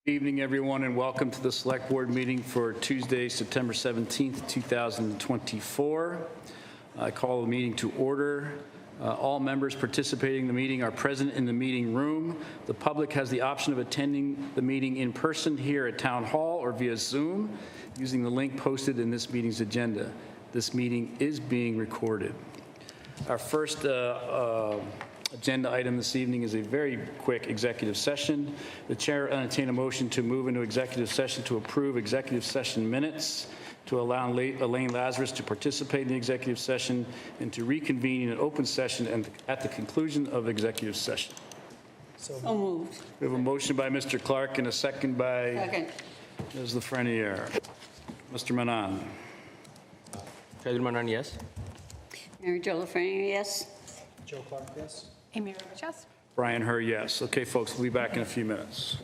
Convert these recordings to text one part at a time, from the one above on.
Good evening, everyone, and welcome to the Select Board meeting for Tuesday, September 17th, 2024. I call the meeting to order. All members participating in the meeting are present in the meeting room. The public has the option of attending the meeting in person here at Town Hall or via Zoom using the link posted in this meeting's agenda. This meeting is being recorded. Our first agenda item this evening is a very quick executive session. The chair entertain a motion to move into executive session to approve executive session minutes, to allow Elaine Lazarus to participate in the executive session, and to reconvene in an open session and at the conclusion of executive session. So moved. We have a motion by Mr. Clark and a second by Ms. Lafreniere. Mr. Manon. Treasurer Manon, yes. Mary Jo Lafreniere, yes. Joe Clark, yes. Amy Roberts, yes. Brian Herr, yes. Okay, folks, we'll be back in a few minutes.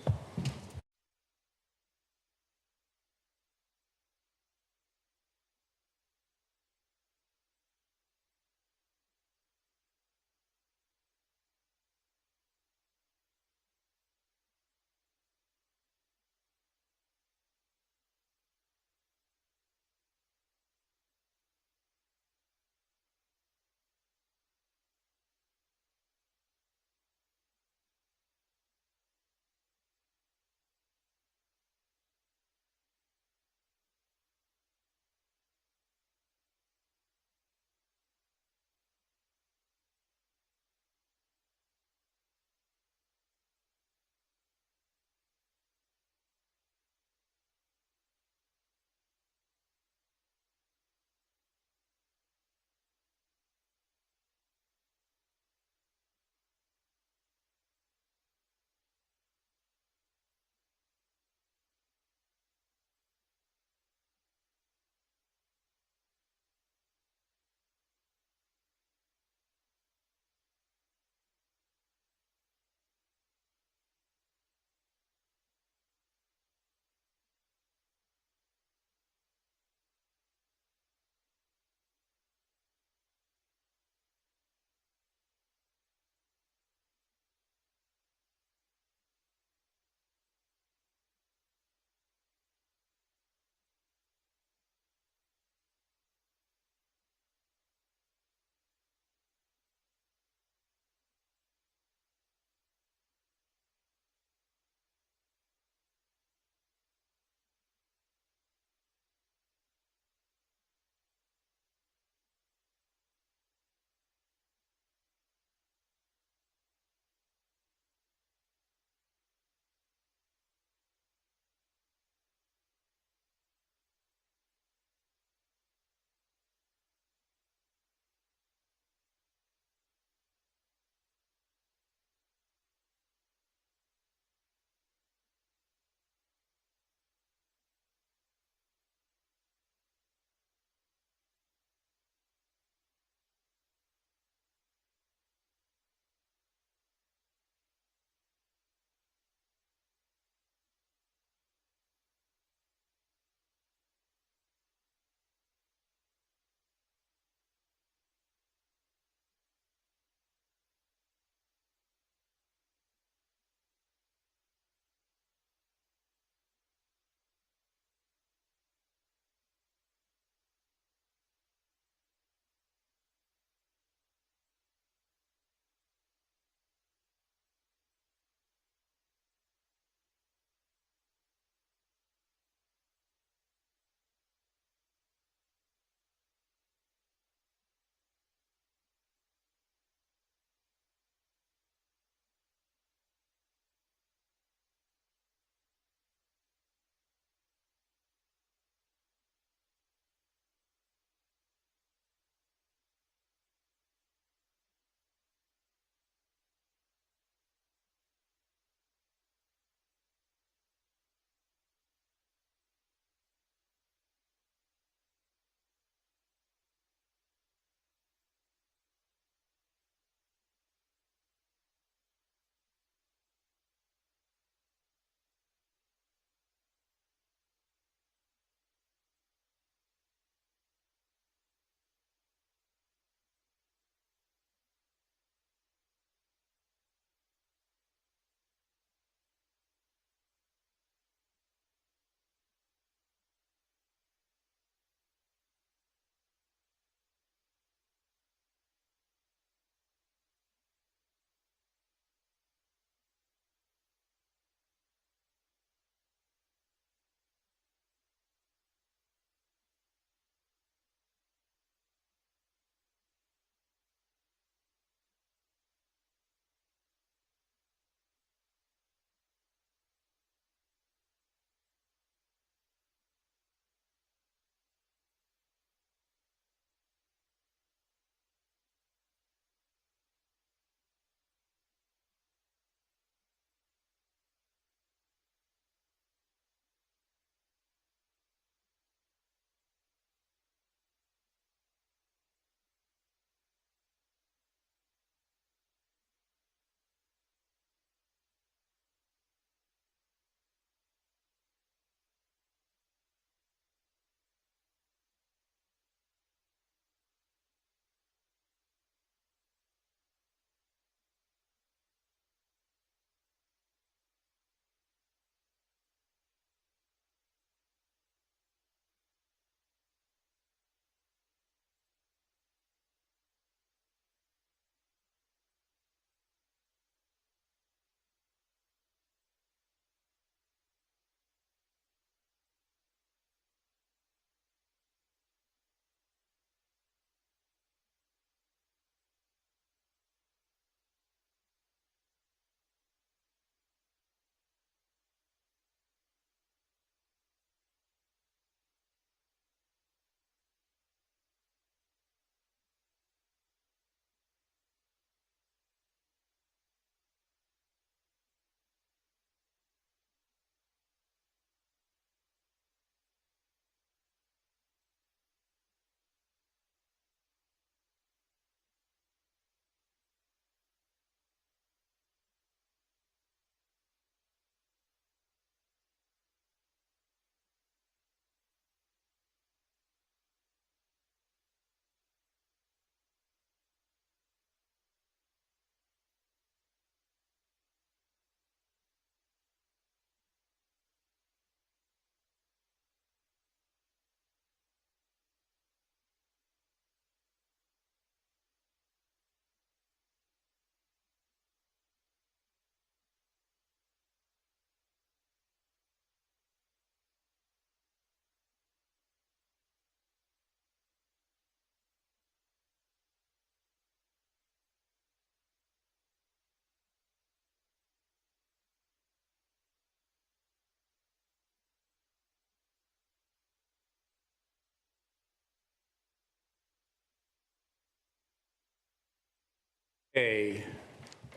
Okay,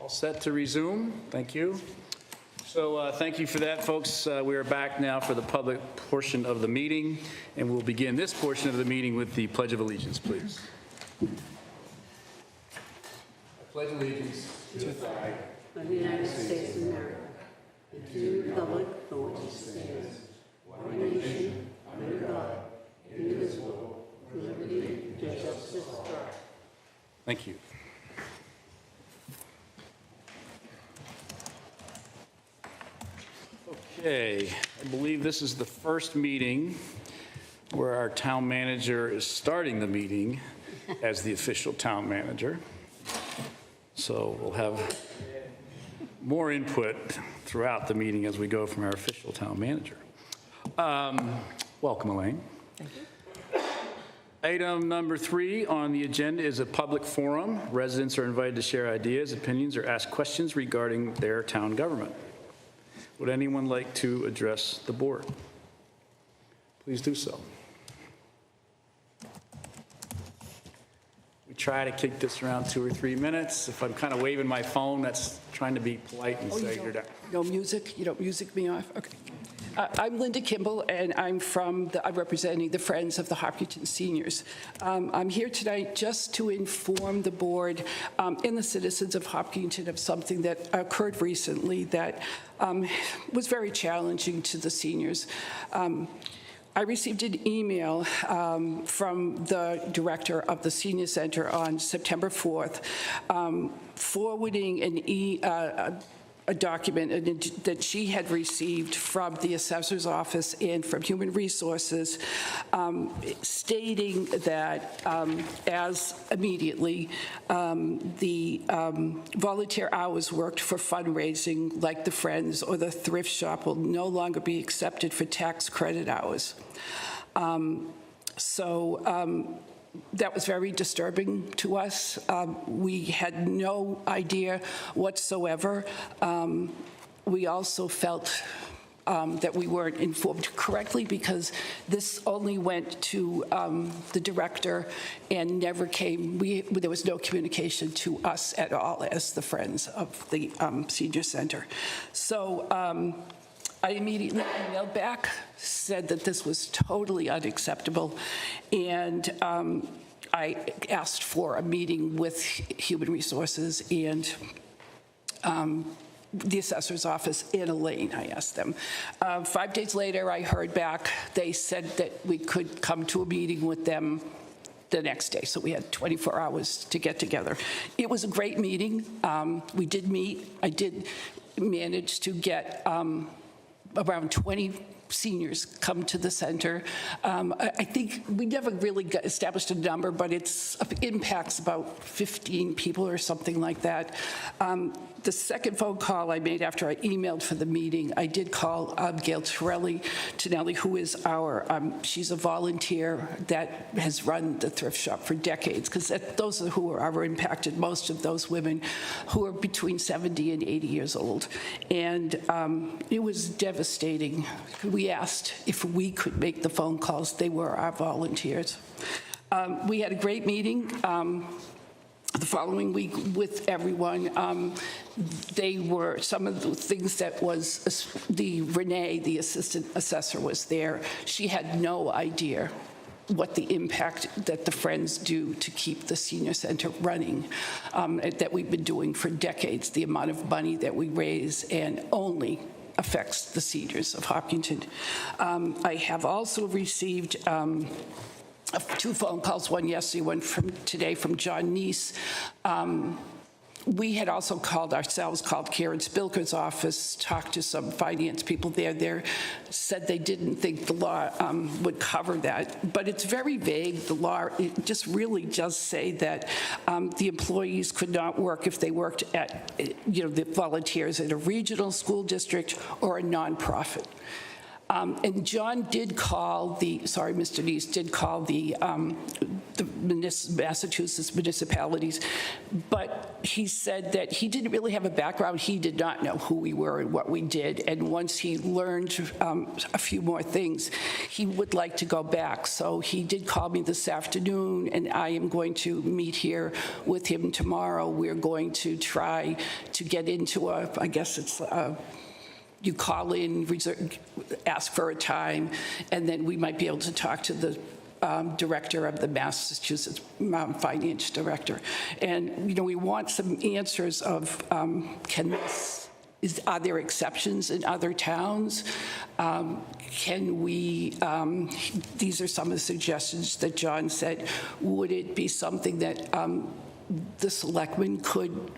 all set to resume. Thank you. So thank you for that, folks. We are back now for the public portion of the meeting, and we'll begin this portion of the meeting with the Pledge of Allegiance, please. I pledge allegiance to the flag Of the United States of America, and to the republic for which it stands, one nation, under God, indivisible, with liberty and justice for all. Thank you. Okay, I believe this is the first meeting where our town manager is starting the meeting as the official town manager. So we'll have more input throughout the meeting as we go from our official town manager. Welcome, Elaine. Thank you. Item number 3 on the agenda is a public forum. Residents are invited to share ideas, opinions, or ask questions regarding their town government. Would anyone like to address the board? Please do so. We try to kick this around 2 or 3 minutes. If I'm kind of waving my phone, that's trying to be polite and say you're down. No music? You don't music me off? Okay. I'm Linda Kimball, and I'm representing the Friends of the Hopkinton Seniors. I'm here tonight just to inform the board and the citizens of Hopkinton of something that occurred recently that was very challenging to the seniors. I received an email from the director of the senior center on September 4th, forwarding a document that she had received from the assessor's office and from Human Resources, stating that as immediately the volunteer hours worked for fundraising, like the Friends or the thrift shop, will no longer be accepted for tax credit hours. That was very disturbing to us. We had no idea whatsoever. We also felt that we weren't informed correctly because this only went to the director and never came, there was no communication to us at all as the Friends of the Senior Center. So I immediately emailed back, said that this was totally unacceptable, and I asked for a meeting with Human Resources and the assessor's office and Elaine. I asked them. 5 days later, I heard back. They said that we could come to a meeting with them the next day, so we had 24 hours to get together. It was a great meeting. We did meet. I did manage to get around 20 seniors come to the center. I think we never really established a number, but it impacts about 15 people or something like that. The second phone call I made after I emailed for the meeting, I did call Gail Tonelli, who is she's a volunteer that has run the thrift shop for decades, because those are who are impacted, most of those women who are between 70 and 80 years old. And it was devastating. We asked if we could make the phone calls. They were our volunteers. We had a great meeting. The following week with everyone, they were some of the things that was Renee, the assistant assessor, was there. She had no idea what the impact that the Friends do to keep the senior center running, that we've been doing for decades, the amount of money that we raise and only affects the seniors of Hopkinton. I have also received 2 phone calls, one yesterday, one from today from John Neese. We had also called Karen Spilker's office, talked to some finance people there. They said they didn't think the law would cover that, but it's very vague. The law, it just really does say that the employees could not work if they worked at, the volunteers at a regional school district or a nonprofit. And John did call Mr. Neese did call the Massachusetts municipalities, but he said that he didn't really have a background. He did not know who we were and what we did. And once he learned a few more things, he would like to go back. So he did call me this afternoon, and I am going to meet here with him tomorrow. We're going to try to get into I guess it's you call in, ask for a time, and then we might be able to talk to the director of the Massachusetts finance director. And, we want some answers of, are there exceptions in other towns? Can we, these are some of the suggestions that John said, would it be something that the selectmen could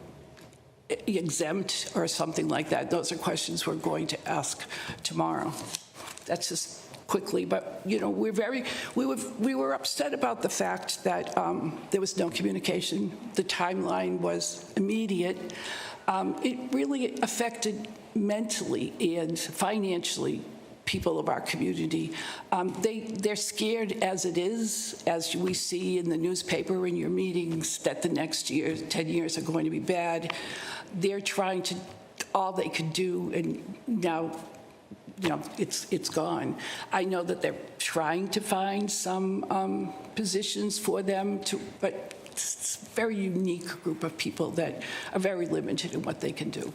exempt or something like that? Those are questions we're going to ask tomorrow. That's just quickly, but we were upset about the fact that there was no communication. The timeline was immediate. It really affected mentally and financially people of our community. They're scared as it is, as we see in the newspaper in your meetings, that the next 10 years are going to be bad. They're trying to, all they could do, and now, it's gone. I know that they're trying to find some positions for them, but it's a very unique group of people that are very limited in what they can do.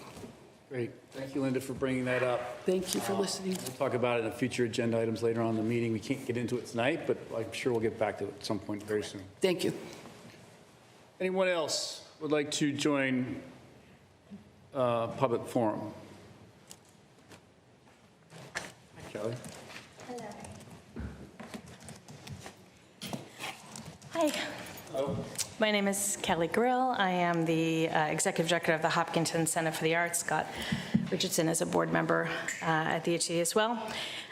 Great. Thank you, Linda, for bringing that up. Thank you for listening. We'll talk about it in future agenda items later on in the meeting. We can't get into it tonight, but I'm sure we'll get back to it at some point very soon. Thank you. Anyone else would like to join public forum? Hi, Kelly. Hello. Hi. Hello. My name is Kelly Grill. I am the Executive Director of the Hopkinton Center for the Arts. Scott Richardson is a board member at the HCA as well.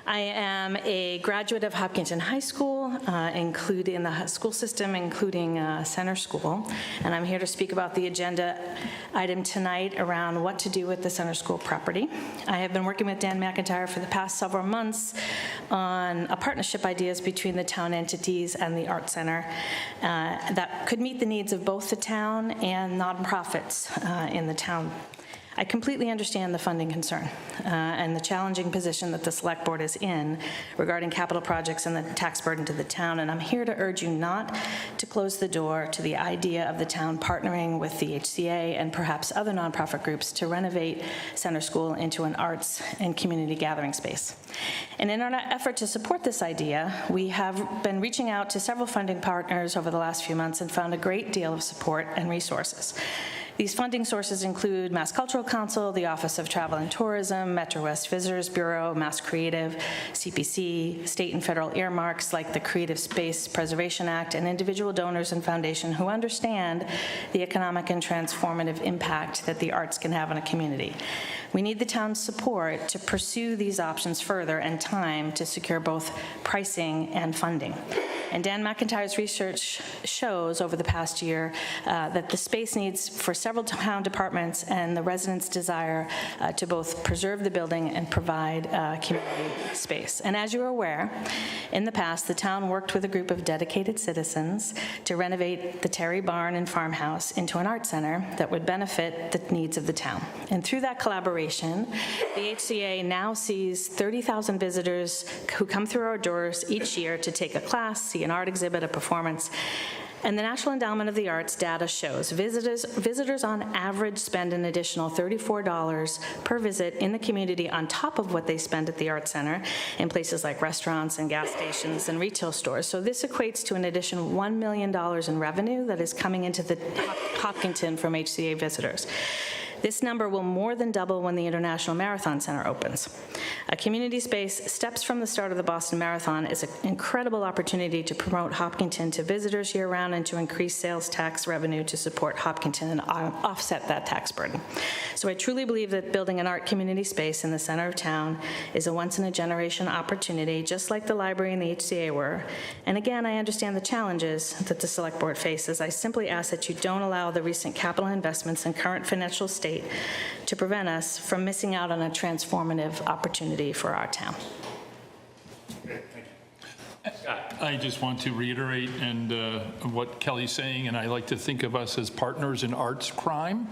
I am a graduate of Hopkinton High School, including in the school system, including Center School. And I'm here to speak about the agenda item tonight around what to do with the Center School property. I have been working with Dan McIntyre for the past several months on a partnership ideas between the town entities and the Art Center that could meet the needs of both the town and nonprofits in the town. I completely understand the funding concern and the challenging position that the Select Board is in regarding capital projects and the tax burden to the town, and I'm here to urge you not to close the door to the idea of the town partnering with the HCA and perhaps other nonprofit groups to renovate Center School into an arts and community gathering space. And in our effort to support this idea, we have been reaching out to several funding partners over the last few months and found a great deal of support and resources. These funding sources include Mass Cultural Council, the Office of Travel and Tourism, Metro West Visitors Bureau, Mass Creative, CPC, state and federal earmarks like the Creative Space Preservation Act, and individual donors and foundations who understand the economic and transformative impact that the arts can have on a community. We need the town's support to pursue these options further and time to secure both pricing and funding. And Dan McIntyre's research shows over the past year that the space needs for several town departments and the residents' desire to both preserve the building and provide community space. And as you are aware, in the past, the town worked with a group of dedicated citizens to renovate the Terry Barn and Farmhouse into an art center that would benefit the needs of the town. And through that collaboration, the HCA now sees 30,000 visitors who come through our doors each year to take a class, see an art exhibit, a performance. And the National Endowment of the Arts data shows visitors on average spend an additional $34 per visit in the community on top of what they spend at the Art Center in places like restaurants and gas stations and retail stores. So this equates to an additional $1 million in revenue that is coming into the Hopkinton from HCA visitors. This number will more than double when the International Marathon Center opens. A community space steps from the start of the Boston Marathon is an incredible opportunity to promote Hopkinton to visitors year-round and to increase sales tax revenue to support Hopkinton and offset that tax burden. So I truly believe that building an art community space in the center of town is a once-in-a-generation opportunity, just like the library and the HCA were. And again, I understand the challenges that the Select Board faces. I simply ask that you don't allow the recent capital investments and current financial state to prevent us from missing out on a transformative opportunity for our town. I just want to reiterate what Kelly's saying, and I like to think of us as partners in arts crime.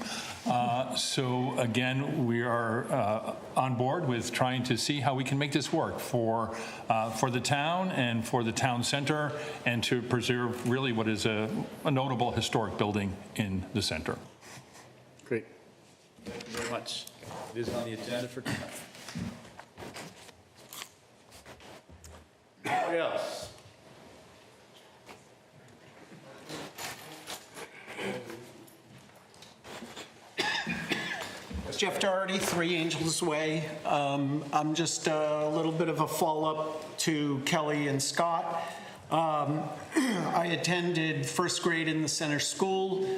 So again, we are on board with trying to see how we can make this work for the town and for the town center, and to preserve really what is a notable historic building in the center. Great. Thank you very much. It is on the agenda for tonight. What else? Jeff Doherty, 3 Angels Way. I'm just a little bit of a follow-up to Kelly and Scott. I attended first grade in the center school,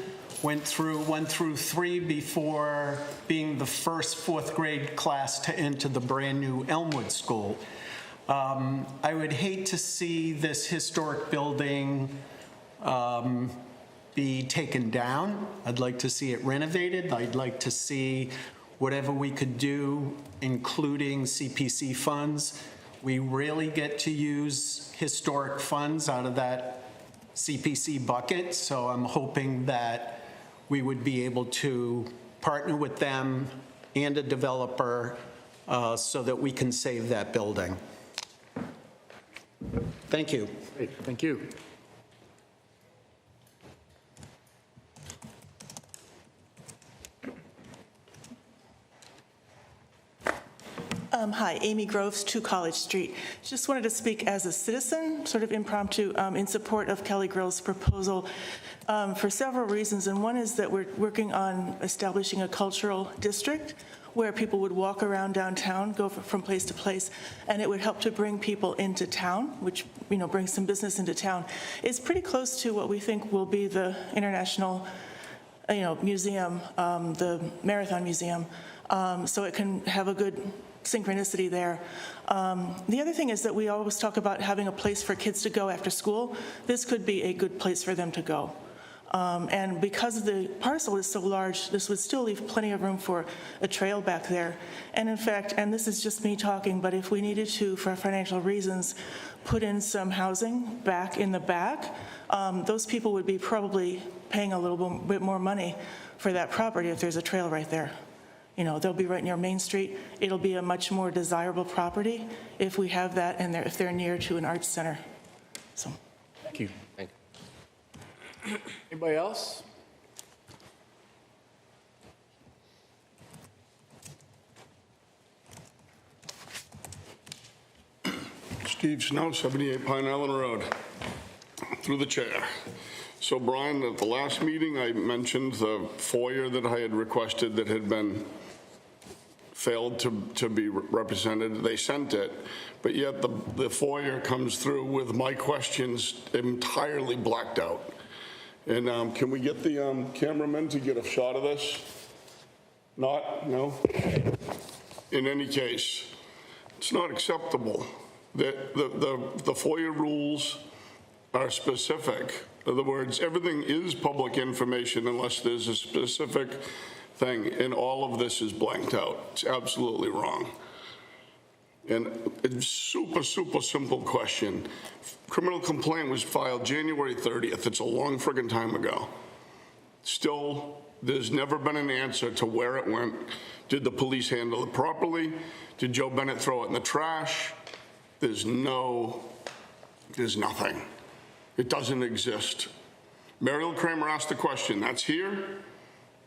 went through 1 through 3 before being the first 4th grade class to enter the brand new Elmwood School. I would hate to see this historic building be taken down. I'd like to see it renovated. I'd like to see whatever we could do, including CPC funds. We rarely get to use historic funds out of that CPC bucket, so I'm hoping that we would be able to partner with them and a developer so that we can save that building. Thank you. Great, thank you. Hi, Amy Groves, 2 College Street. Just wanted to speak as a citizen, sort of impromptu, in support of Kelly Grill's proposal for several reasons. And one is that we're working on establishing a cultural district where people would walk around downtown, go from place to place, and it would help to bring people into town, which, you know, brings some business into town. It's pretty close to what we think will be the International, Museum, the Marathon Museum, so it can have a good synchronicity there. The other thing is that we always talk about having a place for kids to go after school. This could be a good place for them to go. And because the parcel is so large, this would still leave plenty of room for a trail back there. And in fact, and this is just me talking, but if we needed to, for financial reasons, put in some housing back in the back, those people would be probably paying a little bit more money for that property if there's a trail right there. You know, they'll be right near Main Street. It'll be a much more desirable property if we have that and if they're near to an arts center. So, Thank you. Thank Anybody else? Steve Snow, 78 Pine Island Road. Through the chair. So Brian, at the last meeting, I mentioned the FOIA that I had requested that had been failed to be represented. They sent it, but yet the FOIA comes through with my questions entirely blacked out. And can we get the cameraman to get a shot of this? Not? No? In any case, it's not acceptable that the FOIA rules are specific. In other words, everything is public information unless there's a specific thing, and all of this is blanked out. It's absolutely wrong. And it's super simple question. Criminal complaint was filed January 30th. It's a long friggin' time ago. Still, there's never been an answer to where it went. Did the police handle it properly? Did Joe Bennett throw it in the trash? There's nothing. It doesn't exist. Mariel Kramer asked the question, that's here.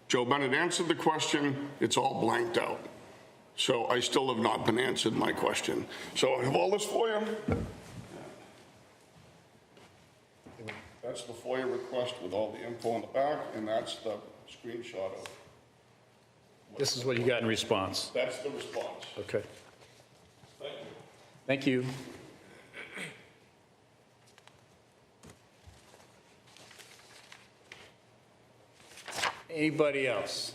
Joe Bennett answered the question, it's all blanked out. So I still have not been answered my question. So I have all this FOIA. That's the FOIA request with all the info in the back, and that's the screenshot of. This is what you got in response. That's the response. Okay. Thank you. Thank you. Anybody else?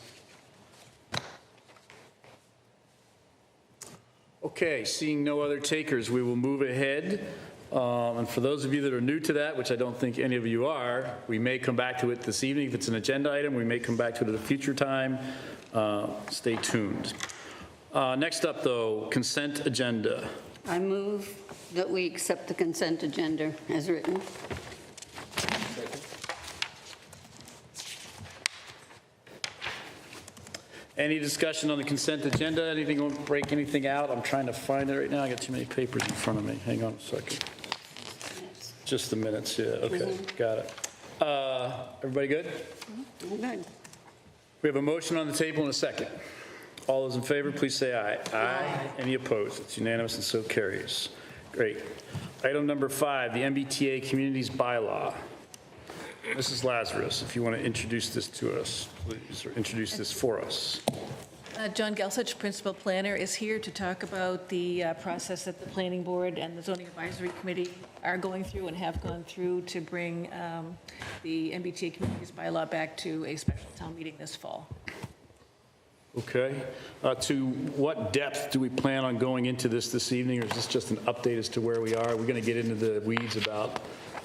Okay, seeing no other takers, we will move ahead. And for those of you that are new to that, which I don't think any of you are, we may come back to it this evening. If it's an agenda item, we may come back to it at a future time. Stay tuned. Next up, though, consent agenda. I move that we accept the consent agenda as written. Any discussion on the consent agenda? Anything, want to break anything out? I'm trying to find it right now. I got too many papers in front of me. Hang on a second. Just the minutes, yeah, okay, got it. Everybody good? Good. We have a motion on the table and a second. All those in favor, please say aye. Aye. Any opposed? It's unanimous and so carries. Great. Item number 5, the MBTA Communities Bylaw. Mrs. Lazarus, if you want to introduce this to us, please, or introduce this for us. John Gelsich, Principal Planner, is here to talk about the process that the Planning Board and the Zoning Advisory Committee are going through and have gone through to bring the MBTA Communities Bylaw back to a special town meeting this fall. Okay. To what depth do we plan on going into this evening, or is this just an update as to where we are? Are we going to get into the weeds about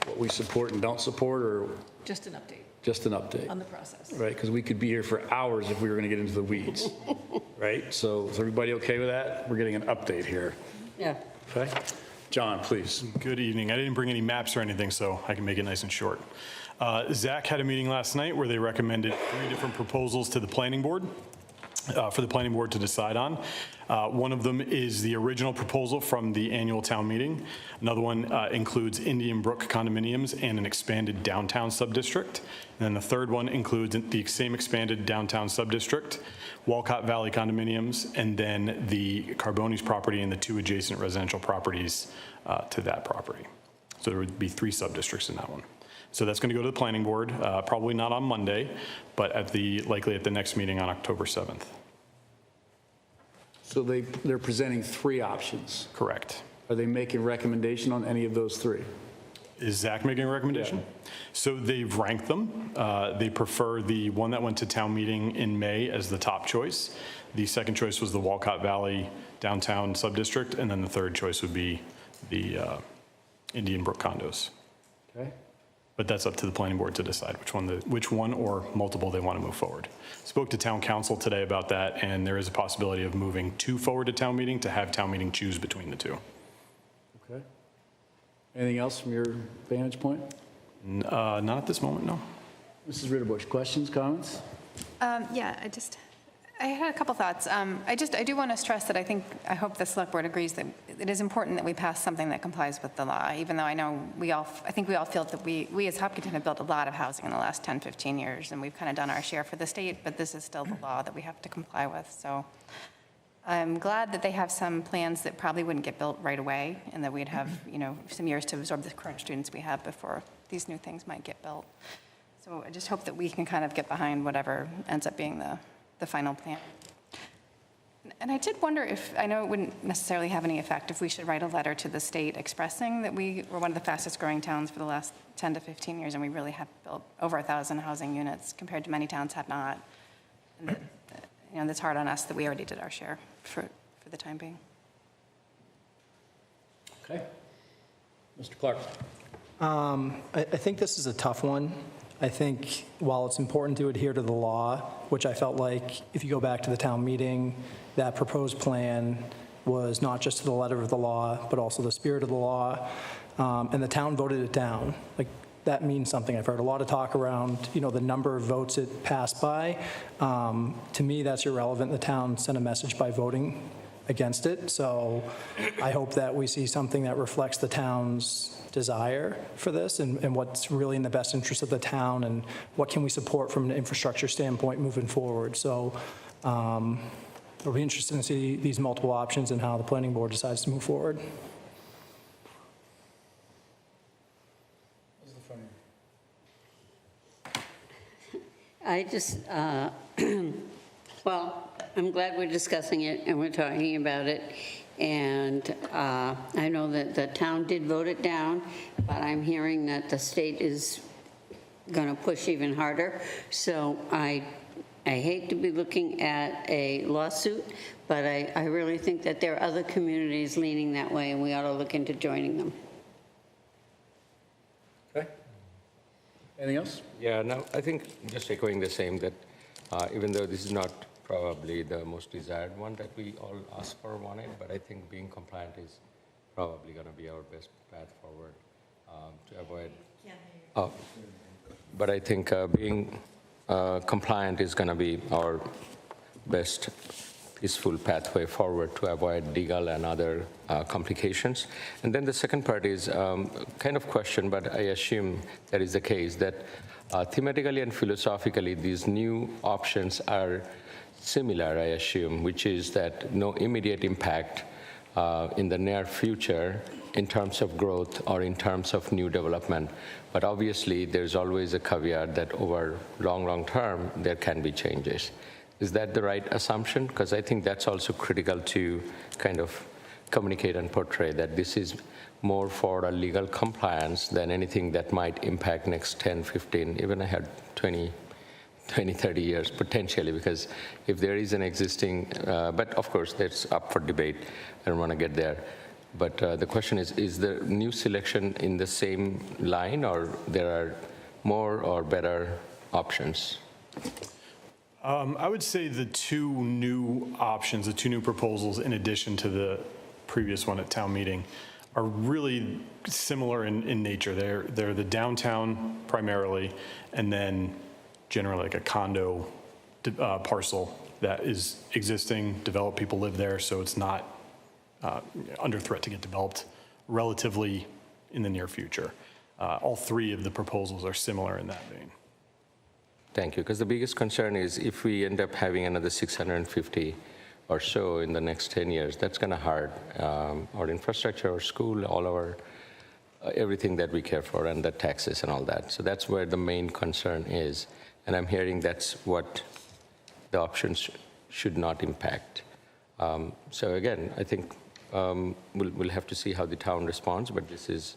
what we support and don't support, or Just an update just an update? on the process. Right, because we could be here for hours if we were going to get into the weeds, right? So is everybody okay with that? We're getting an update here, Yeah. okay? John, please. Good evening. I didn't bring any maps or anything, so I can make it nice and short. Zach had a meeting last night where they recommended 3 different proposals to the planning board, for the planning board to decide on. One of them is the original proposal from the annual town meeting. Another one includes Indian Brook condominiums and an expanded downtown subdistrict. And then the third one includes the same expanded downtown subdistrict, Walcott Valley condominiums, and then the Carbonis property and the 2 adjacent residential properties to that property. So there would be 3 subdistricts in that one. So that's going to go to the planning board, probably not on Monday, but likely at the next meeting on October 7th. So they're presenting 3 options. Correct. Are they making a recommendation on any of those 3? Is Zach making a recommendation? So they've ranked them. They prefer the one that went to town meeting in May as the top choice. The second choice was the Walcott Valley downtown subdistrict, and then the third choice would be the Indian Brook condos. Okay. But that's up to the planning board to decide which one or multiple they want to move forward. Spoke to town council today about that, and there is a possibility of moving 2 forward to town meeting to have town meeting choose between the 2. Okay. Anything else from your vantage point? Not at this moment, no. Mrs. Ritterbusch, questions, comments? Yeah, I had a couple thoughts. I do want to stress that I hope the select board agrees that it is important that we pass something that complies with the law, even though I think we all feel that we as Hopkinton have built a lot of housing in the last 10, 15 years, and we've kind of done our share for the state, but this is still the law that we have to comply with. So I'm glad that they have some plans that probably wouldn't get built right away, and that we'd have, some years to absorb the current students we have before these new things might get built. So I just hope that we can kind of get behind whatever ends up being the final plan. And I did wonder if, I know it wouldn't necessarily have any effect, if we should write a letter to the state expressing that we were one of the fastest growing towns for the last 10 to 15 years, and we really have built over 1,000 housing units compared to many towns have not. And that, that's hard on us that we already did our share for the time being. Okay. Mr. Clark. I think this is a tough one. I think while it's important to adhere to the law, which I felt like if you go back to the town meeting, that proposed plan was not just to the letter of the law, but also the spirit of the law, and the town voted it down. Like, that means something. I've heard a lot of talk around, the number of votes it passed by. To me, that's irrelevant. The town sent a message by voting against it. So I hope that we see something that reflects the town's desire for this and what's really in the best interest of the town and what can we support from an infrastructure standpoint moving forward. So it'll be interesting to see these multiple options and how the planning board decides to move forward. I just, well, I'm glad we're discussing it and we're talking about it. And I know that the town did vote it down, but I'm hearing that the state is going to push even harder. So I hate to be looking at a lawsuit, but I really think that there are other communities leaning that way, and we ought to look into joining them. Okay. Anything else? Yeah, no, I think just echoing the same, that even though this is not probably the most desired one that we all ask for wanted, but I think being compliant is probably going to be our best path forward to avoid. Oh, but I think being compliant is going to be our best peaceful pathway forward to avoid legal and other complications. And then the second part is kind of question, but I assume that is the case, that thematically and philosophically, these new options are similar, I assume, which is that no immediate impact in the near future in terms of growth or in terms of new development. But obviously, there's always a caveat that over long term, there can be changes. Is that the right assumption? Because I think that's also critical to kind of communicate and portray that this is more for a legal compliance than anything that might impact next 10, 15, even ahead 20, 30 years potentially, because if there is an existing, but of course that's up for debate. I don't want to get there. But the question is the new selection in the same line, or there are more or better options? I would say the two new options, the two new proposals in addition to the previous one at town meeting are really similar in nature. They're the downtown primarily, and then generally like a condo parcel that is existing, developed, people live there, so it's not under threat to get developed relatively in the near future. All three of the proposals are similar in that vein. Thank you, because the biggest concern is if we end up having another 650 or so in the next 10 years, that's going to hurt our infrastructure, our school, all our, everything that we care for, and the taxes and all that. So that's where the main concern is. And I'm hearing that's what the options should not impact. So again, I think we'll have to see how the town responds, but this is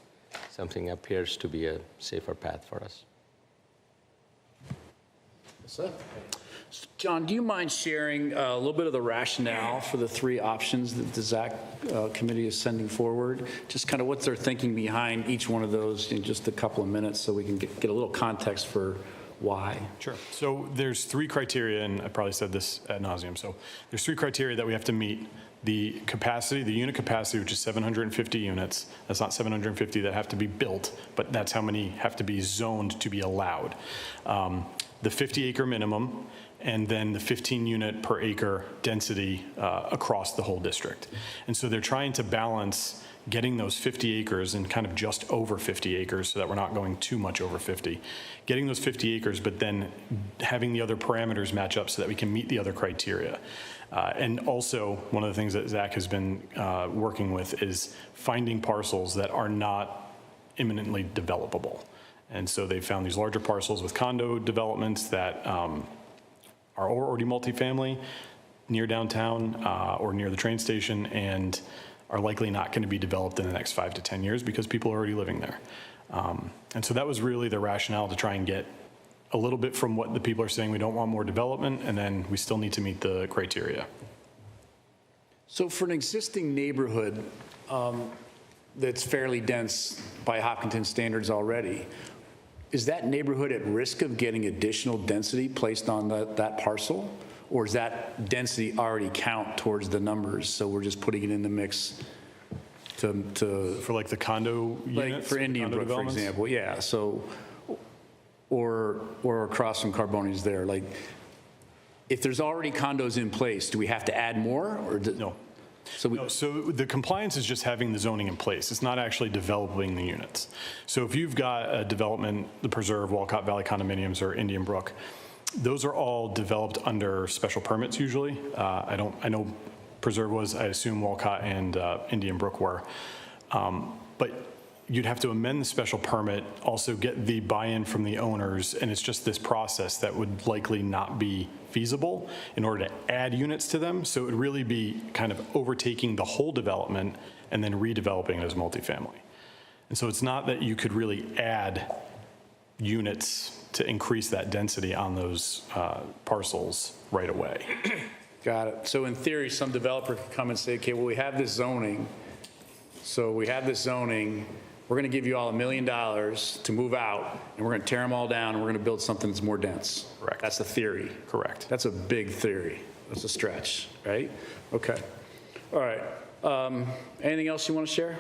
something appears to be a safer path for us. John, do you mind sharing a little bit of the rationale for the three options that the ZAC committee is sending forward? Just kind of what's their thinking behind each one of those in just a couple of minutes so we can get a little context for why. Sure. So there's three criteria, and I probably said this ad nauseum. So there's three criteria that we have to meet. The capacity, the unit capacity, which is 750 units. That's not 750 that have to be built, but that's how many have to be zoned to be allowed. The 50-acre minimum, and then the 15 unit per acre density across the whole district. And so they're trying to balance getting those 50 acres and kind of just over 50 acres so that we're not going too much over 50. Getting those 50 acres, but then having the other parameters match up so that we can meet the other criteria. And also, one of the things that Zach has been working with is finding parcels that are not imminently developable. And so they found these larger parcels with condo developments that are already multifamily near downtown or near the train station and are likely not going to be developed in the next 5 to 10 years because people are already living there. And so that was really the rationale to try and get a little bit from what the people are saying. We don't want more development, and then we still need to meet the criteria. So for an existing neighborhood that's fairly dense by Hopkinton standards already, is that neighborhood at risk of getting additional density placed on that parcel? Or is that density already count towards the numbers? So we're just putting it in the mix to For like the condo units? like for Indian Brook, for example, yeah. So, or across from Carboni's there, like, if there's already condos in place, do we have to add more, or No. So No, so the compliance is just having the zoning in place. It's not actually developing the units. So if you've got a development, the Preserve, Walcott Valley Condominiums, or Indian Brook, those are all developed under special permits usually. I know Preserve was, I assume Walcott and Indian Brook were. But you'd have to amend the special permit, also get the buy-in from the owners, and it's just this process that would likely not be feasible in order to add units to them. So it would really be kind of overtaking the whole development and then redeveloping it as multifamily. And so it's not that you could really add units to increase that density on those parcels right away. Got it. So in theory, some developer could come and say, okay, well, we have this zoning. So we have this zoning. We're going to give you all $1 million to move out, and we're going to tear them all down, and we're going to build something that's more dense. Correct. That's the theory. Correct. That's a big theory. That's a stretch, right? Okay. All right. Anything else you want to share?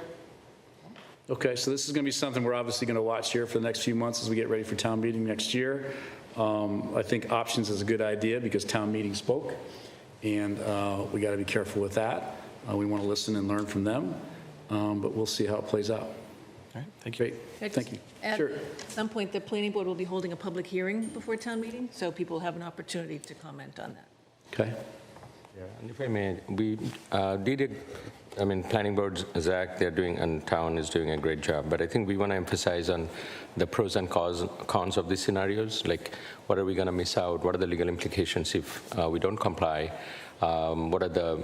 Okay, so this is going to be something we're obviously going to watch here for the next few months as we get ready for town meeting next year. I think options is a good idea because town meeting spoke, and we got to be careful with that. We want to listen and learn from them, but we'll see how it plays out. All right, thank you. Great, thank you. Sure. At some point, the planning board will be holding a public hearing before town meeting, so people have an opportunity to comment on that. Okay. Yeah, and if I may, we did it, I mean, planning board, Zach, they're doing, and town is doing a great job, but I think we want to emphasize on the pros and cons of these scenarios, like what are we going to miss out, what are the legal implications if we don't comply, what are the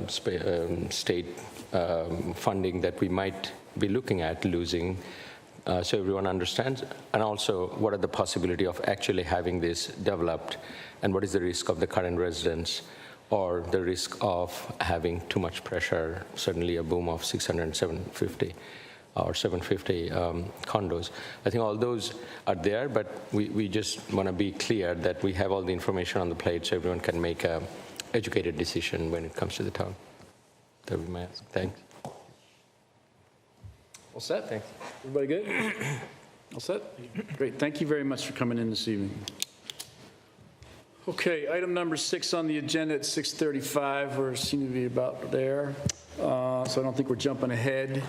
state funding that we might be looking at losing, so everyone understands, and also what are the possibility of actually having this developed, and what is the risk of the current residents, or the risk of having too much pressure, certainly a boom of 600, 750 or 750 condos. I think all those are there, but we just want to be clear that we have all the information on the plate so everyone can make an educated decision when it comes to the town. That would be my ask. Thanks. All set? Thanks. Everybody good? All set? Great, thank you very much for coming in this evening. Okay, item number 6 on the agenda at 6:35, we seem to be about there, so I don't think we're jumping ahead,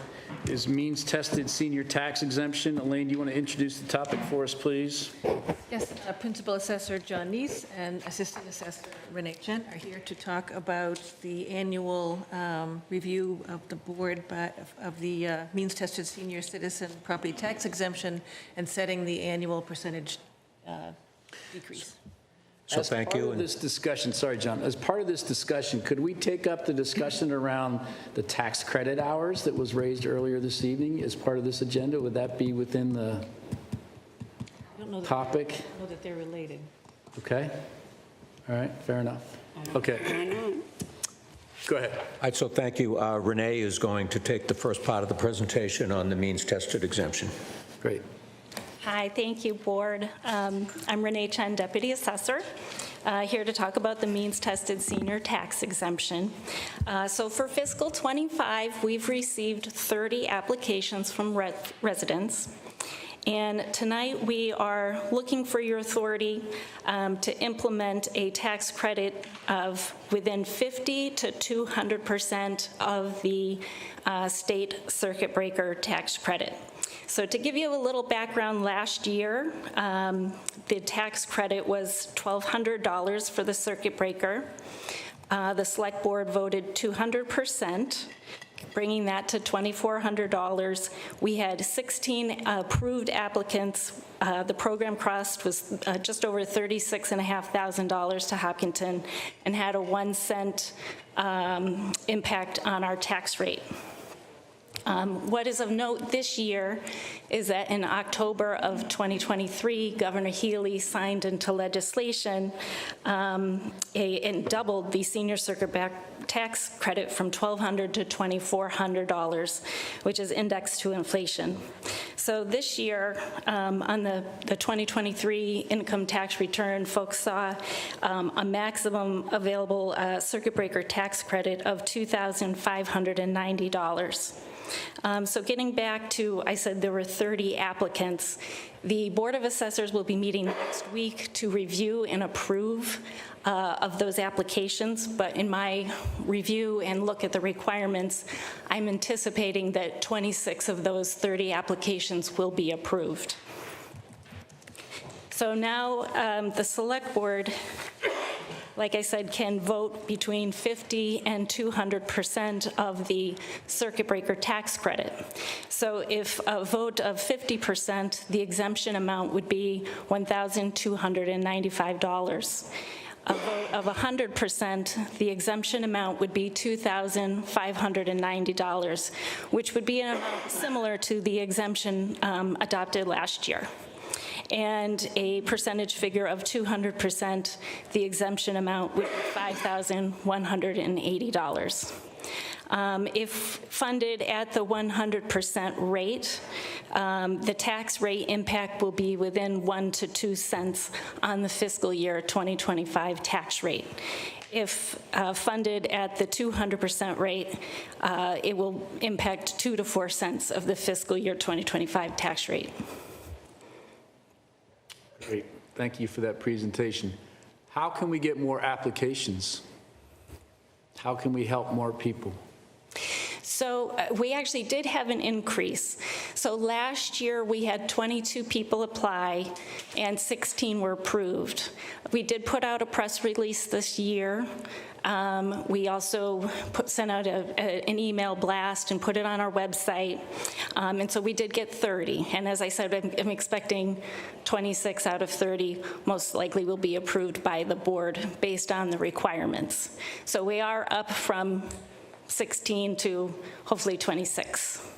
is means-tested senior tax exemption. Elaine, do you want to introduce the topic for us, please? Yes, Principal Assessor John Neese and Assistant Assessor Renee Chen are here to talk about the annual review of the board of the means-tested senior citizen property tax exemption and setting the annual percentage decrease. So thank you. As part of this discussion, sorry, John, as part of this discussion, could we take up the discussion around the tax credit hours that was raised earlier this evening as part of this agenda? Would that be within the topic? I don't know that they're related. Okay. All right, fair enough. Okay. Go ahead. All right, so thank you. Renee is going to take the first part of the presentation on the means-tested exemption. Great. Hi, thank you, Board. I'm Renee Chen, Deputy Assessor, here to talk about the means-tested senior tax exemption. So for fiscal '25, we've received 30 applications from residents. And tonight, we are looking for your authority to implement a tax credit of within 50 to 200% of the state circuit breaker tax credit. So to give you a little background, last year, the tax credit was $1,200 for the circuit breaker. The Select Board voted 200%, bringing that to $2,400. We had 16 approved applicants. The program cost was just over $36,500 to Hopkinton and had a 1 cent impact on our tax rate. What is of note this year is that in October of 2023, Governor Healy signed into legislation and doubled the senior circuit tax credit from $1,200 to $2,400, which is indexed to inflation. So this year, on the 2023 income tax return, folks saw a maximum available circuit breaker tax credit of $2,590. So getting back to, I said there were 30 applicants. The Board of Assessors will be meeting next week to review and approve of those applications, but in my review and look at the requirements, I'm anticipating that 26 of those 30 applications will be approved. So now the Select Board, like I said, can vote between 50 and 200% of the circuit breaker tax credit. So if a vote of 50%, the exemption amount would be $1,295. A vote of 100%, the exemption amount would be $2,590, which would be an amount similar to the exemption adopted last year. And a percentage figure of 200%, the exemption amount would be $5,180. If funded at the 100% rate, the tax rate impact will be within 1 to 2 cents on the fiscal year 2025 tax rate. If funded at the 200% rate, it will impact 2 to 4 cents of the fiscal year 2025 tax rate. Great. Thank you for that presentation. How can we get more applications? How can we help more people? So we actually did have an increase. So last year, we had 22 people apply, and 16 were approved. We did put out a press release this year. We also sent out an email blast and put it on our website. And so we did get 30. And as I said, I'm expecting 26 out of 30 most likely will be approved by the board based on the requirements. So we are up from 16 to hopefully 26.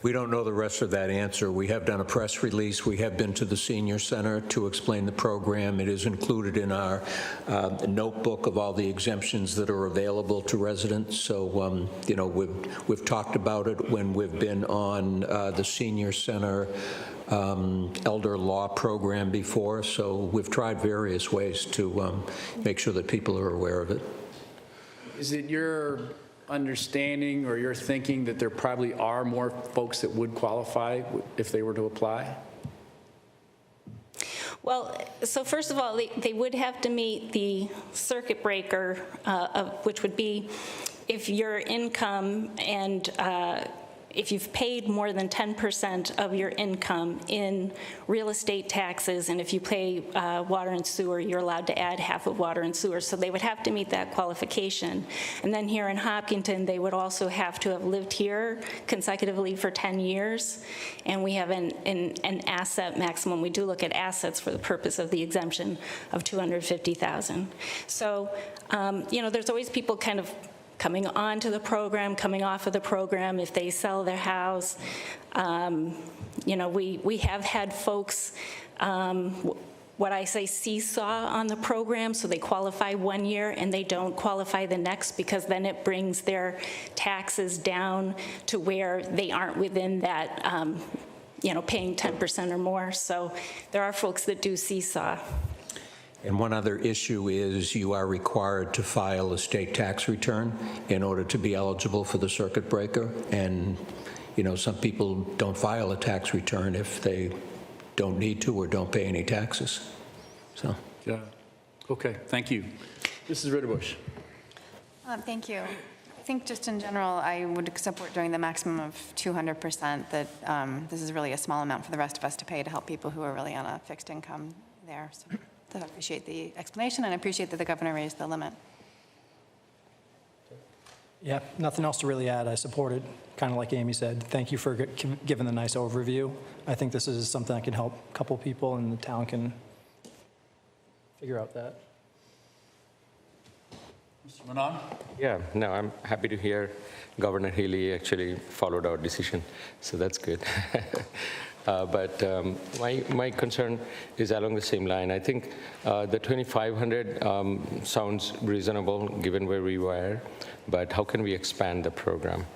We don't know the rest of that answer. We have done a press release. We have been to the senior center to explain the program. It is included in our notebook of all the exemptions that are available to residents. So, you know, we've talked about it when we've been on the senior center elder law program before. So we've tried various ways to make sure that people are aware of it. Is it your understanding or your thinking that there probably are more folks that would qualify if they were to apply? Well, so first of all, they would have to meet the circuit breaker, which would be if your income and if you've paid more than 10% of your income in real estate taxes, and if you pay water and sewer, you're allowed to add half of water and sewer. So they would have to meet that qualification. And then here in Hopkinton, they would also have to have lived here consecutively for 10 years. And we have an asset maximum. We do look at assets for the purpose of the exemption of $250,000. So, you know, there's always people kind of coming onto the program, coming off of the program if they sell their house. You know, we have had folks, what I say seesaw on the program, so they qualify 1 year and they don't qualify the next, because then it brings their taxes down to where they aren't within that, you know, paying 10% or more. So there are folks that do seesaw. And one other issue is you are required to file a state tax return in order to be eligible for the circuit breaker. And, you know, some people don't file a tax return if they don't need to or don't pay any taxes. So. Yeah. Okay, thank you. Mrs. Ritterbusch. Thank you. I think just in general, I would support doing the maximum of 200%, that this is really a small amount for the rest of us to pay to help people who are really on a fixed income there. So I appreciate the explanation, and I appreciate that the governor raised the limit. Yeah, nothing else to really add. I support it, kind of like Amy said. Thank you for giving the nice overview. I think this is something that can help a couple people, and the town can figure out that. Mr. Manon? Yeah, no, I'm happy to hear Governor Healy actually followed our decision, so that's good. But my concern is along the same line. I think the 2,500 sounds reasonable given where we were, but how can we expand the program?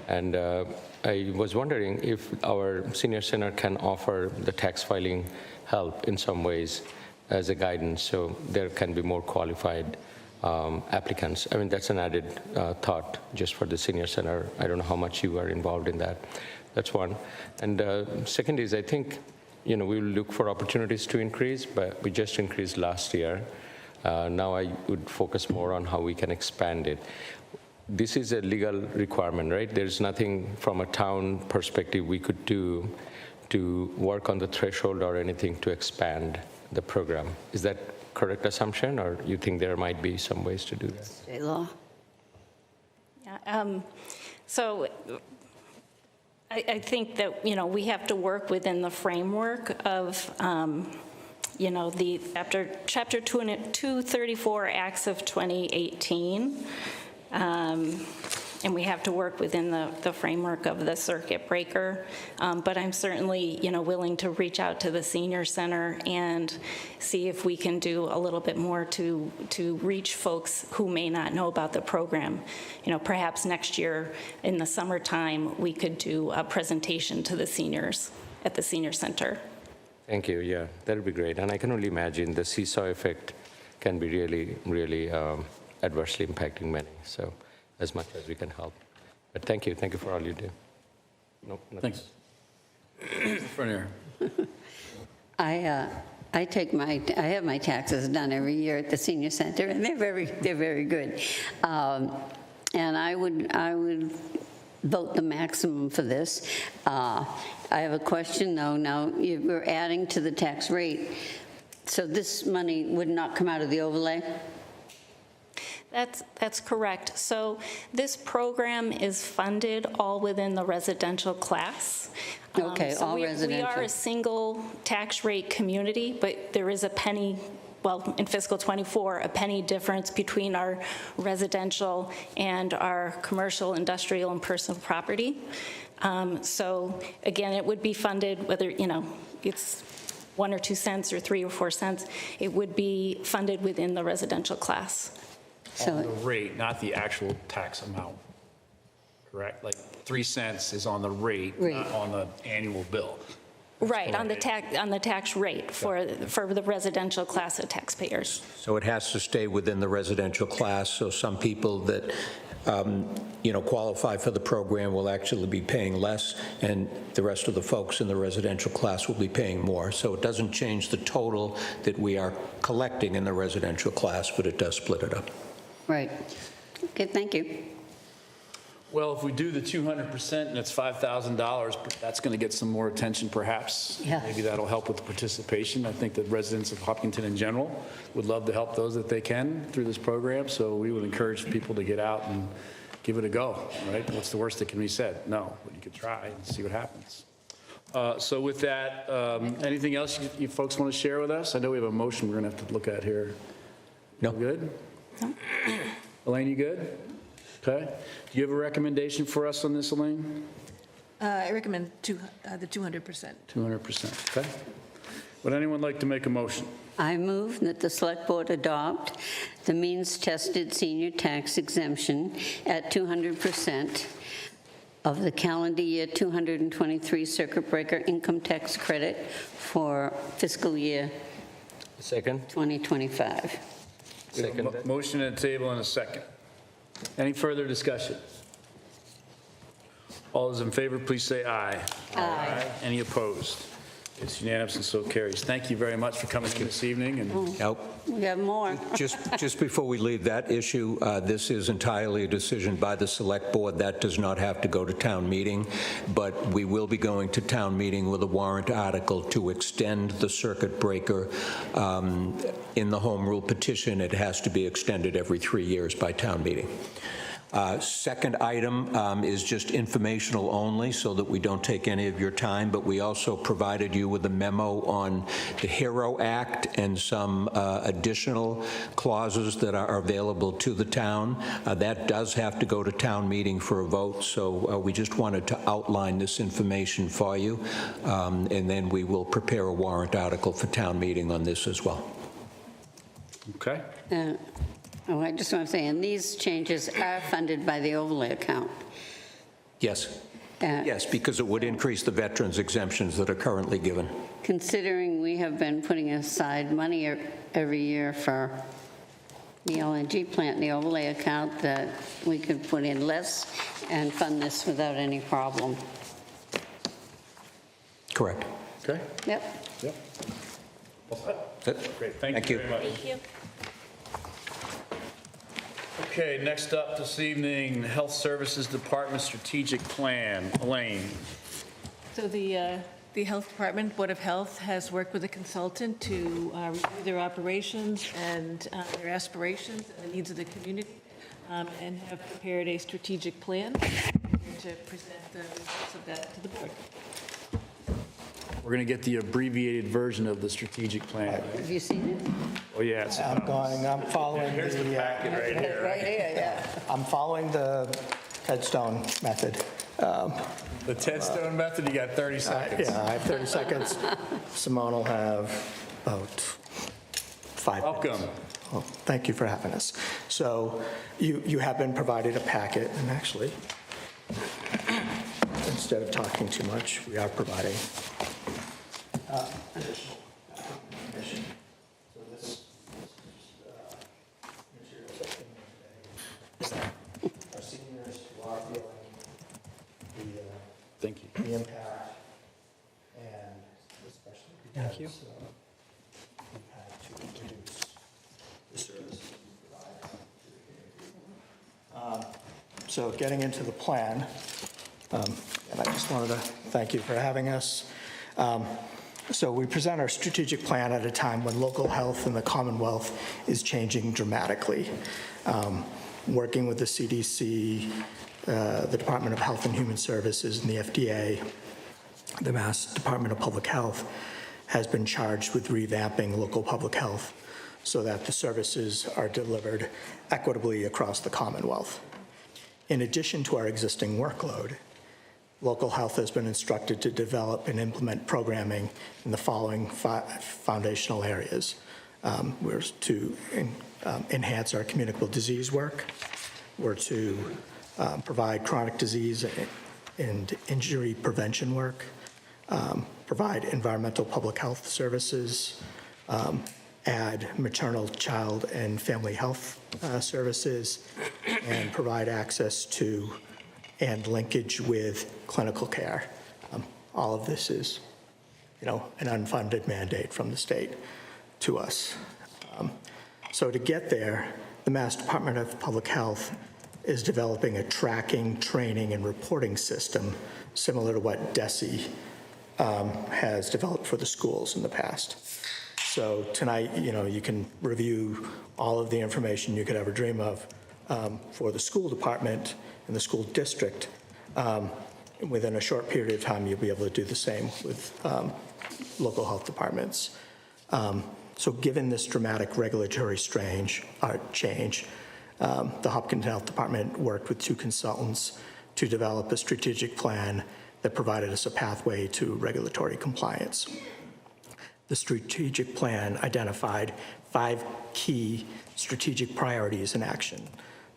And I was wondering if our senior center can offer the tax filing help in some ways as a guidance, so there can be more qualified applicants. I mean, that's an added thought just for the senior center. I don't know how much you are involved in that. That's one. And second is, I think, you know, we will look for opportunities to increase, but we just increased last year. Now I would focus more on how we can expand it. This is a legal requirement, right? There's nothing from a town perspective we could do to work on the threshold or anything to expand the program. Is that correct assumption, or you think there might be some ways to do that? State law. Yeah, so I think that, you know, we have to work within the framework of, you know, the Chapter 234 Acts of 2018. and we have to work within the framework of the circuit breaker. But I'm certainly, willing to reach out to the senior center and see if we can do a little bit more to reach folks who may not know about the program. Perhaps next year in the summertime, we could do a presentation to the seniors at the senior center. Thank you, yeah, that would be great. And I can only imagine the seesaw effect can be really, really adversely impacting many, so as much as we can help. But thank you for all you do. No, Thanks. Front here. I have my taxes done every year at the senior center, and they're very good. And I would vote the maximum for this. I have a question, though. Now, we're adding to the tax rate, so this money would not come out of the overlay? That's correct. So this program is funded all within the residential class. Okay, So all we residential. are a single tax rate community, but there is a penny, well, in fiscal '24, a penny difference between our residential and our commercial, industrial, and personal property. So again, it would be funded, whether, it's 1 or 2 cents or 3 or 4 cents, it would be funded within the residential class. On the rate, not the actual tax amount, correct? Like 3 cents is on the rate, not on the annual bill. Right, on the tax rate for the residential class of taxpayers. So it has to stay within the residential class, so some people that, qualify for the program will actually be paying less, and the rest of the folks in the residential class will be paying more. So it doesn't change the total that we are collecting in the residential class, but it does split it up. Right. Okay, thank you. Well, if we do the 200% and it's $5,000, that's going to get some more attention perhaps. Yeah. Maybe that'll help with the participation. I think that residents of Hopkinton in general would love to help those that they can through this program. So we would encourage people to get out and give it a go, right? What's the worst that can be said? No, but you could try and see what happens. So with that, anything else you folks want to share with us? I know we have a motion we're going to have to look at here. No. Good? Elaine, you good? Okay. Do you have a recommendation for us on this, Elaine? I recommend the 200%. 200%, okay. Would anyone like to make a motion? I move that the Select Board adopt the means-tested senior tax exemption at 200% of the calendar year 223 circuit breaker income tax credit for fiscal year Second? 2025. We have a motion at the table and a second. Any further discussion? All those in favor, please say aye. Aye. Any opposed? It's unanimous and so carries. Thank you very much for coming in this evening. And Now, We have more. just before we leave that issue, this is entirely a decision by the Select Board. That does not have to go to town meeting, but we will be going to town meeting with a warrant article to extend the circuit breaker. In the home rule petition, it has to be extended every 3 years by town meeting. Second item is just informational only, so that we don't take any of your time, but we also provided you with a memo on the HERO Act and some additional clauses that are available to the town. That does have to go to town meeting for a vote, so we just wanted to outline this information for you, and then we will prepare a warrant article for town meeting on this as well. okay. I just want to say, and these changes are funded by the overlay account. Yes. Yes, because it would increase the veterans exemptions that are currently given. Considering we have been putting aside money every year for the LNG plant in the overlay account, that we could put in less and fund this without any problem. Correct. Okay. Yep. Yep. That's it. Great. Thank you very much. Thank you. Okay, next up this evening, Health Services Department Strategic Plan. Elaine. So the Health Department, Board of Health, has worked with a consultant to review their operations and their aspirations and the needs of the community, and have prepared a strategic plan to present the results of that to the board. We're going to get the abbreviated version of the strategic plan. Have you seen it? Oh, yeah. I'm following Here's the packet right here. Right here, yeah. I'm following the headstone method. The Ted Stone method, you got 30 seconds. Yeah, I have 30 seconds. Simone will have about 5 minutes. Welcome. Well, thank you for having us. So you have been provided a packet, and actually, instead of talking too much, we are providing additional information. So this materials that came in today. Our seniors who are feeling Thank you. the impact, and especially because we've had to reduce the services we provide to the community. So getting into the plan, and I just wanted to thank you for having us. So we present our strategic plan at a time when local health in the Commonwealth is changing dramatically. Working with the CDC, the Department of Health and Human Services, and the FDA, the Mass Department of Public Health has been charged with revamping local public health so that the services are delivered equitably across the Commonwealth. In addition to our existing workload, local health has been instructed to develop and implement programming in the following foundational areas. We're to enhance our communicable disease work. We're to provide chronic disease and injury prevention work, provide environmental public health services, add maternal, child, and family health services, and provide access to and linkage with clinical care. All of this is, an unfunded mandate from the state to us. So to get there, the Mass Department of Public Health is developing a tracking, training, and reporting system similar to what DESE has developed for the schools in the past. So tonight, you can review all of the information you could ever dream of for the school department and the school district. Within a short period of time, you'll be able to do the same with local health departments. So given this dramatic regulatory change, the Hopkinton Health Department worked with 2 consultants to develop a strategic plan that provided us a pathway to regulatory compliance. The strategic plan identified 5 key strategic priorities in action.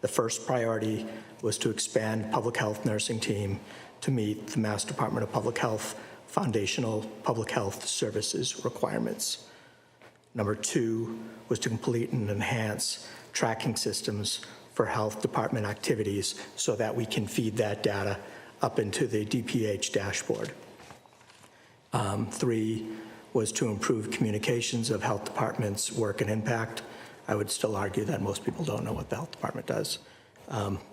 The first priority was to expand public health nursing team to meet the Mass Department of Public Health foundational public health services requirements. Number 2 was to complete and enhance tracking systems for health department activities so that we can feed that data up into the DPH dashboard. 3 was to improve communications of health departments' work and impact. I would still argue that most people don't know what the health department does.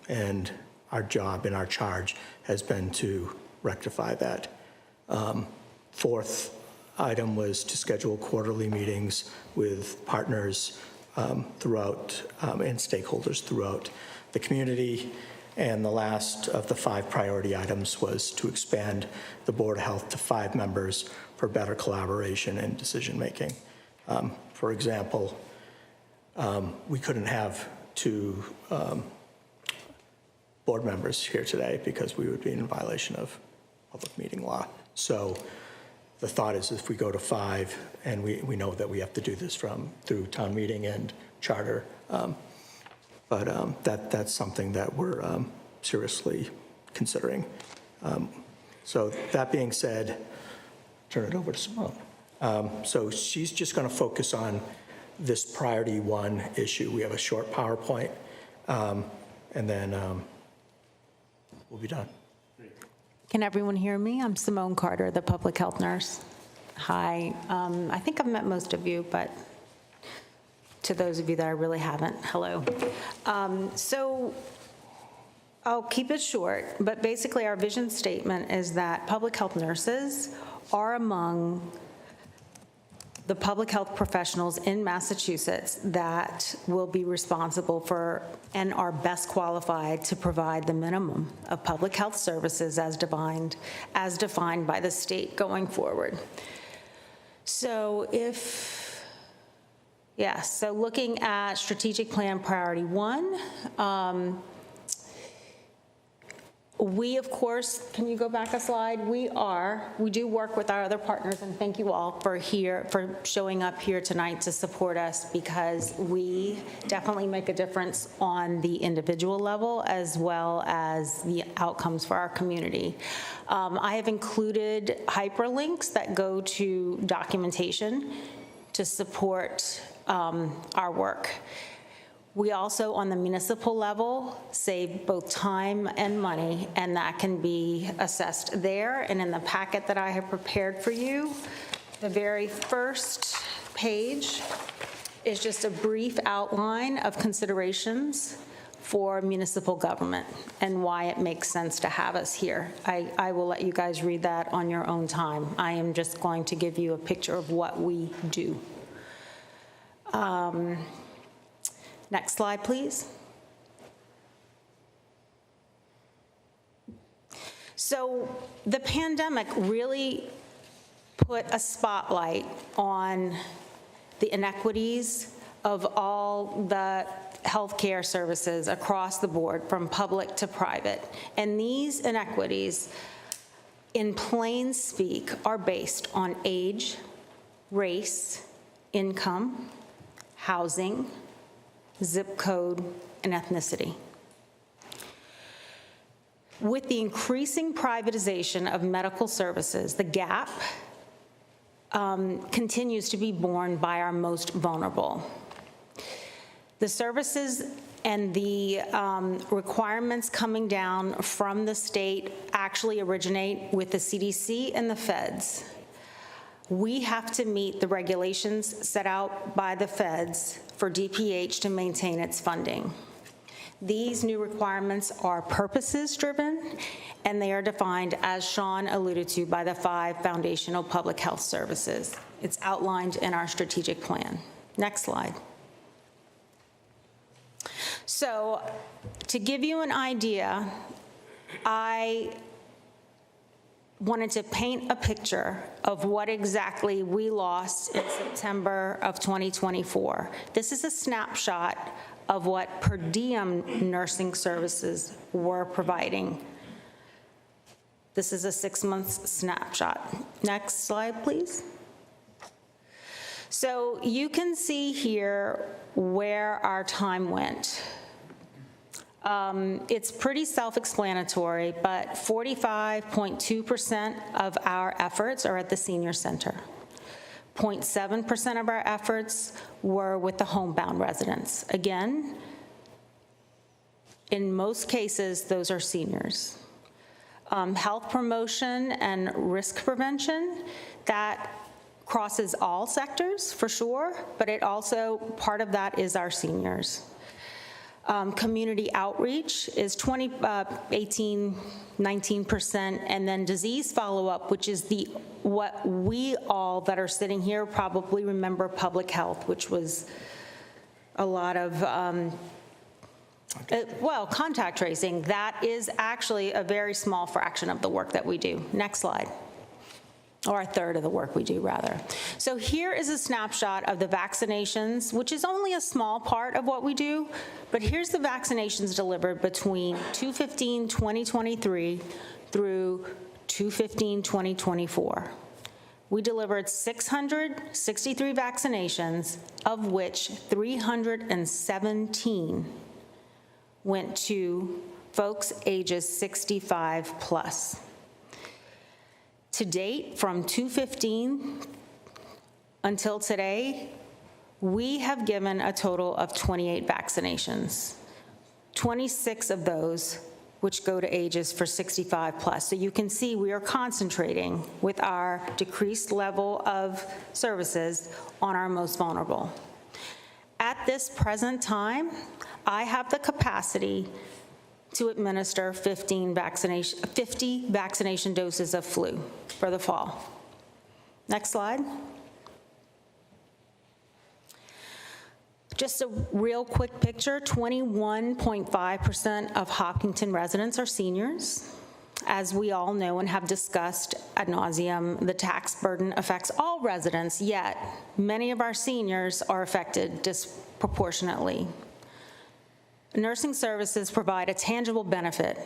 And our job and our charge has been to rectify that. 4th item was to schedule quarterly meetings with partners throughout and stakeholders throughout the community. And the last of the 5 priority items was to expand the Board of Health to 5 members for better collaboration and decision-making. For example, we couldn't have 2 board members here today because we would be in violation of public meeting law. So the thought is if we go to 5, and we know that we have to do this through town meeting and charter, but that's something that we're seriously considering. So that being said, turn it over to Simone. So she's just going to focus on this priority 1 issue. We have a short PowerPoint, and then we'll be done. Can everyone hear me? I'm Simone Carter, the public health nurse. Hi. I think I've met most of you, but to those of you that I really haven't, hello. So I'll keep it short, but basically our vision statement is that public health nurses are among the public health professionals in Massachusetts that will be responsible for and are best qualified to provide the minimum of public health services as defined by the state going forward. So so looking at strategic plan priority 1, We, of course, can you go back a slide? We do work with our other partners, and thank you all for showing up here tonight to support us, because we definitely make a difference on the individual level as well as the outcomes for our community. I have included hyperlinks that go to documentation to support our work. We also, on the municipal level, save both time and money, and that can be assessed there. And in the packet that I have prepared for you, the very first page is just a brief outline of considerations for municipal government and why it makes sense to have us here. I will let you guys read that on your own time. I am just going to give you a picture of what we do. Next slide, please. So the pandemic really put a spotlight on the inequities of all the healthcare services across the board, from public to private. And these inequities, in plain speak, are based on age, race, income, housing, zip code, and ethnicity. With the increasing privatization of medical services, the gap continues to be borne by our most vulnerable. The services and the requirements coming down from the state actually originate with the CDC and the feds. We have to meet the regulations set out by the feds for DPH to maintain its funding. These new requirements are purposes-driven, and they are defined, as Sean alluded to, by the 5 foundational public health services. It's outlined in our strategic plan. Next slide. So, to give you an idea, I wanted to paint a picture of what exactly we lost in September of 2024. This is a snapshot of what per diem nursing services were providing. This is a 6-month snapshot. Next slide, please. So you can see here where our time went. It's pretty self-explanatory, but 45.2% of our efforts are at the senior center. 0.7% of our efforts were with the homebound residents. Again, in most cases, those are seniors. Health promotion and risk prevention, that crosses all sectors for sure, but it also, part of that is our seniors. Community outreach is 19%, and then disease follow-up, which is what we all that are sitting here probably remember public health, which was a lot of, contact tracing. That is actually a very small fraction of the work that we do. Next slide. Or a third of the work we do, rather. So here is a snapshot of the vaccinations, which is only a small part of what we do, but here's the vaccinations delivered between 2/15/2023 through 2/15/2024. We delivered 663 vaccinations, of which 317 went to folks ages 65 plus. To date, from 2/15 until today, we have given a total of 28 vaccinations, 26 of those which go to ages for 65 plus. So you can see we are concentrating with our decreased level of services on our most vulnerable. At this present time, I have the capacity to administer 50 vaccination doses of flu for the fall. Next slide. Just a real quick picture, 21.5% of Hopkinton residents are seniors. As we all know and have discussed ad nauseum, the tax burden affects all residents, yet many of our seniors are affected disproportionately. Nursing services provide a tangible benefit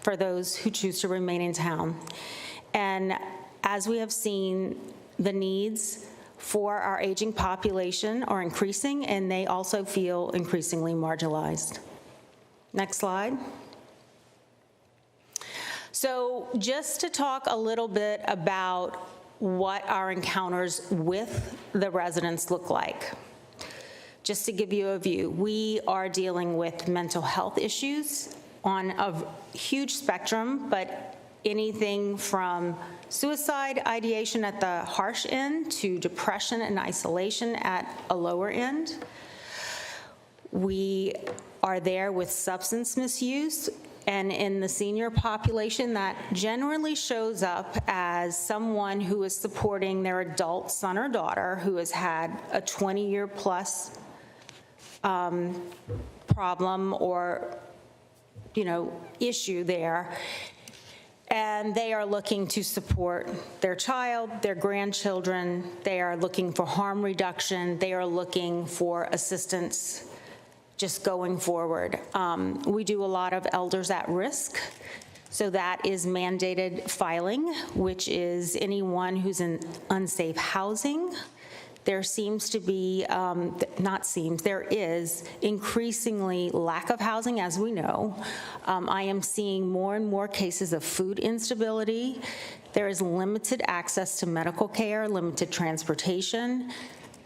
for those who choose to remain in town. And as we have seen, the needs for our aging population are increasing, and they also feel increasingly marginalized. Next slide. So just to talk a little bit about what our encounters with the residents look like. Just to give you a view, we are dealing with mental health issues on a huge spectrum, but anything from suicide ideation at the harsh end to depression and isolation at a lower end. We are there with substance misuse, and in the senior population, that generally shows up as someone who is supporting their adult son or daughter who has had a 20-year plus problem or, issue there. And they are looking to support their child, their grandchildren. They are looking for harm reduction. They are looking for assistance just going forward. We do a lot of elders at risk. So that is mandated filing, which is anyone who's in unsafe housing. There seems to be, there is increasingly lack of housing, as we know. I am seeing more and more cases of food instability. There is limited access to medical care, limited transportation,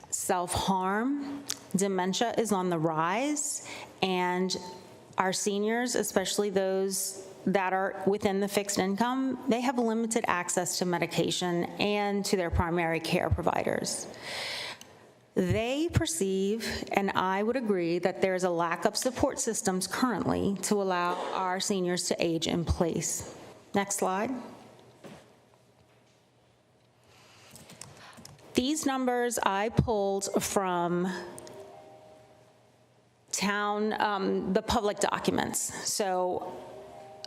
self-harm. Dementia is on the rise, and our seniors, especially those that are within the fixed income, they have limited access to medication and to their primary care providers. They perceive, and I would agree, that there's a lack of support systems currently to allow our seniors to age in place. Next slide. These numbers I pulled from the public documents. So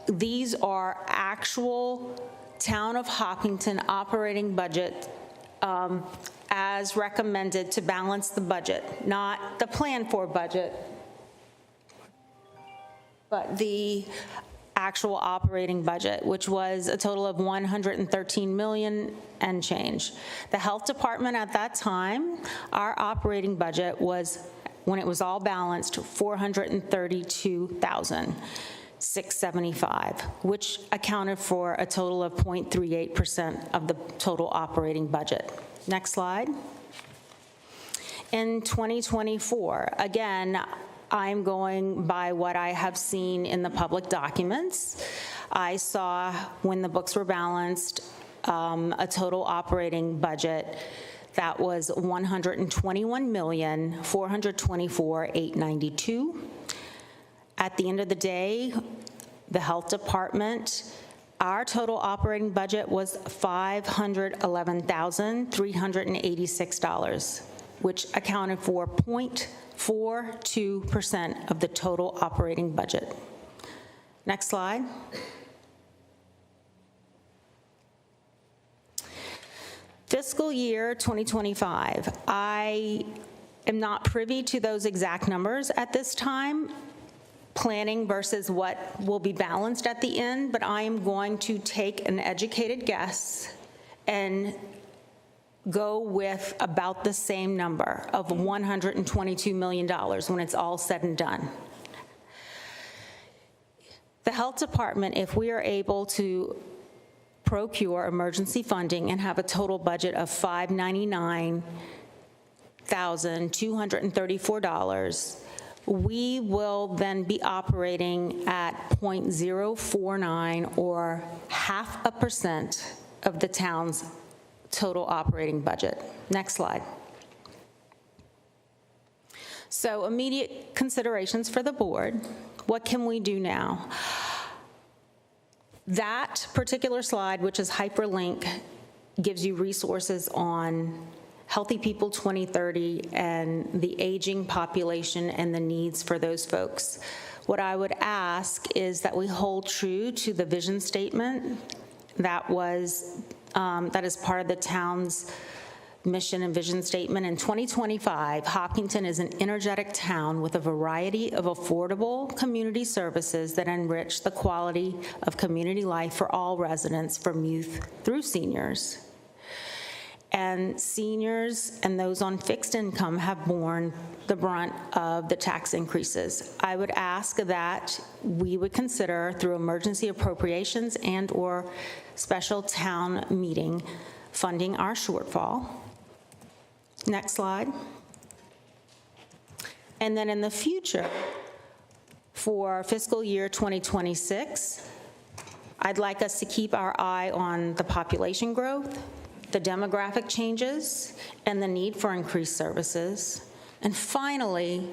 these are actual Town of Hopkinton operating budget as recommended to balance the budget, not the plan for budget, but the actual operating budget, which was a total of $113 million and change. The health department at that time, our operating budget was, when it was all balanced, $432,675, which accounted for a total of 0.38% of the total operating budget. Next slide. In 2024, again, I'm going by what I have seen in the public documents. I saw, when the books were balanced, a total operating budget that was $121,424,892. At the end of the day, the health department, our total operating budget was $511,386, which accounted for 0.42% of the total operating budget. Next slide. Fiscal year 2025, I am not privy to those exact numbers at this time, planning versus what will be balanced at the end, but I am going to take an educated guess and go with about the same number of $122 million when it's all said and done. The health department, if we are able to procure emergency funding and have a total budget of $599,234, we will then be operating at 0.049 or 0.5% of the town's total operating budget. Next slide. So immediate considerations for the board. What can we do now? That particular slide, which is hyperlink, gives you resources on Healthy People 2030 and the aging population and the needs for those folks. What I would ask is that we hold true to the vision statement that is part of the town's mission and vision statement. In 2025, Hopkinton is an energetic town with a variety of affordable community services that enrich the quality of community life for all residents, from youth through seniors. And seniors and those on fixed income have borne the brunt of the tax increases. I would ask that we would consider, through emergency appropriations and/or special town meeting, funding our shortfall. Next slide. And then in the future, for fiscal year 2026, I'd like us to keep our eye on the population growth, the demographic changes, and the need for increased services. And finally,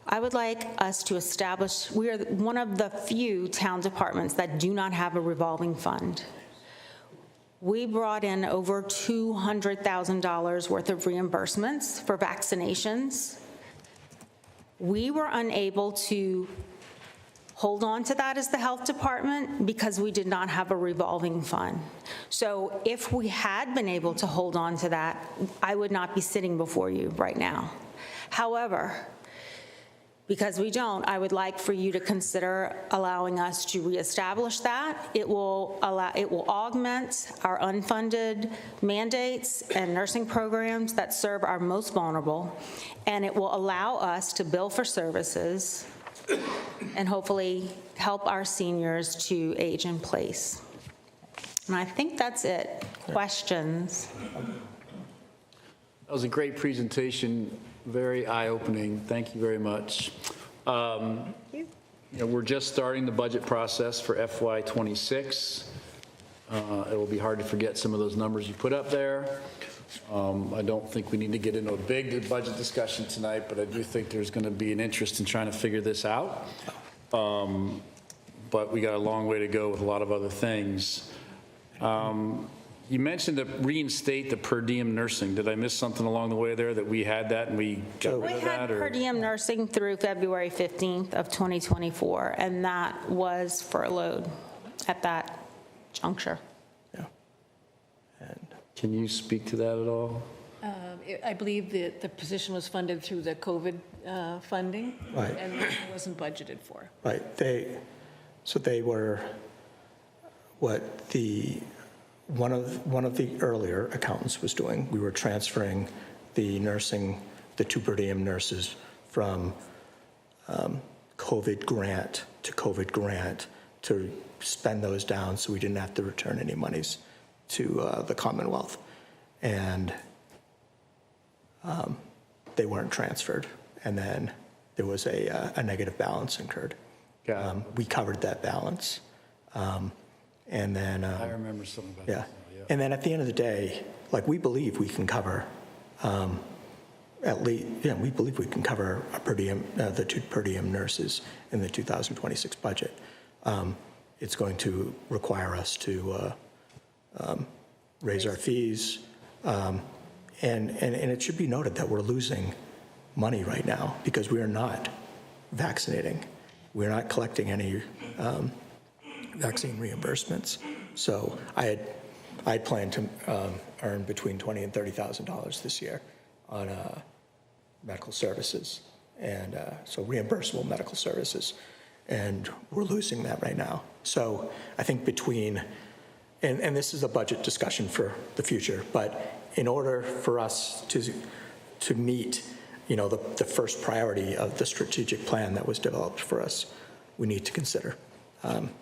I would like us to establish, we are one of the few town departments that do not have a revolving fund. We brought in over $200,000 worth of reimbursements for vaccinations. We were unable to hold on to that as the health department because we did not have a revolving fund. So if we had been able to hold on to that, I would not be sitting before you right now. However, because we don't, I would like for you to consider allowing us to reestablish that. It will augment our unfunded mandates and nursing programs that serve our most vulnerable, and it will allow us to bill for services and hopefully help our seniors to age in place. And I think that's it. Questions? That was a great presentation, very eye-opening. Thank you very much. You know, we're just starting the budget process for FY26. It will be hard to forget some of those numbers you put up there. I don't think we need to get into a big budget discussion tonight, but I do think there's going to be an interest in trying to figure this out. But we got a long way to go with a lot of other things. You mentioned to reinstate the per diem nursing. Did I miss something along the way there, that we had that and we got rid of that? We had per diem nursing through February 15th of 2024, and that was furloughed at that juncture. Can you speak to that at all? I believe that the position was funded through the COVID funding. Right. And it wasn't budgeted for. Right. They were what one of the earlier accountants was doing. We were transferring the nursing, the 2 per diem nurses from COVID grant to COVID grant to spend those down so we didn't have to return any monies to the Commonwealth. And they weren't transferred. And then there was a negative balance incurred. We covered that balance. And then I remember something about yeah. that. And then at the end of the day, like, we believe we can cover we believe we can cover a per diem, the 2 per diem nurses in the 2026 budget. It's going to require us to raise our fees. And it should be noted that we're losing money right now because we are not vaccinating. We're not collecting any vaccine reimbursements. So I had planned to earn between $20,000 and $30,000 this year on medical services, and so reimbursable medical services. And we're losing that right now. So I think between, and this is a budget discussion for the future, but in order for us to meet, the first priority of the strategic plan that was developed for us, we need to consider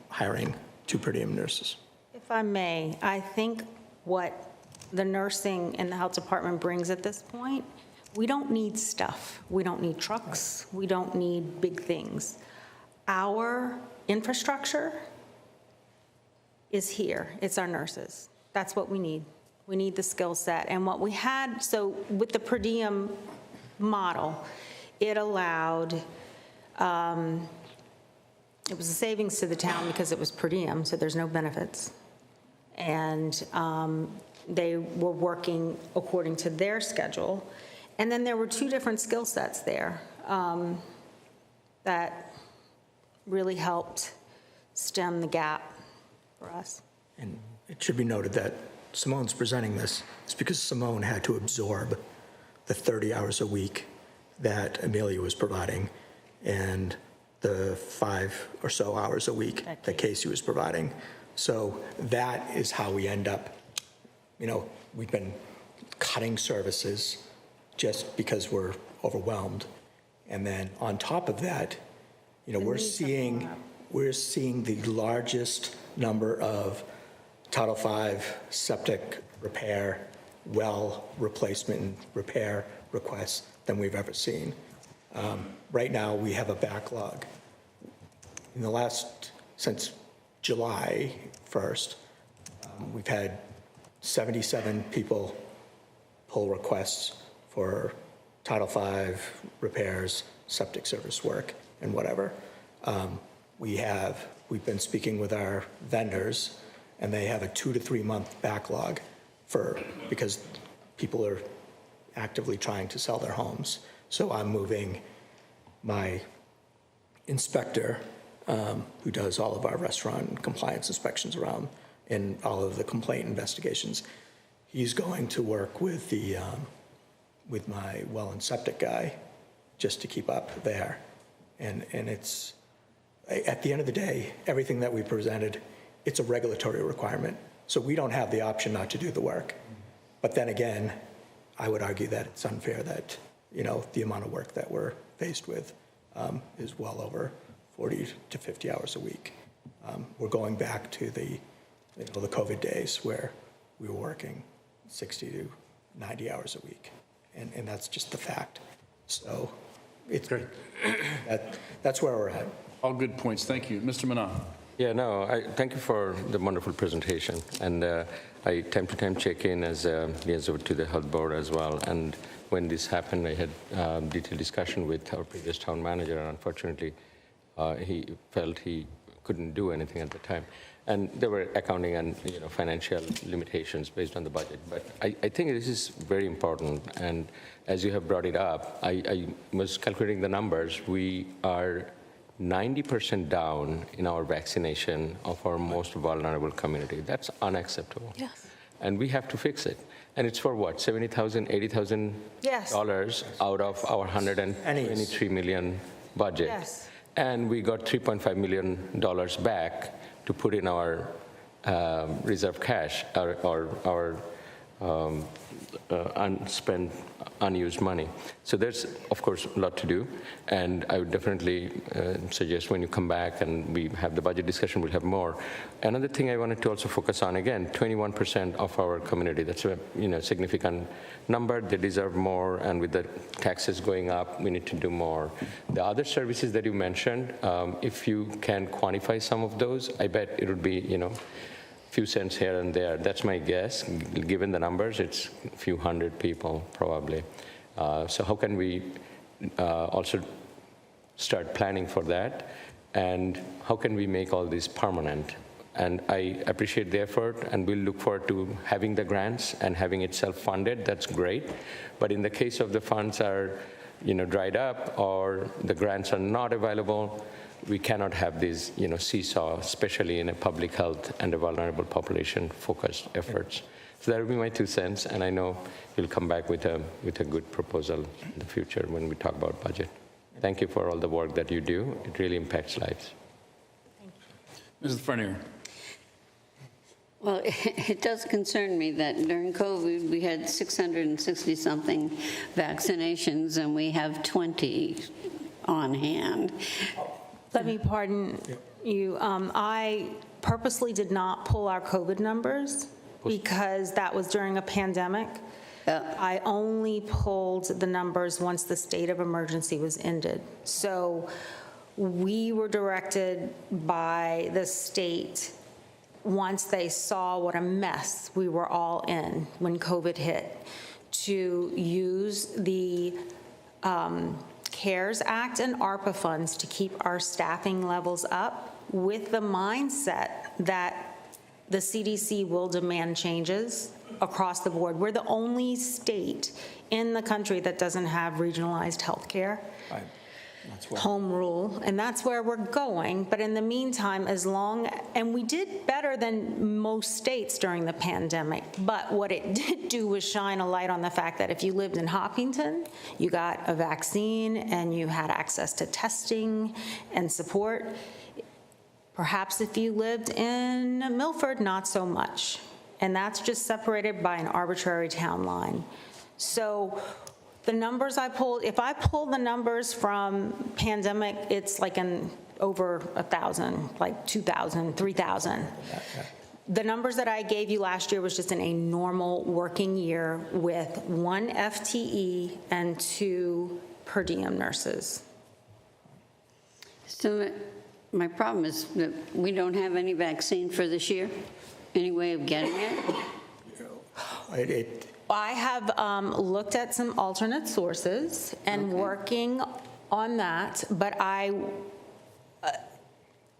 hiring 2 per diem nurses. If I may, I think what the nursing and the health department brings at this point, we don't need stuff. We don't need trucks. We don't need big things. Our infrastructure is here. It's our nurses. That's what we need. We need the skill set. And what we had, so with the per diem model, it allowed, it was a savings to the town because it was per diem, so there's no benefits. And they were working according to their schedule. And then there were 2 different skill sets there that really helped stem the gap for us. And it should be noted that Simone's presenting this is because Simone had to absorb the 30 hours a week that Amelia was providing and the 5 or so hours a week that Casey was providing. So that is how we end up, we've been cutting services just because we're overwhelmed. And then on top of that, we're seeing the largest number of Title V septic repair, well replacement and repair requests than we've ever seen. Right now, we have a backlog. Since July 1st, we've had 77 people pull requests for Title V repairs, septic service work, and whatever. We've been speaking with our vendors, and they have a 2 to 3 month backlog because people are actively trying to sell their homes. So I'm moving my inspector, who does all of our restaurant compliance inspections around and all of the complaint investigations. He's going to work with with my well and septic guy just to keep up there. And it's, at the end of the day, everything that we presented, it's a regulatory requirement. So we don't have the option not to do the work. But then again, I would argue that it's unfair that, the amount of work that we're faced with is well over 40 to 50 hours a week. We're going back to the COVID days where we were working 60 to 90 hours a week. And that's just the fact. So it's great. That's where we're at. All good points. Thank you. Mr. Manon. Yeah, no, thank you for the wonderful presentation. And I time to time check in as liaison to the health board as well. And when this happened, I had detailed discussion with our previous town manager, and unfortunately, he felt he couldn't do anything at the time. And there were accounting and financial limitations based on the budget. But I think this is very important. And as you have brought it up, I was calculating the numbers. We are 90% down in our vaccination of our most vulnerable community. That's unacceptable. Yes. And we have to fix it. And it's for what, $70,000, $80,000 Yes. out of our $123 million budget. Yes. And we got $3.5 million back to put in our reserve cash, our unspent, unused money. So there's, of course, a lot to do. And I would definitely suggest when you come back and we have the budget discussion, we'll have more. Another thing I wanted to also focus on, again, 21% of our community. That's a significant number. They deserve more. And with the taxes going up, we need to do more. The other services that you mentioned, if you can quantify some of those, I bet it would be, few cents here and there. That's my guess. Given the numbers, it's a few hundred people probably. So how can we also start planning for that? And how can we make all this permanent? And I appreciate the effort, and we'll look forward to having the grants and having it self-funded. That's great. But in the case of the funds are dried up or the grants are not available, we cannot have these, seesaw, especially in a public health and a vulnerable population-focused efforts. So that would be my 2 cents, and I know you'll come back with a good proposal in the future when we talk about budget. Thank you for all the work that you do. It really impacts lives. Mrs. Frenier. Well, it does concern me that during COVID, we had 660-something vaccinations, and we have 20 on hand. Let me pardon you. I purposely did not pull our COVID numbers because that was during a pandemic. I only pulled the numbers once the state of emergency was ended. So we were directed by the state, once they saw what a mess we were all in when COVID hit, to use the CARES Act and ARPA funds to keep our staffing levels up, with the mindset that the CDC will demand changes across the board. We're the only state in the country that doesn't have regionalized health care. Right. home rule, and that's where we're going. But in the meantime, and we did better than most states during the pandemic, but what it did do was shine a light on the fact that if you lived in Hopkinton, you got a vaccine and you had access to testing and support. Perhaps if you lived in Milford, not so much. And that's just separated by an arbitrary town line. So the numbers I pulled, if I pull the numbers from pandemic, it's like over 1,000, like 2,000, 3,000. The numbers that I gave you last year was just in a normal working year with 1 FTE and 2 per diem nurses. So my problem is that we don't have any vaccine for this year? Any way of getting it? I have looked at some alternate sources and working on that, but I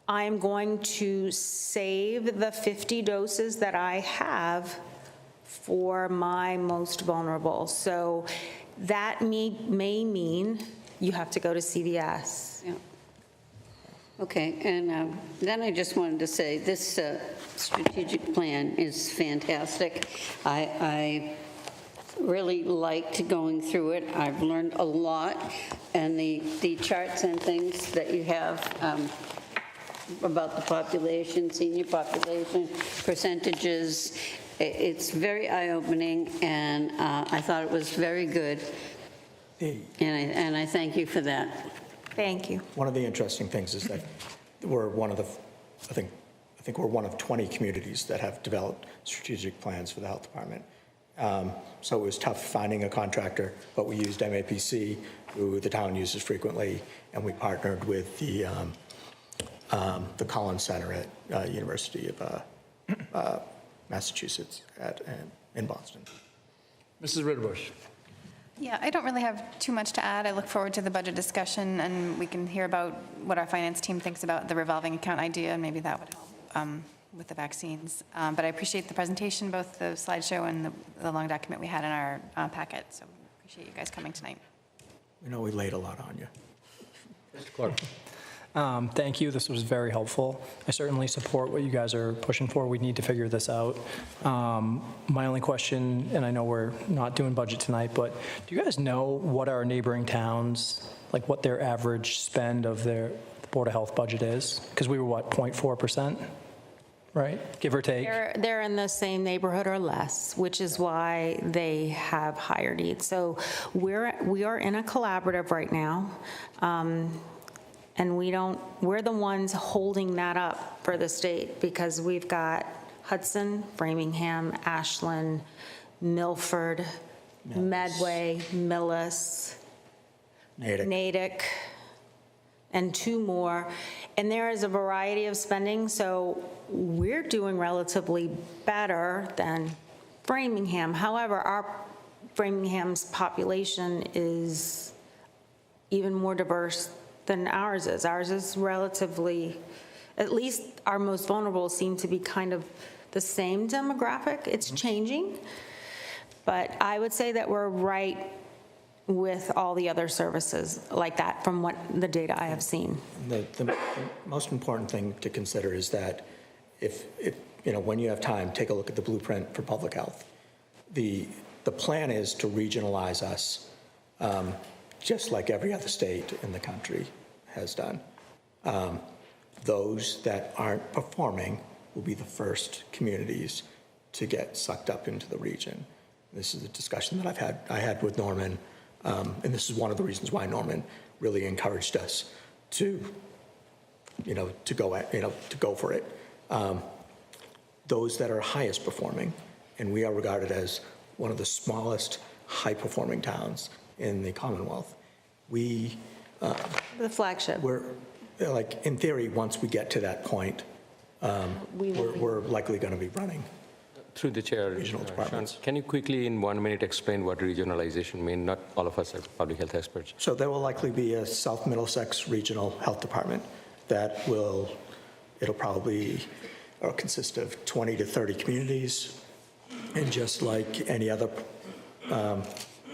am going to save the 50 doses that I have for my most vulnerable. So that may mean you have to go to CVS. Yeah. Okay, and then I just wanted to say this strategic plan is fantastic. I really liked going through it. I've learned a lot, and the charts and things that you have about the population, senior population, percentages, it's very eye-opening, and I thought it was very good, and I thank you for that. Thank you. One of the interesting things is that we're one of the, I think we're one of 20 communities that have developed strategic plans for the health department. So it was tough finding a contractor, but we used MAPC, who the town uses frequently, and we partnered with the Collins Center at University of Massachusetts in Boston. Mrs. Ritterbusch. Yeah, I don't really have too much to add. I look forward to the budget discussion, and we can hear about what our finance team thinks about the revolving account idea, and maybe that would help with the vaccines. But I appreciate the presentation, both the slideshow and the long document we had in our packet. So appreciate you guys coming tonight. We know we laid a lot on you. Mr. Clark. Thank you. This was very helpful. I certainly support what you guys are pushing for. We need to figure this out. My only question, and I know we're not doing budget tonight, but do you guys know what our neighboring towns, like what their average spend of their Board of Health budget is? Because we were, what, 0.4%, right? Give or take. They're in the same neighborhood or less, which is why they have higher needs. So we are in a collaborative right now. And we're the ones holding that up for the state, because we've got Hudson, Framingham, Ashland, Milford, Medway, Millis, Natick, and 2 more. And there is a variety of spending, so we're doing relatively better than Framingham. However, our Framingham's population is even more diverse than ours is. Ours is relatively, at least our most vulnerable seem to be kind of the same demographic. It's changing, but I would say that we're right with all the other services like that from what the data I have seen. The most important thing to consider is that if when you have time, take a look at the blueprint for public health. The plan is to regionalize us just like every other state in the country has done. Those that aren't performing will be the first communities to get sucked up into the region. This is a discussion that I had with Norman, and this is one of the reasons why Norman really encouraged us to go for it. Those that are highest performing, and we are regarded as one of the smallest high-performing towns in the Commonwealth. The flagship. We're, like, in theory, once we get to that point, we're likely going to be running Through the chair, regional departments. Sean, can you quickly, in 1 minute, explain what regionalization means? Not all of us are public health experts. So there will likely be a South Middlesex Regional Health Department that it'll probably consist of 20 to 30 communities. And just like any other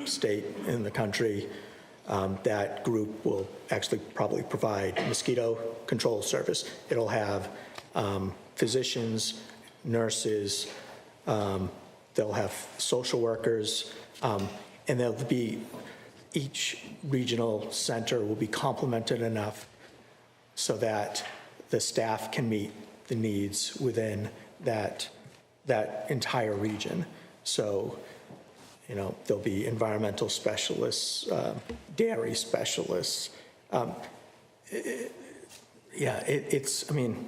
state in the country, That group will actually probably provide mosquito control service. It'll have physicians, nurses, they'll have social workers, and there'll be, each regional center will be complemented enough so that the staff can meet the needs within that entire region. So, you know, there'll be environmental specialists, dairy specialists. I mean,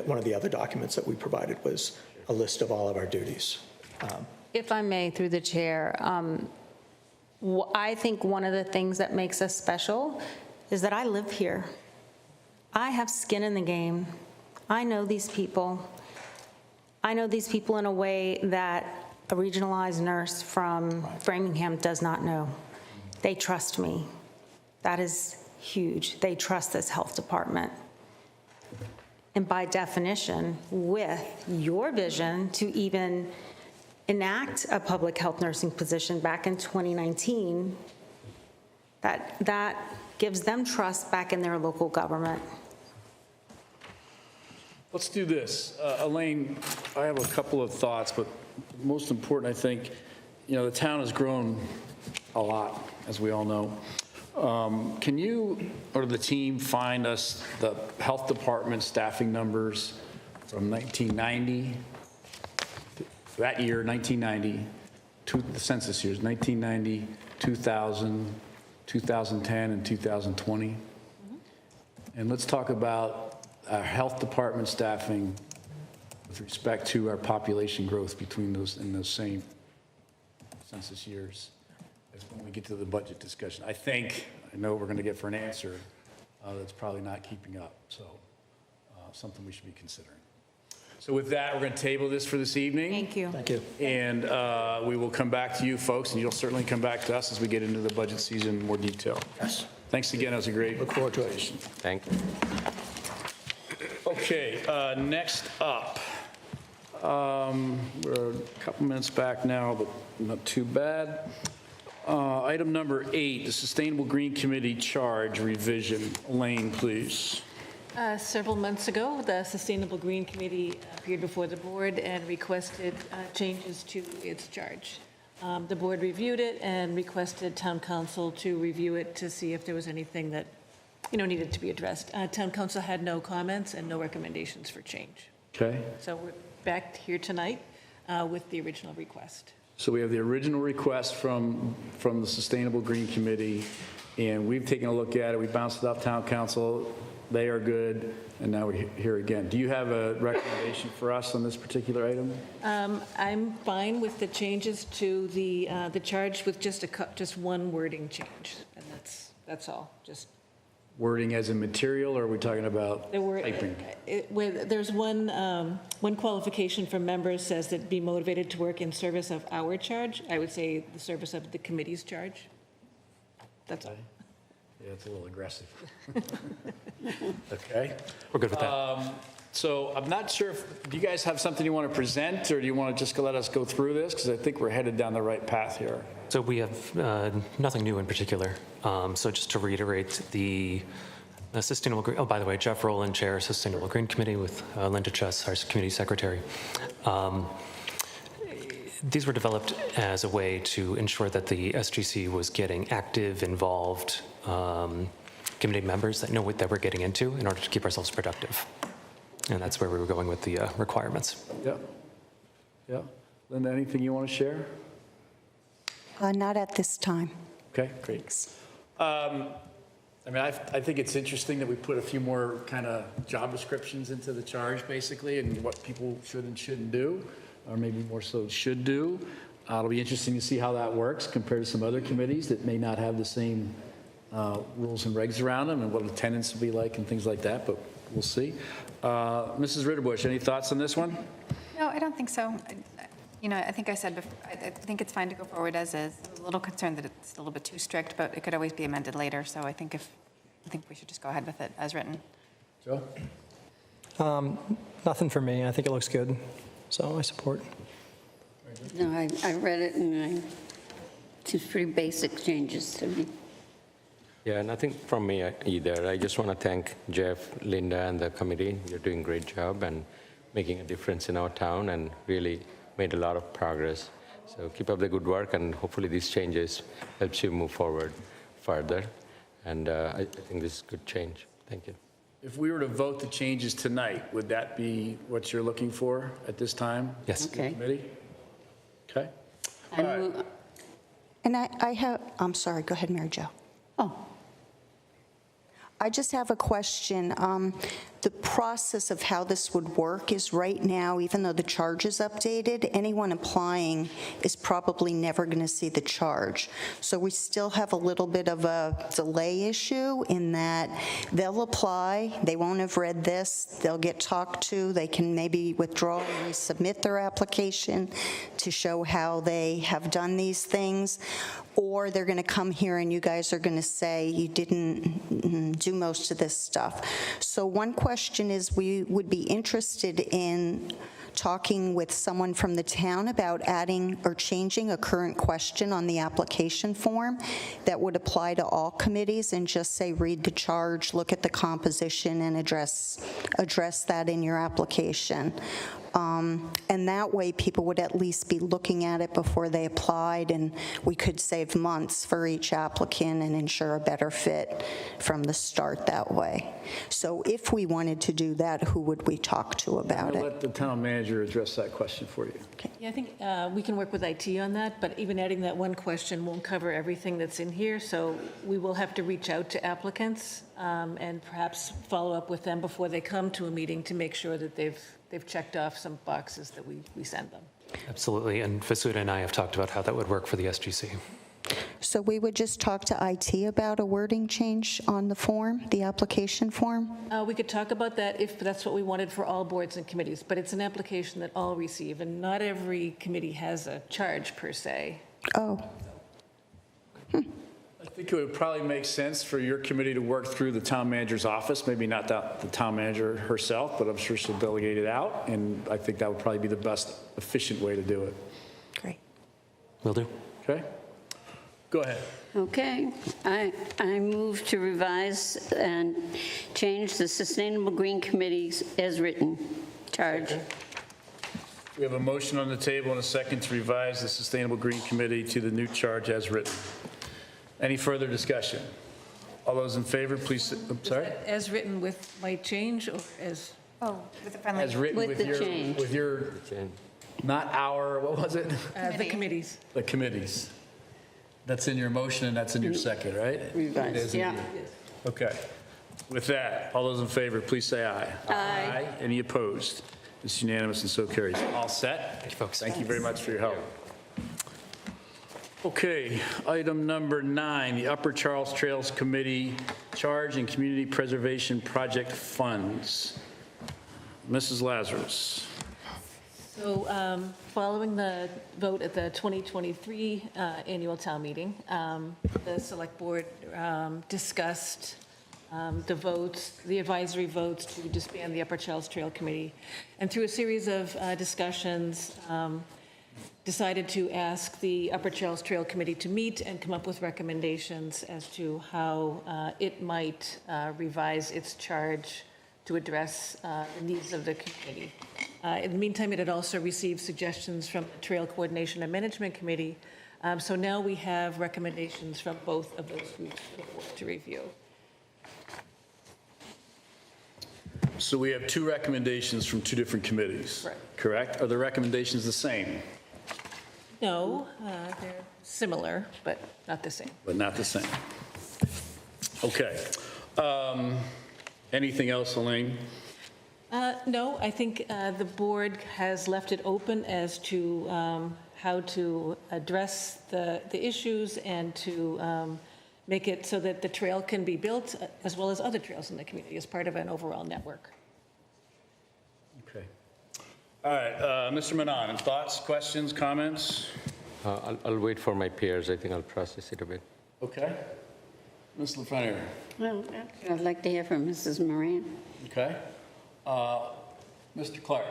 one of the other documents that we provided was a list of all of our duties. If I may, through the chair, I think one of the things that makes us special is that I live here. I have skin in the game. I know these people. I know these people in a way that a regionalized nurse from Framingham does not know. They trust me. That is huge. They trust this health department. And by definition, with your vision to even enact a public health nursing position back in 2019, that gives them trust back in their local government. Let's do this. Elaine, I have a couple of thoughts, but most important, I think, the town has grown a lot, as we all know. Can you or the team find us the health department staffing numbers from 1990, that year, 1990, to the census years, 1990, 2000, 2010, and 2020? And let's talk about our health department staffing with respect to our population growth between those in those same census years as when we get to the budget discussion. I know we're going to get for an answer that's probably not keeping up, so something we should be considering. So with that, we're going to table this for this evening. Thank you. Thank you. And we will come back to you folks, and you'll certainly come back to us as we get into the budget season in more detail. Yes. Thanks again. That was a great Look forward to it. presentation. Thank you. Okay, next up, we're a couple minutes back now, but not too bad. Item number 8, the Sustainable Green Committee charge revision. Elaine, please. Several months ago, the Sustainable Green Committee appeared before the board and requested changes to its charge. The board reviewed it and requested town council to review it to see if there was anything that needed to be addressed. Town council had no comments and no recommendations for change. Okay. So we're back here tonight with the original request. So we have the original request from the Sustainable Green Committee, and we've taken a look at it. We bounced it off town council. They are good, and now we're here again. Do you have a recommendation for us on this particular item? I'm fine with the changes to the charge with just one wording change, and that's all. Just Wording as in material, or are we talking about there typing? There's one qualification for members says that be motivated to work in service of our charge. I would say the service of the committee's charge. That's all. Yeah, it's a little aggressive. Okay. We're good with that. So I'm not sure do you guys have something you want to present, or do you want to just let us go through this? Because I think we're headed down the right path here. So we have nothing new in particular. So just to reiterate, the Sustainable Green, by the way, Jeff Rowland, Chair, Sustainable Green Committee, with Linda Chess, our Community Secretary. These were developed as a way to ensure that the SGC was getting active, involved committee members that know what that we're getting into in order to keep ourselves productive. And that's where we were going with the requirements. Yeah. Linda, anything you want to share? Not at this time. Okay, great. I think it's interesting that we put a few more kind of job descriptions into the charge, basically, and what people should and shouldn't do, or maybe more so should do. It'll be interesting to see how that works compared to some other committees that may not have the same rules and regs around them, and what attendance will be like and things like that, but we'll see. Mrs. Ritterbusch, any thoughts on this one? No, I don't think so. I think I said before, I think it's fine to go forward as is. I'm a little concerned that it's a little bit too strict, but it could always be amended later. So I think we should just go ahead with it as written. Joe? Nothing for me. I think it looks good, so I support. No, I read it and I Seems pretty basic changes to me. Yeah, nothing from me either. I just want to thank Jeff, Linda, and the committee. You're doing a great job and making a difference in our town and really made a lot of progress. So keep up the good work, and hopefully these changes helps you move forward further. And I think this is good change. Thank you. If we were to vote the changes tonight, would that be what you're looking for at this time? Yes. Okay. Committee? Okay. I move- And I'm sorry, go ahead, Mary Jo. Oh, I just have a question. The process of how this would work is right now, even though the charge is updated, anyone applying is probably never going to see the charge. So we still have a little bit of a delay issue in that they'll apply, they won't have read this, they'll get talked to, they can maybe withdraw and resubmit their application to show how they have done these things, or they're going to come here and you guys are going to say you didn't do most of this stuff. So one question is, we would be interested in talking with someone from the town about adding or changing a current question on the application form that would apply to all committees and just say, read the charge, look at the composition, and address that in your application. And that way, people would at least be looking at it before they applied, and we could save months for each applicant and ensure a better fit from the start that way. So if we wanted to do that, who would we talk to about I'll it? let the town manager address that question for you. Yeah, I think we can work with IT on that, but even adding that one question won't cover everything that's in here, so we will have to reach out to applicants and perhaps follow up with them before they come to a meeting to make sure that they've checked off some boxes that we send them. Absolutely, and Vasuda and I have talked about how that would work for the SGC. So we would just talk to IT about a wording change on the form, the application form? We could talk about that if that's what we wanted for all boards and committees, but it's an application that all receive, and not every committee has a charge per se. Oh. I think it would probably make sense for your committee to work through the town manager's office, maybe not the town manager herself, but I'm sure she'll delegate it out, and I think that would probably be the best efficient way to do it. Great. Will do. Okay? Go ahead. okay. I move to revise and change the Sustainable Green Committees as written charge. We have a motion on the table and a second to revise the Sustainable Green Committee to the new charge as written. Any further discussion? All those in favor, please, I'm sorry? As written with my change, or as? Oh, with the friendly. As written With the change. with your, not our, what was it? The committees. The committees. That's in your motion and that's in your second, right? Revised, It is yeah. indeed. Okay. With that, all those in favor, please say aye. Aye. Any opposed? It's unanimous and so carries. All set? Thank you, folks. Thank you very much for your help. Okay, item number 9, the Upper Charles Trails Committee Charge and Community Preservation Project Funds. Mrs. Lazarus. So following the vote at the 2023 annual town meeting, the select board discussed the votes, the advisory votes to disband the Upper Charles Trail Committee. And through a series of discussions, decided to ask the Upper Charles Trail Committee to meet and come up with recommendations as to how it might revise its charge to address the needs of the community. In the meantime, it had also received suggestions from the Trail Coordination and Management Committee. So now we have recommendations from both of those groups for the board to review. So we have 2 recommendations from 2 different committees. Correct? Are the recommendations the same? No, they're similar, but not the same. But not the same. Okay. Anything else, Elaine? No, I think the board has left it open as to how to address the issues and to make it so that the trail can be built as well as other trails in the community as part of an overall network. Okay. All right, Mr. Manon, thoughts, questions, comments? I'll wait for my peers. I think I'll process it a bit. Okay. Ms. LaFreniere? Well, I'd like to hear from Mrs. Moran. Okay. Mr. Clark?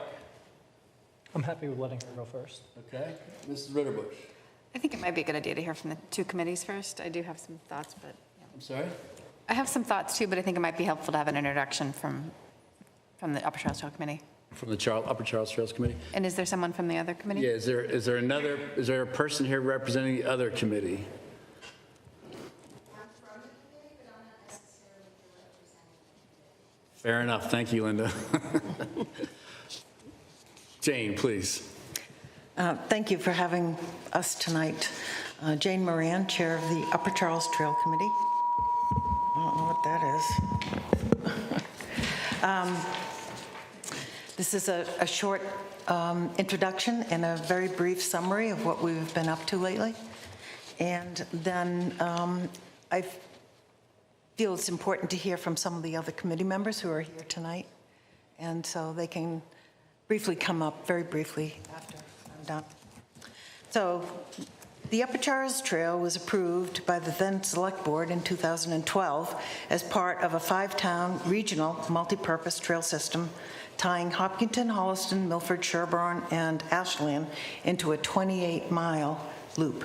I'm happy with letting her go first. Okay. Mrs. Ritterbush? I think it might be a good idea to hear from the two committees first. I do have some thoughts, but. I'm sorry? I have some thoughts too, but I think it might be helpful to have an introduction from the Upper Charles Trail Committee. From the Upper Charles Trails Committee? And is there someone from the other committee? Yeah, is there a person here representing the other committee? Fair enough. Thank you, Linda. Jane, please. Thank you for having us tonight. Jane Moran, Chair of the Upper Charles Trail Committee. I don't know what that is. This is a short introduction and a very brief summary of what we've been up to lately. And then I feel it's important to hear from some of the other committee members who are here tonight. And so they can briefly come up, very briefly, after I'm done. So the Upper Charles Trail was approved by the then Select Board in 2012 as part of a 5-town regional multi-purpose trail system tying Hopkinton, Holliston, Milford, Sherburne, and Ashland into a 28-mile loop.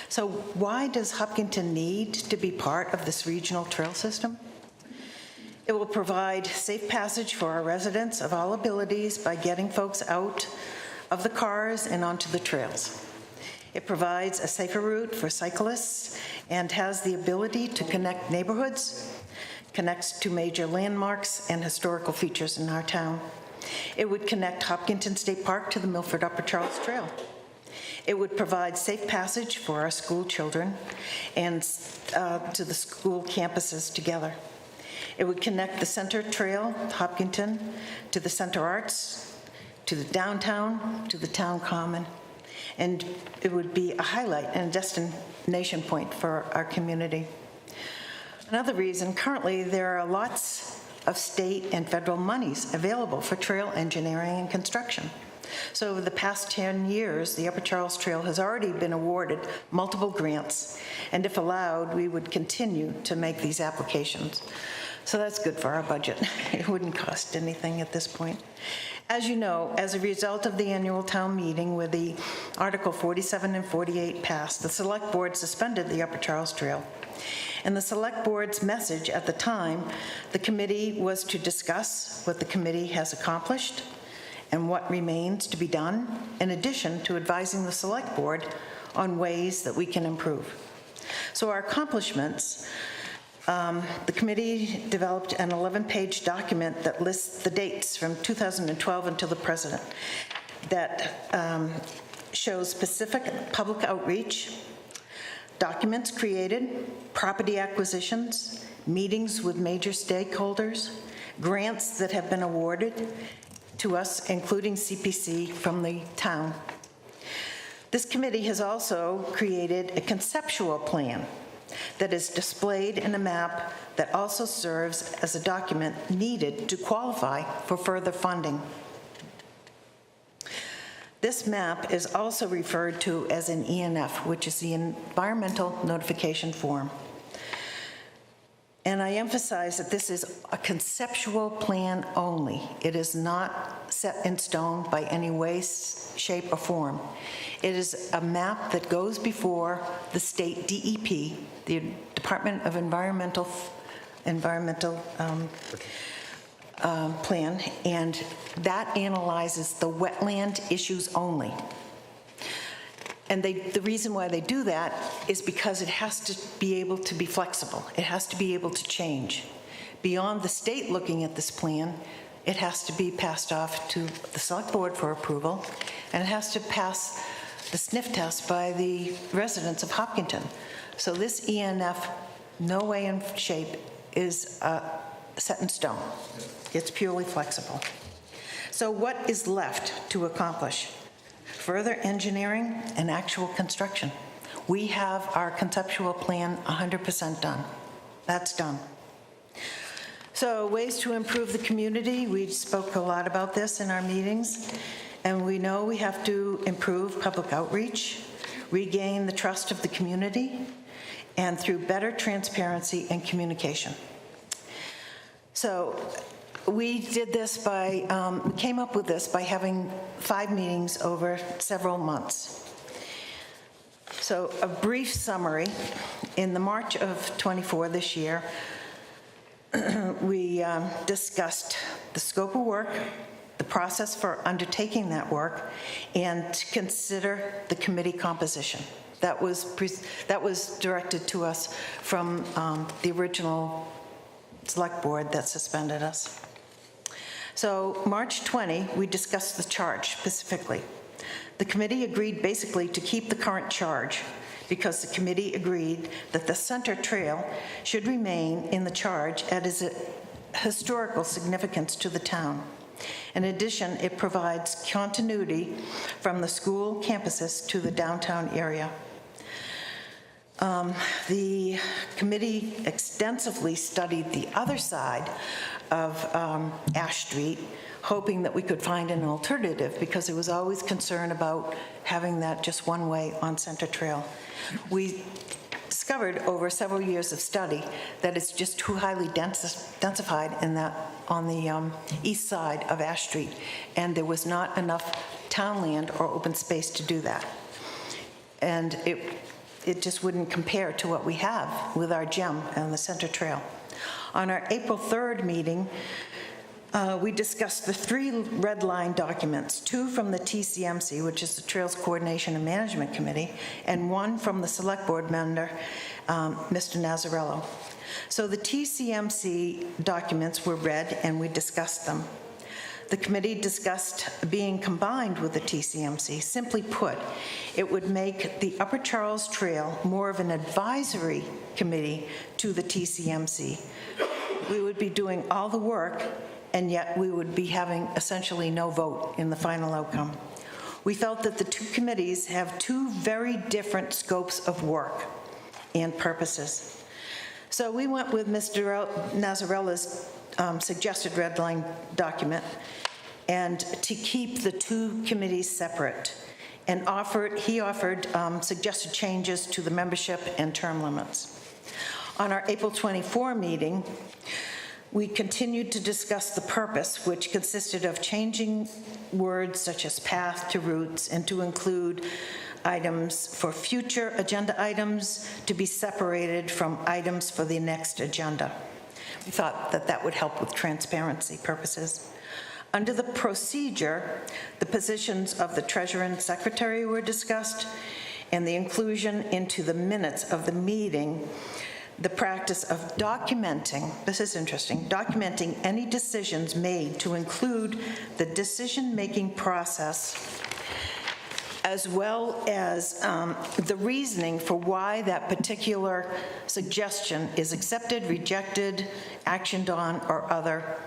So why does Hopkinton need to be part of this regional trail system? It will provide safe passage for our residents of all abilities by getting folks out of the cars and onto the trails. It provides a safer route for cyclists and has the ability to connect neighborhoods, connects to major landmarks and historical features in our town. It would connect Hopkinton State Park to the Milford Upper Charles Trail. It would provide safe passage for our school children and to the school campuses together. It would connect the Center Trail, Hopkinton, to the Center Arts, to the downtown, to the town common. And it would be a highlight and a destination point for our community. Another reason, currently there are lots of state and federal monies available for trail engineering and construction. So over the past 10 years, the Upper Charles Trail has already been awarded multiple grants, and if allowed, we would continue to make these applications. So that's good for our budget. It wouldn't cost anything at this point. As you know, as a result of the annual town meeting where the Article 47 and 48 passed, the Select Board suspended the Upper Charles Trail. And the Select Board's message at the time, the committee was to discuss what the committee has accomplished and what remains to be done, in addition to advising the Select Board on ways that we can improve. So our accomplishments, the committee developed an 11-page document that lists the dates from 2012 until the present that shows specific public outreach, documents created, property acquisitions, meetings with major stakeholders, grants that have been awarded to us, including CPC from the town. This committee has also created a conceptual plan that is displayed in a map that also serves as a document needed to qualify for further funding. This map is also referred to as an ENF, which is the Environmental Notification Form. And I emphasize that this is a conceptual plan only. It is not set in stone by any way, shape, or form. It is a map that goes before the state DEP, the Department of Environmental Plan, and that analyzes the wetland issues only. And the reason why they do that is because it has to be able to be flexible. It has to be able to change. Beyond the state looking at this plan, it has to be passed off to the Select Board for approval, and it has to pass the sniff test by the residents of Hopkinton. So this ENF, no way in shape, is set in stone. It's purely flexible. So what is left to accomplish? Further engineering and actual construction. We have our conceptual plan 100% done. That's done. So ways to improve the community, we spoke a lot about this in our meetings, and we know we have to improve public outreach, regain the trust of the community, and through better transparency and communication. So we did this by, came up with this by having 5 meetings over several months. So a brief summary. In the March of 24 this year, we discussed the scope of work, the process for undertaking that work, and to consider the committee composition. That was directed to us from the original select board that suspended us. So March 20, we discussed the charge specifically. The committee agreed basically to keep the current charge because the committee agreed that the center trail should remain in the charge as its historical significance to the town. In addition, it provides continuity from the school campuses to the downtown area. The committee extensively studied the other side of Ash Street, hoping that we could find an alternative because there was always concern about having that just one way on Center Trail. We discovered over several years of study that it's just too highly densified in that on the east side of Ash Street, and there was not enough town land or open space to do that. And it just wouldn't compare to what we have with our gem and the Center Trail. On our April 3rd meeting, we discussed the 3 red line documents, 2 from the TCMC, which is the Trails Coordination and Management Committee, and 1 from the Select Board member, Mr. Nazarello. So the TCMC documents were read and we discussed them. The committee discussed being combined with the TCMC. Simply put, it would make the Upper Charles Trail more of an advisory committee to the TCMC. We would be doing all the work, and yet we would be having essentially no vote in the final outcome. We felt that the 2 committees have 2 very different scopes of work and purposes. So we went with Mr. Nazarello's suggested red line document and to keep the 2 committees separate, and he offered suggested changes to the membership and term limits. On our April 24 meeting, we continued to discuss the purpose, which consisted of changing words such as path to routes and to include items for future agenda items to be separated from items for the next agenda. We thought that that would help with transparency purposes. Under the procedure, the positions of the treasurer and secretary were discussed, and the inclusion into the minutes of the meeting, the practice of documenting, this is interesting, documenting any decisions made to include the decision-making process, as well as the reasoning for why that particular suggestion is accepted, rejected, actioned on, or other,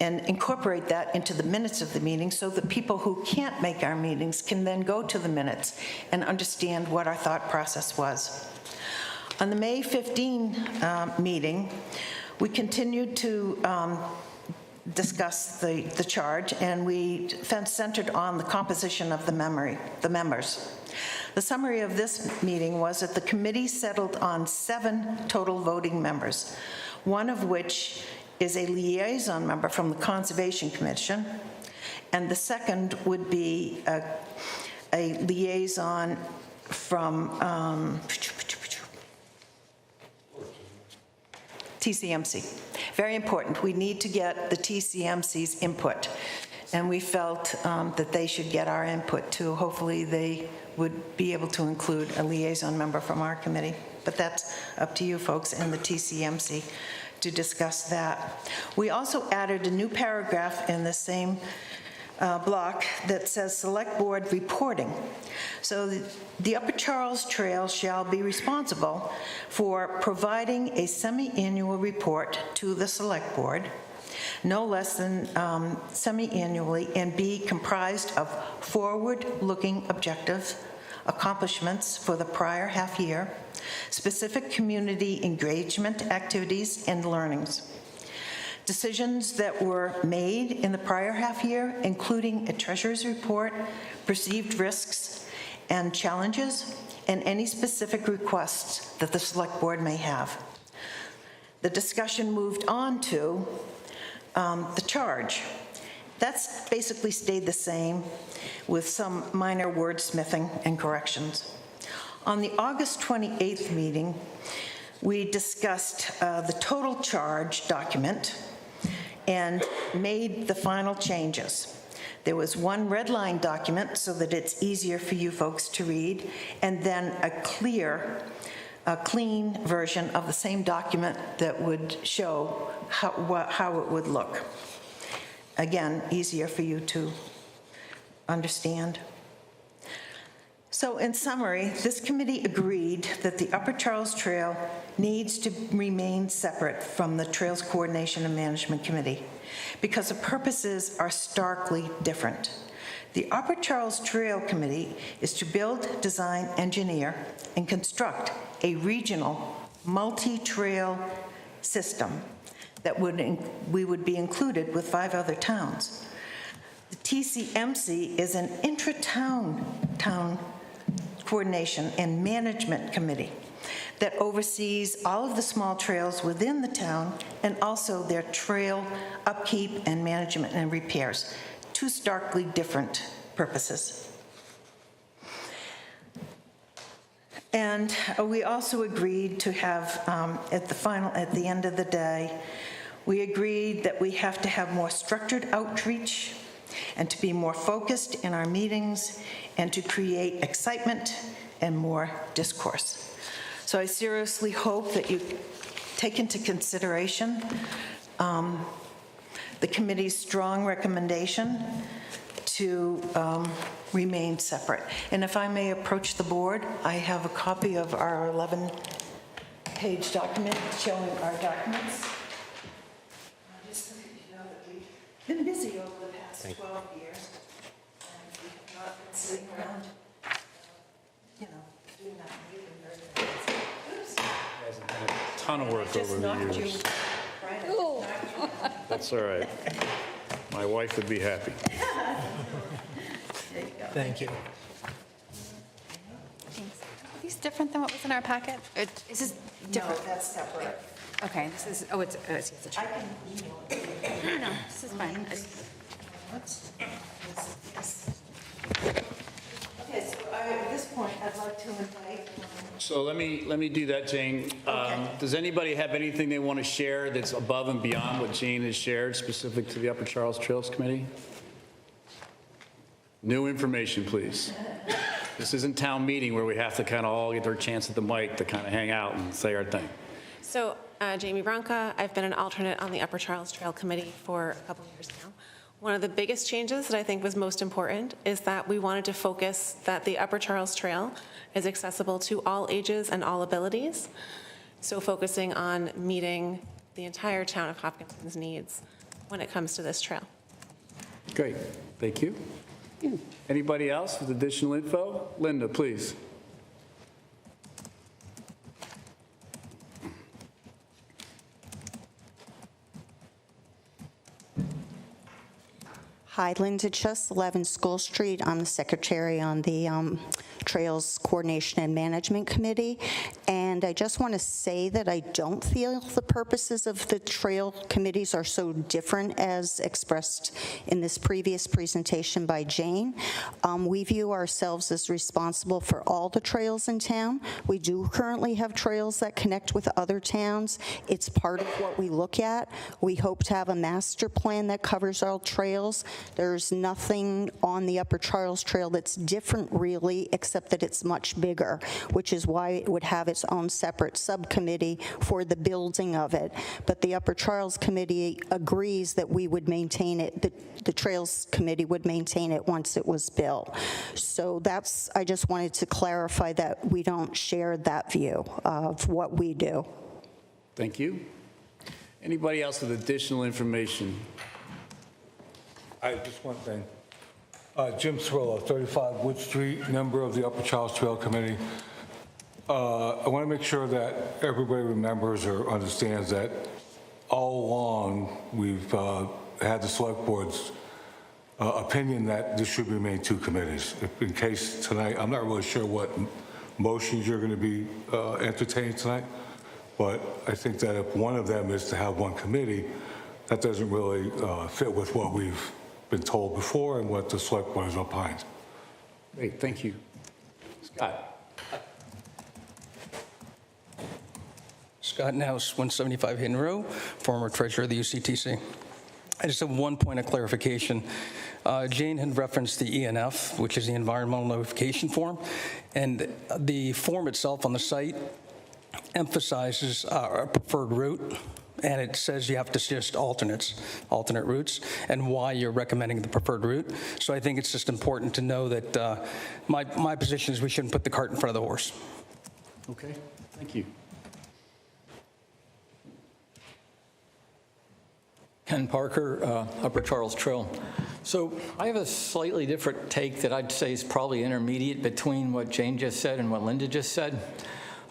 and incorporate that into the minutes of the meeting so that people who can't make our meetings can then go to the minutes and understand what our thought process was. On the May 15 meeting, we continued to discuss the charge, and we centered on the composition of the members. The summary of this meeting was that the committee settled on 7 total voting members, one of which is a liaison member from the Conservation Commission, and the second would be a liaison from TCMC. Very important. We need to get the TCMC's input, and we felt that they should get our input too. Hopefully they would be able to include a liaison member from our committee, but that's up to you folks and the TCMC to discuss that. We also added a new paragraph in the same block that says Select Board reporting. So the Upper Charles Trail shall be responsible for providing a semi-annual report to the Select Board, no less than semi-annually, and be comprised of forward-looking objectives, accomplishments for the prior half year, specific community engagement activities and learnings. Decisions that were made in the prior half year, including a treasurer's report, perceived risks and challenges, and any specific requests that the Select Board may have. The discussion moved on to the charge. That's basically stayed the same with some minor wordsmithing and corrections. On the August 28th meeting, we discussed the total charge document and made the final changes. There was one red line document so that it's easier for you folks to read, and then a clean version of the same document that would show how it would look. Again, easier for you to understand. So in summary, this committee agreed that the Upper Charles Trail needs to remain separate from the Trails Coordination and Management Committee because the purposes are starkly different. The Upper Charles Trail Committee is to build, design, engineer, and construct a regional multi-trail system that we would be included with 5 other towns. The TCMC is an intra-town coordination and management committee that oversees all of the small trails within the town and also their trail upkeep and management and repairs. 2 starkly different purposes. And we also agreed to have, at the end of the day, we agreed that we have to have more structured outreach and to be more focused in our meetings and to create excitement and more discourse. So I seriously hope that you take into consideration the committee's strong recommendation to remain separate. And if I may approach the board, I have a copy of our 11-page document showing our documents. Just so you know that we've been busy over the past 12 years, and we have not been sitting around, doing that meeting very fast. Oops. There's been a ton of work over the years. That's all right. My wife would be happy. There you go. Thank you. Thanks. Are these different than what was in our packet? Is this different? No, that's separate. Okay, this is, oh, it's a I can email it to you. no, this is fine. Okay, so at this point, I'd like to invite. So let me do that, Jane. Does anybody have anything they want to share that's above and beyond what Jane has shared specific to the Upper Charles Trails Committee? New information, please. This isn't town meeting where we have to kind of all get our chance at the mic to kind of hang out and say our thing. So, Jamie Bronca, I've been an alternate on the Upper Charles Trail Committee for a couple of years now. One of the biggest changes that I think was most important is that we wanted to focus that the Upper Charles Trail is accessible to all ages and all abilities. So focusing on meeting the entire town of Hopkinson's needs when it comes to this trail. Great, thank you. Anybody else with additional info? Linda, please. Hi, Linda Chus, 11 School Street. I'm the secretary on the Trails Coordination and Management Committee. And I just want to say that I don't feel the purposes of the trail committees are so different as expressed in this previous presentation by Jane. We view ourselves as responsible for all the trails in town. We do currently have trails that connect with other towns. It's part of what we look at. We hope to have a master plan that covers all trails. There's nothing on the Upper Charles Trail that's different really, except that it's much bigger, which is why it would have its own separate subcommittee for the building of it. But the Upper Charles Committee agrees that we would maintain it, the Trails Committee would maintain it once it was built. So that's, I just wanted to clarify that we don't share that view of what we do. Thank you. Anybody else with additional information? Just one thing. Jim Cirillo, 35 Wood Street, member of the Upper Charles Trail Committee. I want to make sure that everybody remembers or understands that all along we've had the select board's opinion that this should remain 2 committees. In case tonight, I'm not really sure what motions you're going to be entertaining tonight, but I think that if one of them is to have 1 committee, that doesn't really fit with what we've been told before and what the select board has opined. Great, thank you. Scott. Scott Nouse, 175 Hidden Row, former treasurer of the UCTC. I just have one point of clarification. Jane had referenced the ENF, which is the Environmental Notification Form, and the form itself on the site emphasizes a preferred route, and it says you have to suggest alternate routes, and why you're recommending the preferred route. So I think it's just important to know that my position is we shouldn't put the cart in front of the horse. Okay, thank you. Ken Parker, Upper Charles Trail. So I have a slightly different take that I'd say is probably intermediate between what Jane just said and what Linda just said.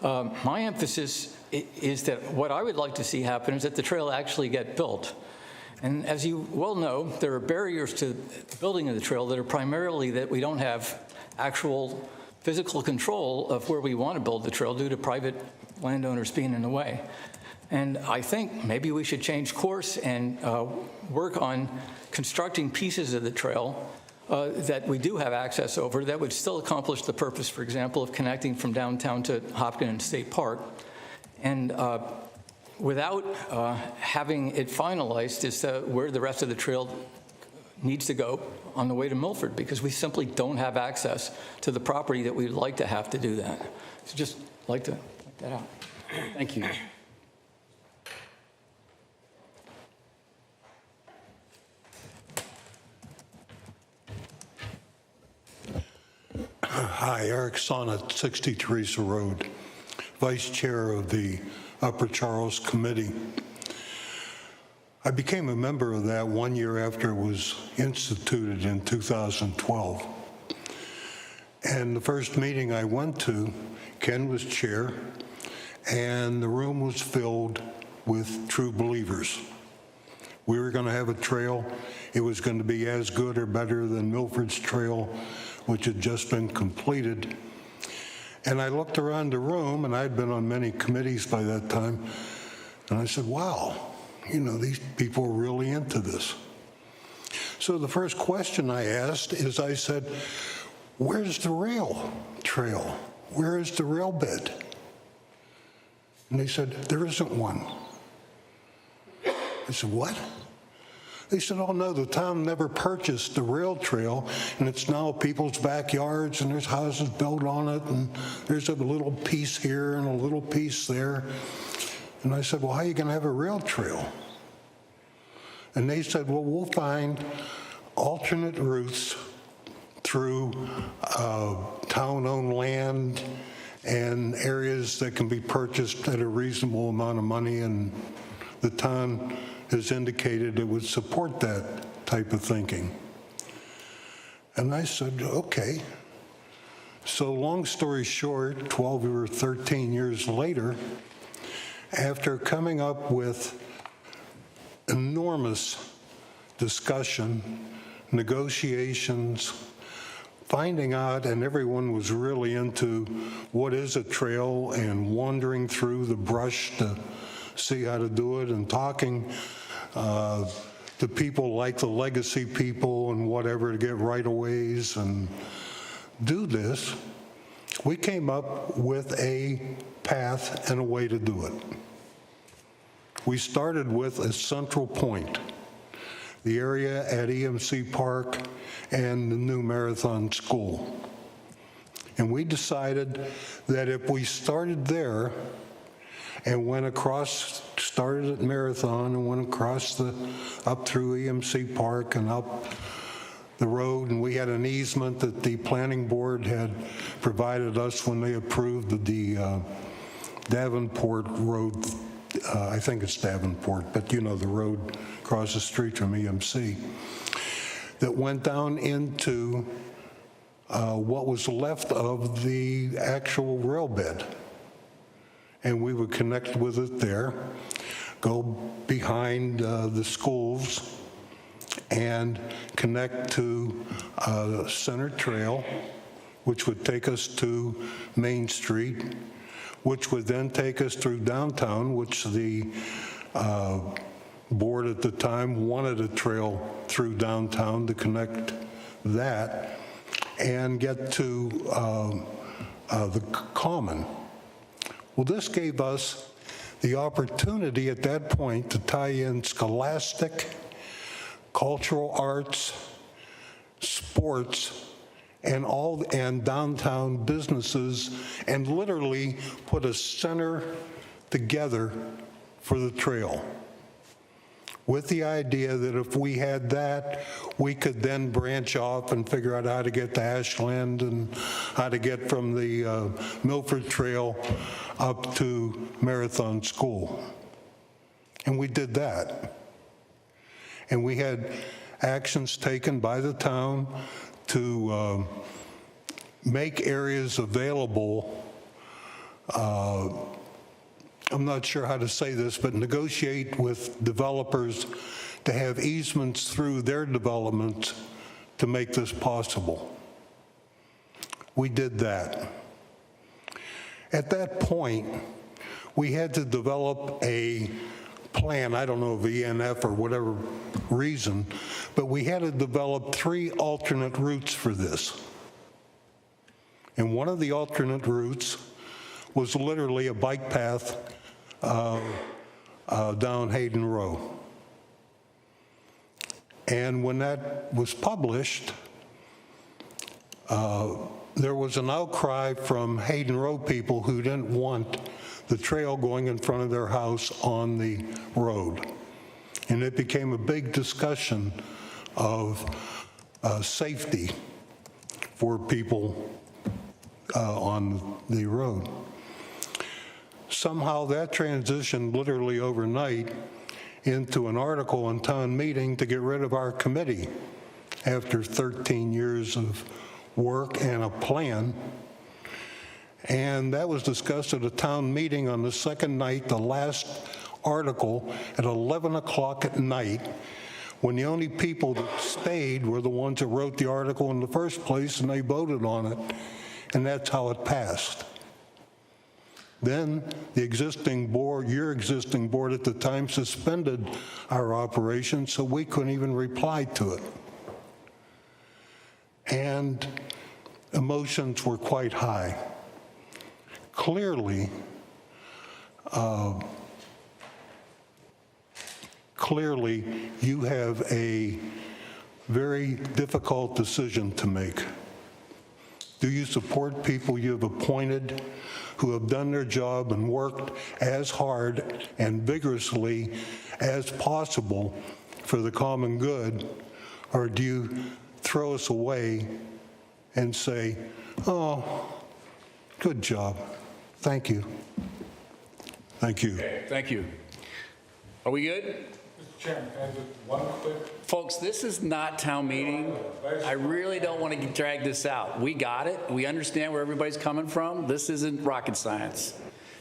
My emphasis is that what I would like to see happen is that the trail actually get built. And as you well know, there are barriers to the building of the trail that are primarily that we don't have actual physical control of where we want to build the trail due to private landowners being in the way. And I think maybe we should change course and work on constructing pieces of the trail that we do have access over that would still accomplish the purpose, for example, of connecting from downtown to Hopkins State Park. And without having it finalized as to where the rest of the trail needs to go on the way to Milford, because we simply don't have access to the property that we'd like to have to do that. So just like to point that out. Thank you. Hi, Eric Sonnet, 60 Teresa Road, Vice Chair of the Upper Charles Committee. I became a member of that 1 year after it was instituted in 2012. And the first meeting I went to, Ken was chair, and the room was filled with true believers. We were going to have a trail. It was going to be as good or better than Milford's trail, which had just been completed. And I looked around the room, and I'd been on many committees by that time, and I said, wow, you know, these people are really into this. So the first question I asked is, I said, where's the rail trail? Where is the rail bed? And they said, there isn't one. I said, what? They said, oh no, the town never purchased the rail trail, and it's now people's backyards, and there's houses built on it, and there's a little piece here and a little piece there. And I said, well, how are you going to have a rail trail? And they said, well, we'll find alternate routes through town-owned land and areas that can be purchased at a reasonable amount of money, and the town has indicated it would support that type of thinking. And I said, okay. So long story short, 12 or 13 years later, after coming up with enormous discussion, negotiations, finding out, and everyone was really into what is a trail and wandering through the brush to see how to do it, and talking to people like the legacy people and whatever to get right-of-ways and do this, we came up with a path and a way to do it. We started with a central point, the area at EMC Park and the new Marathon School. And we decided that if we started there and went across, started at Marathon and went across up through EMC Park and up the road, and we had an easement that the planning board had provided us when they approved the Davenport Road, I think it's Davenport, but you know, the road across the street from EMC, that went down into what was left of the actual rail bed. And we would connect with it there, go behind the schools, and connect to Center Trail, which would take us to Main Street, which would then take us through downtown, which the board at the time wanted a trail through downtown to connect that, and get to the Common. Well, this gave us the opportunity at that point to tie in scholastic, cultural arts, sports, and downtown businesses, and literally put a center together for the trail, with the idea that if we had that, we could then branch off and figure out how to get to Ashland and how to get from the Milford Trail up to Marathon School. And we did that. And we had actions taken by the town to make areas available. I'm not sure how to say this, but negotiate with developers to have easements through their development to make this possible. We did that. At that point, we had to develop a plan, I don't know if ENF or whatever reason, but we had to develop 3 alternate routes for this. And one of the alternate routes was literally a bike path down Hayden Row. And when that was published, there was an outcry from Hayden Row people who didn't want the trail going in front of their house on the road. And it became a big discussion of safety for people on the road. Somehow that transitioned literally overnight into an article in town meeting to get rid of our committee after 13 years of work and a plan. And that was discussed at a town meeting on the second night, the last article at 11 o'clock at night, when the only people that stayed were the ones that wrote the article in the first place, and they voted on it, and that's how it passed. Then the existing board, your existing board at the time, suspended our operation, so we couldn't even reply to it. And emotions were quite high. Clearly, you have a very difficult decision to make. Do you support people you have appointed who have done their job and worked as hard and vigorously as possible for the common good, or do you throw us away and say, oh, good job, thank you. Thank you. Thank you. Are we good? Mr. Chairman, can I just one quick? Folks, this is not town meeting. I really don't want to drag this out. We got it. We understand where everybody's coming from. This isn't rocket science.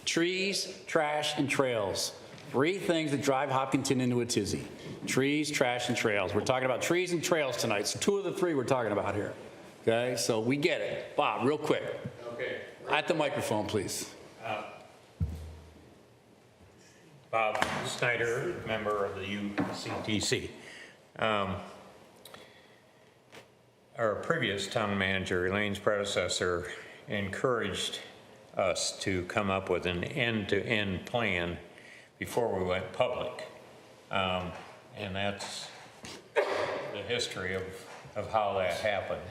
Trees, trash, and trails. 3 things that drive Hopkinton into a tizzy. Trees, trash, and trails. We're talking about trees and trails tonight. So 2 of the 3 we're talking about here. Okay, so we get it. Bob, real quick. Okay. At the microphone, please. Bob Snyder, member of the UCTC. Our previous town manager, Elaine's predecessor, encouraged us to come up with an end-to-end plan before we went public. And that's the history of how that happened.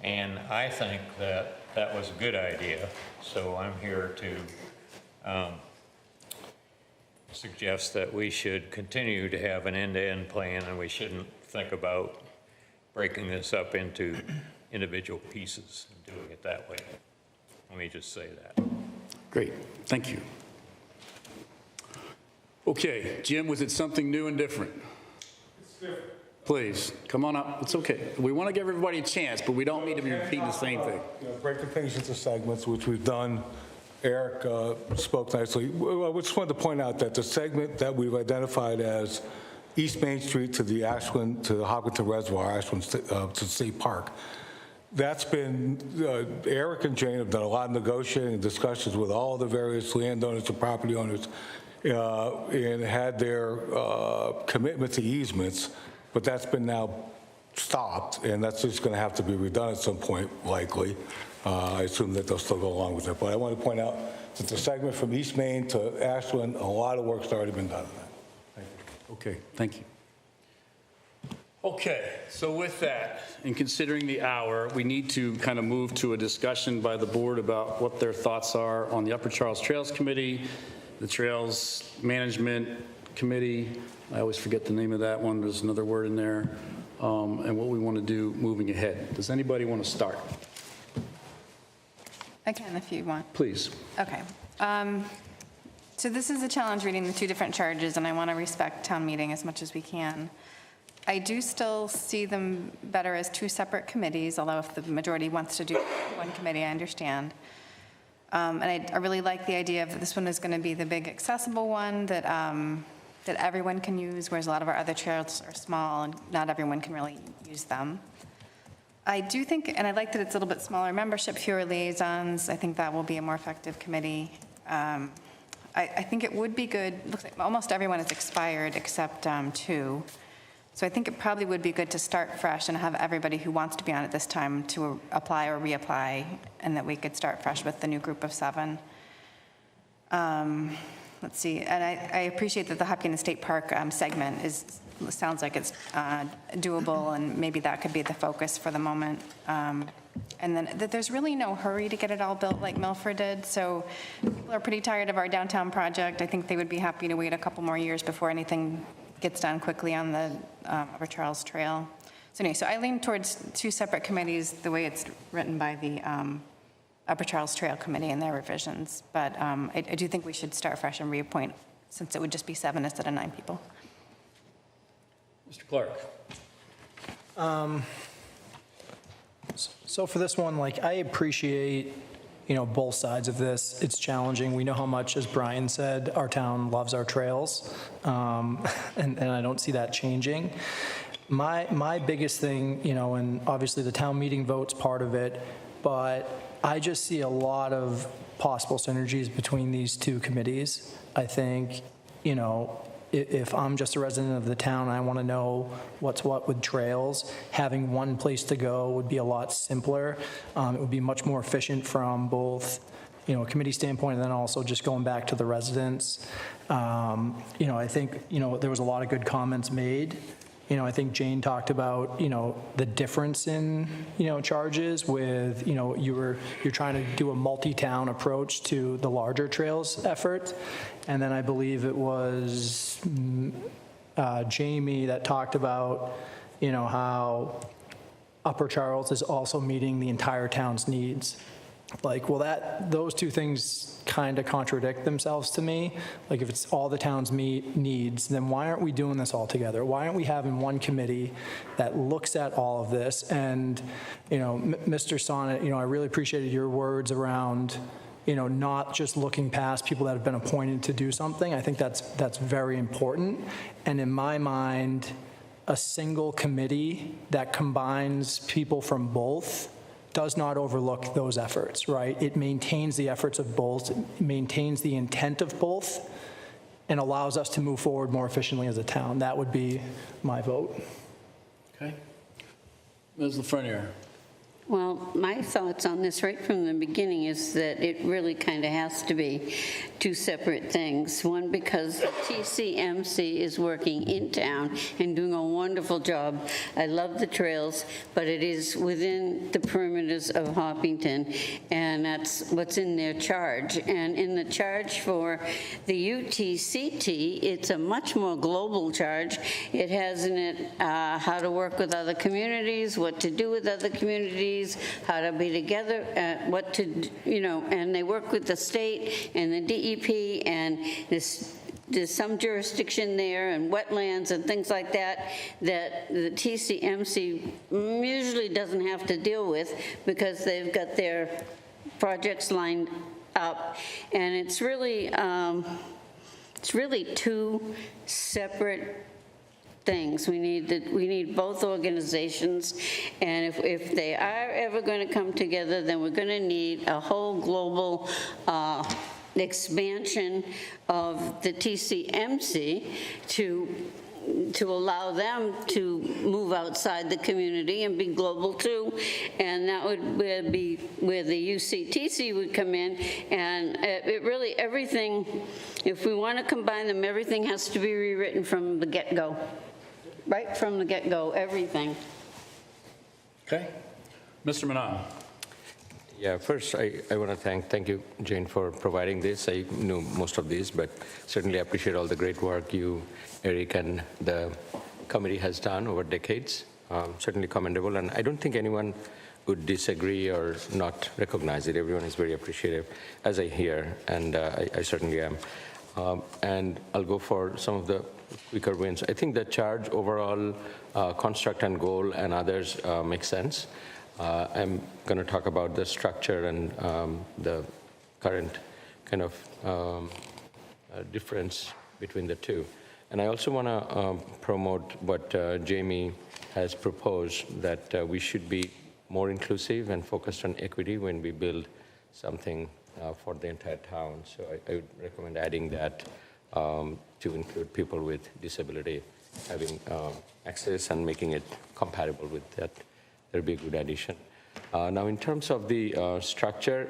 And I think that that was a good idea. So I'm here to suggest that we should continue to have an end-to-end plan, and we shouldn't think about breaking this up into individual pieces and doing it that way. Let me just say that. Great, thank you. Okay, Jim, was it something new and different? It's different. Please, come on up. It's okay. We want to give everybody a chance, but we don't need to be repeating the same thing. Breaking things into segments, which we've done. Eric spoke nicely. I just wanted to point out that the segment that we've identified as East Main Street to the Ashland, to the Hopkinton Reservoir, Ashland to State Park, that's been, Eric and Jane have done a lot of negotiating and discussions with all the various landowners and property owners and had their commitment to easements, but that's been now stopped, and that's just going to have to be redone at some point, likely. I assume that they'll still go along with it. But I want to point out It's a segment from East Main to Ashland. A lot of work's already been done on that. Thank you. Okay, thank you. Okay, so with that, in considering the hour, we need to kind of move to a discussion by the board about what their thoughts are on the Upper Charles Trails Committee, the Trails Management Committee, I always forget the name of that one, there's another word in there, and what we want to do moving ahead. Does anybody want to start? I can if you want. Please. Okay. So this is a challenge reading the two different charges, and I want to respect town meeting as much as we can. I do still see them better as two separate committees, although if the majority wants to do one committee, I understand. And I really like the idea of this one is going to be the big accessible one that that everyone can use, whereas a lot of our other trails are small and not everyone can really use them. I do think, and I like that it's a little bit smaller membership, fewer liaisons. I think that will be a more effective committee. I think it would be good, looks like almost everyone has expired except two. So I think it probably would be good to start fresh and have everybody who wants to be on it this time to apply or reapply, and that we could start fresh with the new group of 7. Let's see, and I appreciate that the Hopkins State Park segment sounds like it's doable, and maybe that could be the focus for the moment. And then there's really no hurry to get it all built like Milford did, so people are pretty tired of our downtown project. I think they would be happy to wait a couple more years before anything gets done quickly on the Upper Charles Trail. So anyway, so I lean towards two separate committees, the way it's written by the Upper Charles Trail Committee and their revisions. But I do think we should start fresh and reappoint, since it would just be 7 instead of 9 people. Mr. Clark. So for this one, like, I appreciate, both sides of this. It's challenging. We know how much, as Brian said, our town loves our trails, and I don't see that changing. My biggest thing, and obviously the town meeting vote's part of it, but I just see a lot of possible synergies between these two committees. I think, if I'm just a resident of the town, I want to know what's what with trails, having one place to go would be a lot simpler. It would be much more efficient from both, a committee standpoint, and then also just going back to the residents. I think, there was a lot of good comments made. I think Jane talked about, the difference in, charges with, you're trying to do a multi-town approach to the larger trails effort. And then I believe it was Jamie that talked about, how Upper Charles is also meeting the entire town's needs. Like, well, those two things kind of contradict themselves to me. Like, if it's all the town's needs, then why aren't we doing this all together? Why aren't we having one committee that looks at all of this? And, Mr. Sonnet, I really appreciated your words around, not just looking past people that have been appointed to do something. I think that's very important. And in my mind, a single committee that combines people from both does not overlook those efforts, right? It maintains the efforts of both, it maintains the intent of both, and allows us to move forward more efficiently as a town. That would be my vote. Okay. Ms. Lafreniere. Well, my thoughts on this right from the beginning is that it really kind of has to be two separate things. One, because the TCMC is working in town and doing a wonderful job. I love the trails, but it is within the perimeters of Hopkinton, and that's what's in their charge. And in the charge for the UTCT, it's a much more global charge. It has in it how to work with other communities, what to do with other communities, how to be together, what to, and they work with the state and the DEP, and there's some jurisdiction there and wetlands and things like that that the TCMC usually doesn't have to deal with because they've got their projects lined up. And it's really two separate things. We need both organizations, and if they are ever going to come together, then we're going to need a whole global expansion of the TCMC to to allow them to move outside the community and be global too. And that would be where the UCTC would come in. And it really, everything, if we want to combine them, everything has to be rewritten from the get-go. Right from the get-go, everything. Okay. Mr. Manon. Yeah, first, I want to thank you, Jane, for providing this. I knew most of these, but certainly appreciate all the great work you, Eric, and the committee has done over decades. Certainly commendable, and I don't think anyone would disagree or not recognize it. Everyone is very appreciative, as I hear, and I certainly am. And I'll go for some of the quicker wins. I think the charge overall, construct and goal and others make sense. I'm going to talk about the structure and the current kind of difference between the two. And I also want to promote what Jamie has proposed, that we should be more inclusive and focused on equity when we build something for the entire town. So I would recommend adding that to include people with disability having access and making it compatible with that. That'd be a good addition. Now, in terms of the structure,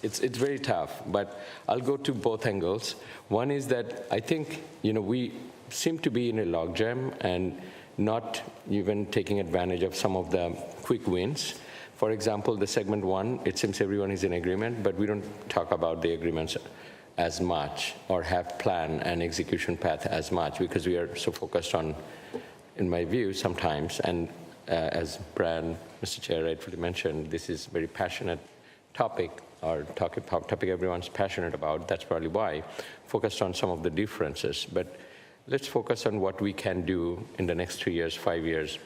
it's very tough, but I'll go to both angles. One is that I think, we seem to be in a logjam and not even taking advantage of some of the quick wins. For example, the segment 1, it seems everyone is in agreement, but we don't talk about the agreements as much or have plan and execution path as much because we are so focused on, in my view, sometimes, and as Brian, Mr. Chair, rightfully mentioned, this is a very passionate topic, or topic everyone's passionate about. That's probably why, focused on some of the differences. But let's focus on what we can do in the next 3 years, 5 years.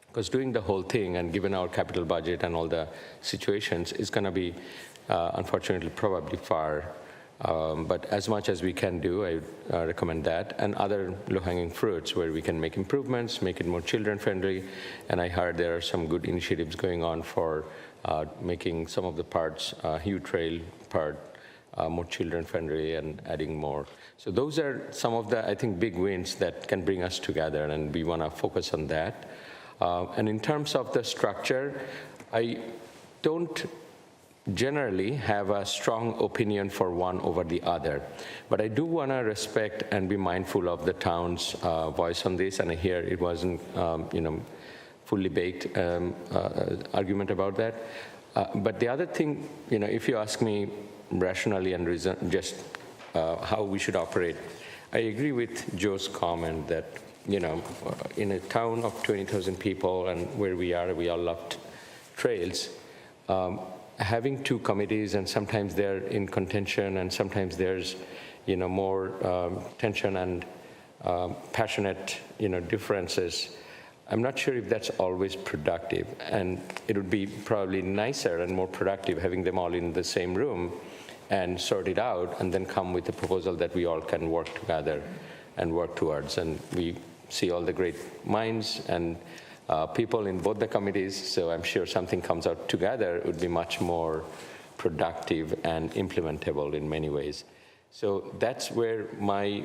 Because doing the whole thing, and given our capital budget and all the situations, is going to be, unfortunately, probably far. But as much as we can do, I recommend that. And other low-hanging fruits where we can make improvements, make it more children-friendly. And I heard there are some good initiatives going on for making some of the parts, Hugh Trail part, more children-friendly and adding more. So those are some of the, I think, big wins that can bring us together, and we want to focus on that. And in terms of the structure, I don't generally have a strong opinion for one over the other. But I do want to respect and be mindful of the town's voice on this, and I hear it wasn't, fully baked argument about that. But the other thing, if you ask me rationally and just how we should operate, I agree with Joe's comment that, in a town of 20,000 people and where we are, we all love trails, having two committees, and sometimes they're in contention, and sometimes there's, more tension and passionate, differences. I'm not sure if that's always productive, and it would be probably nicer and more productive having them all in the same room and sort it out, and then come with a proposal that we all can work together and work towards. And we see all the great minds and people in both the committees, so I'm sure something comes out together would be much more productive and implementable in many ways. So that's where my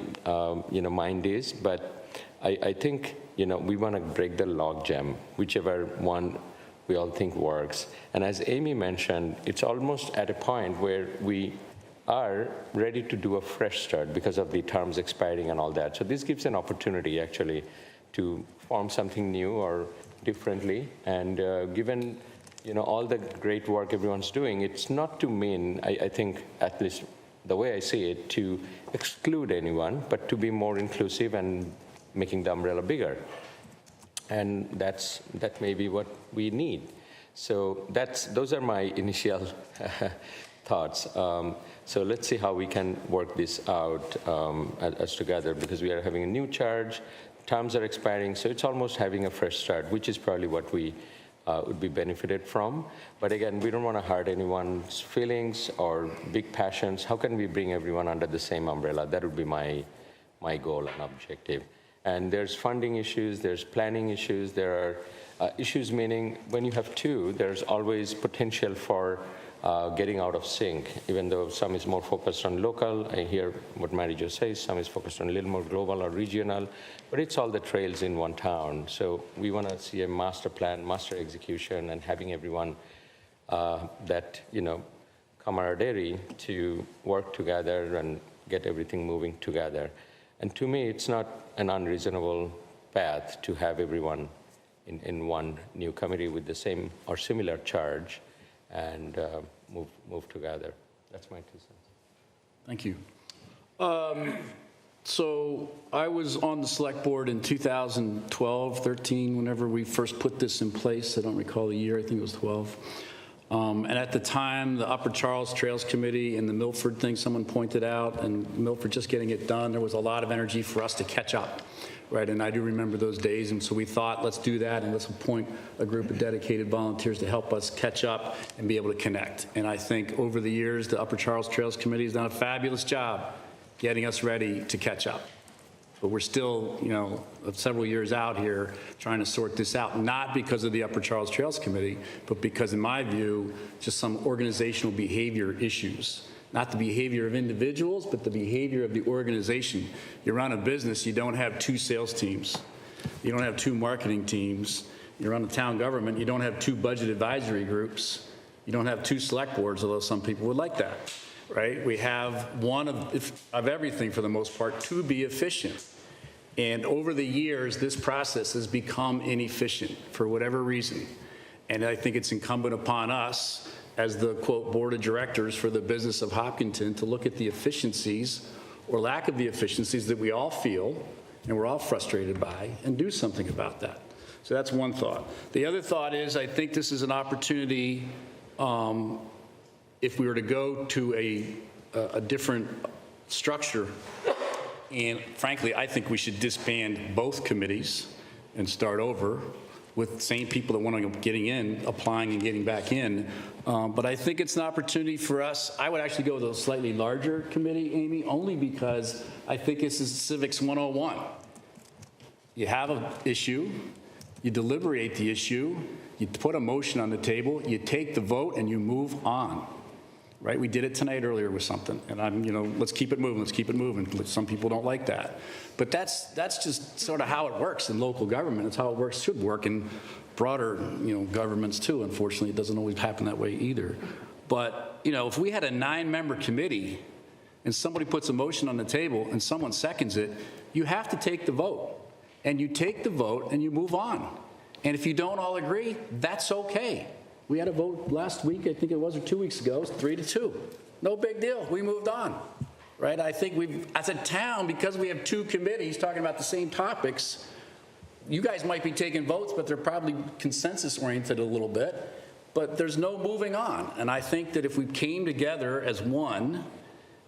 mind is, but I think we want to break the logjam, whichever one we all think works. And as Amy mentioned, it's almost at a point where we are ready to do a fresh start because of the terms expiring and all that. So this gives an opportunity actually to form something new or differently. And given all the great work everyone's doing, it's not to mean, I think, at least the way I see it, to exclude anyone, but to be more inclusive and making the umbrella bigger. And that may be what we need. So those are my initial thoughts. So let's see how we can work this out as together, because we are having a new charge, terms are expiring, so it's almost having a fresh start, which is probably what we would be benefited from. But again, we don't want to hurt anyone's feelings or big passions. How can we bring everyone under the same umbrella? That would be my goal and objective. And there's funding issues, there's planning issues, there are issues meaning when you have two, there's always potential for getting out of sync, even though some is more focused on local. I hear what Mary Jo says, some is focused on a little more global or regional, but it's all the trails in one town. So we want to see a master plan, master execution, and having everyone that, camaraderie to work together and get everything moving together. And to me, it's not an unreasonable path to have everyone in one new committee with the same or similar charge and move together. That's my 2 cents. Thank you. So I was on the select board in 2012, 13, whenever we first put this in place. I don't recall the year, I think it was 12. And at the time, the Upper Charles Trails Committee and the Milford thing someone pointed out, and Milford just getting it done, there was a lot of energy for us to catch up, right? And I do remember those days, and so we thought, let's do that, and let's appoint a group of dedicated volunteers to help us catch up and be able to connect. And I think over the years, the Upper Charles Trails Committee has done a fabulous job getting us ready to catch up. But we're still, several years out here trying to sort this out, not because of the Upper Charles Trails Committee, but because, in my view, just some organizational behavior issues. Not the behavior of individuals, but the behavior of the organization. You run a business, you don't have 2 sales teams. You don't have 2 marketing teams. You run a town government, you don't have 2 budget advisory groups. You don't have 2 select boards, although some people would like that. Right? We have one of everything for the most part to be efficient. And over the years, this process has become inefficient for whatever reason. And I think it's incumbent upon us as the, quote, board of directors for the business of Hopkinton to look at the efficiencies or lack of the efficiencies that we all feel and we're all frustrated by and do something about that. So that's one thought. The other thought is I think this is an opportunity if we were to go to a different structure, and frankly, I think we should disband both committees and start over with the same people that want to getting in, applying and getting back in. But I think it's an opportunity for us. I would actually go with a slightly larger committee, Amy, only because I think this is Civics 101. You have an issue, you deliberate the issue, you put a motion on the table, you take the vote, and you move on. Right? We did it tonight earlier with something, and let's keep it moving, let's keep it moving. Some people don't like that. But that's just sort of how it works in local government. It's how it should work in broader, governments too. Unfortunately, it doesn't always happen that way either. But, if we had a 9-member committee and somebody puts a motion on the table and someone seconds it, you have to take the vote. And you take the vote and you move on. And if you don't all agree, that's okay. We had a vote last week, I think it was, or 2 weeks ago, it was 3-2. No big deal, we moved on, right? I think as a town, because we have 2 committees talking about the same topics, you guys might be taking votes, but they're probably consensus-oriented a little bit, but there's no moving on. And I think that if we came together as one,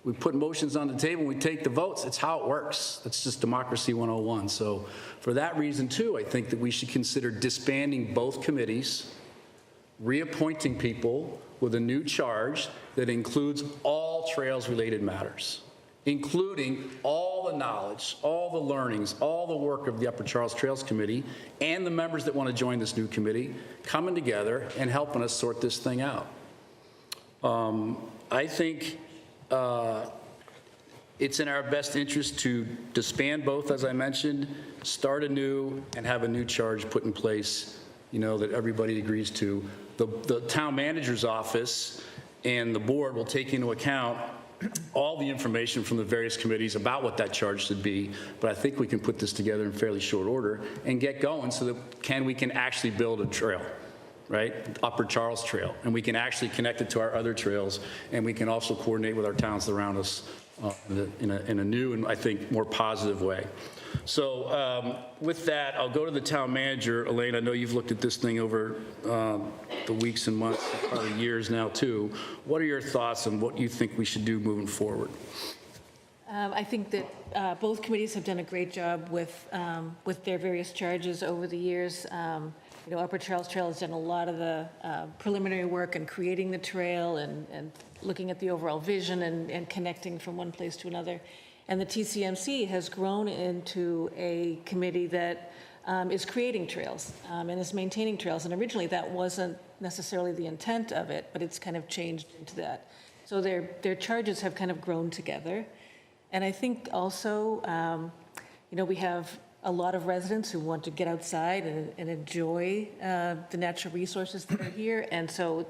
we put motions on the table, we take the votes, it's how it works. It's just democracy 101. So for that reason, too, I think that we should consider disbanding both committees, reappointing people with a new charge that includes all trails-related matters, including all the knowledge, all the learnings, all the work of the Upper Charles Trails Committee and the members that want to join this new committee coming together and helping us sort this thing out. I think it's in our best interest to disband both, as I mentioned, start anew, and have a new charge put in place, that everybody agrees to. The town manager's office and the board will take into account all the information from the various committees about what that charge should be, but I think we can put this together in fairly short order and get going so that we can actually build a trail, right? Upper Charles Trail, and we can actually connect it to our other trails, and we can also coordinate with our towns around us in a new and I think more positive way. So with that, I'll go to the town manager. Elaine, I know you've looked at this thing over the weeks and months, probably years now too. What are your thoughts on what you think we should do moving forward? I think that both committees have done a great job with their various charges over the years. Upper Charles Trail has done a lot of the preliminary work in creating the trail and looking at the overall vision and connecting from one place to another. And the TCMC has grown into a committee that is creating trails and is maintaining trails. And originally, that wasn't necessarily the intent of it, but it's kind of changed into that. So their charges have kind of grown together. And I think also, we have a lot of residents who want to get outside and enjoy the natural resources that are here. And so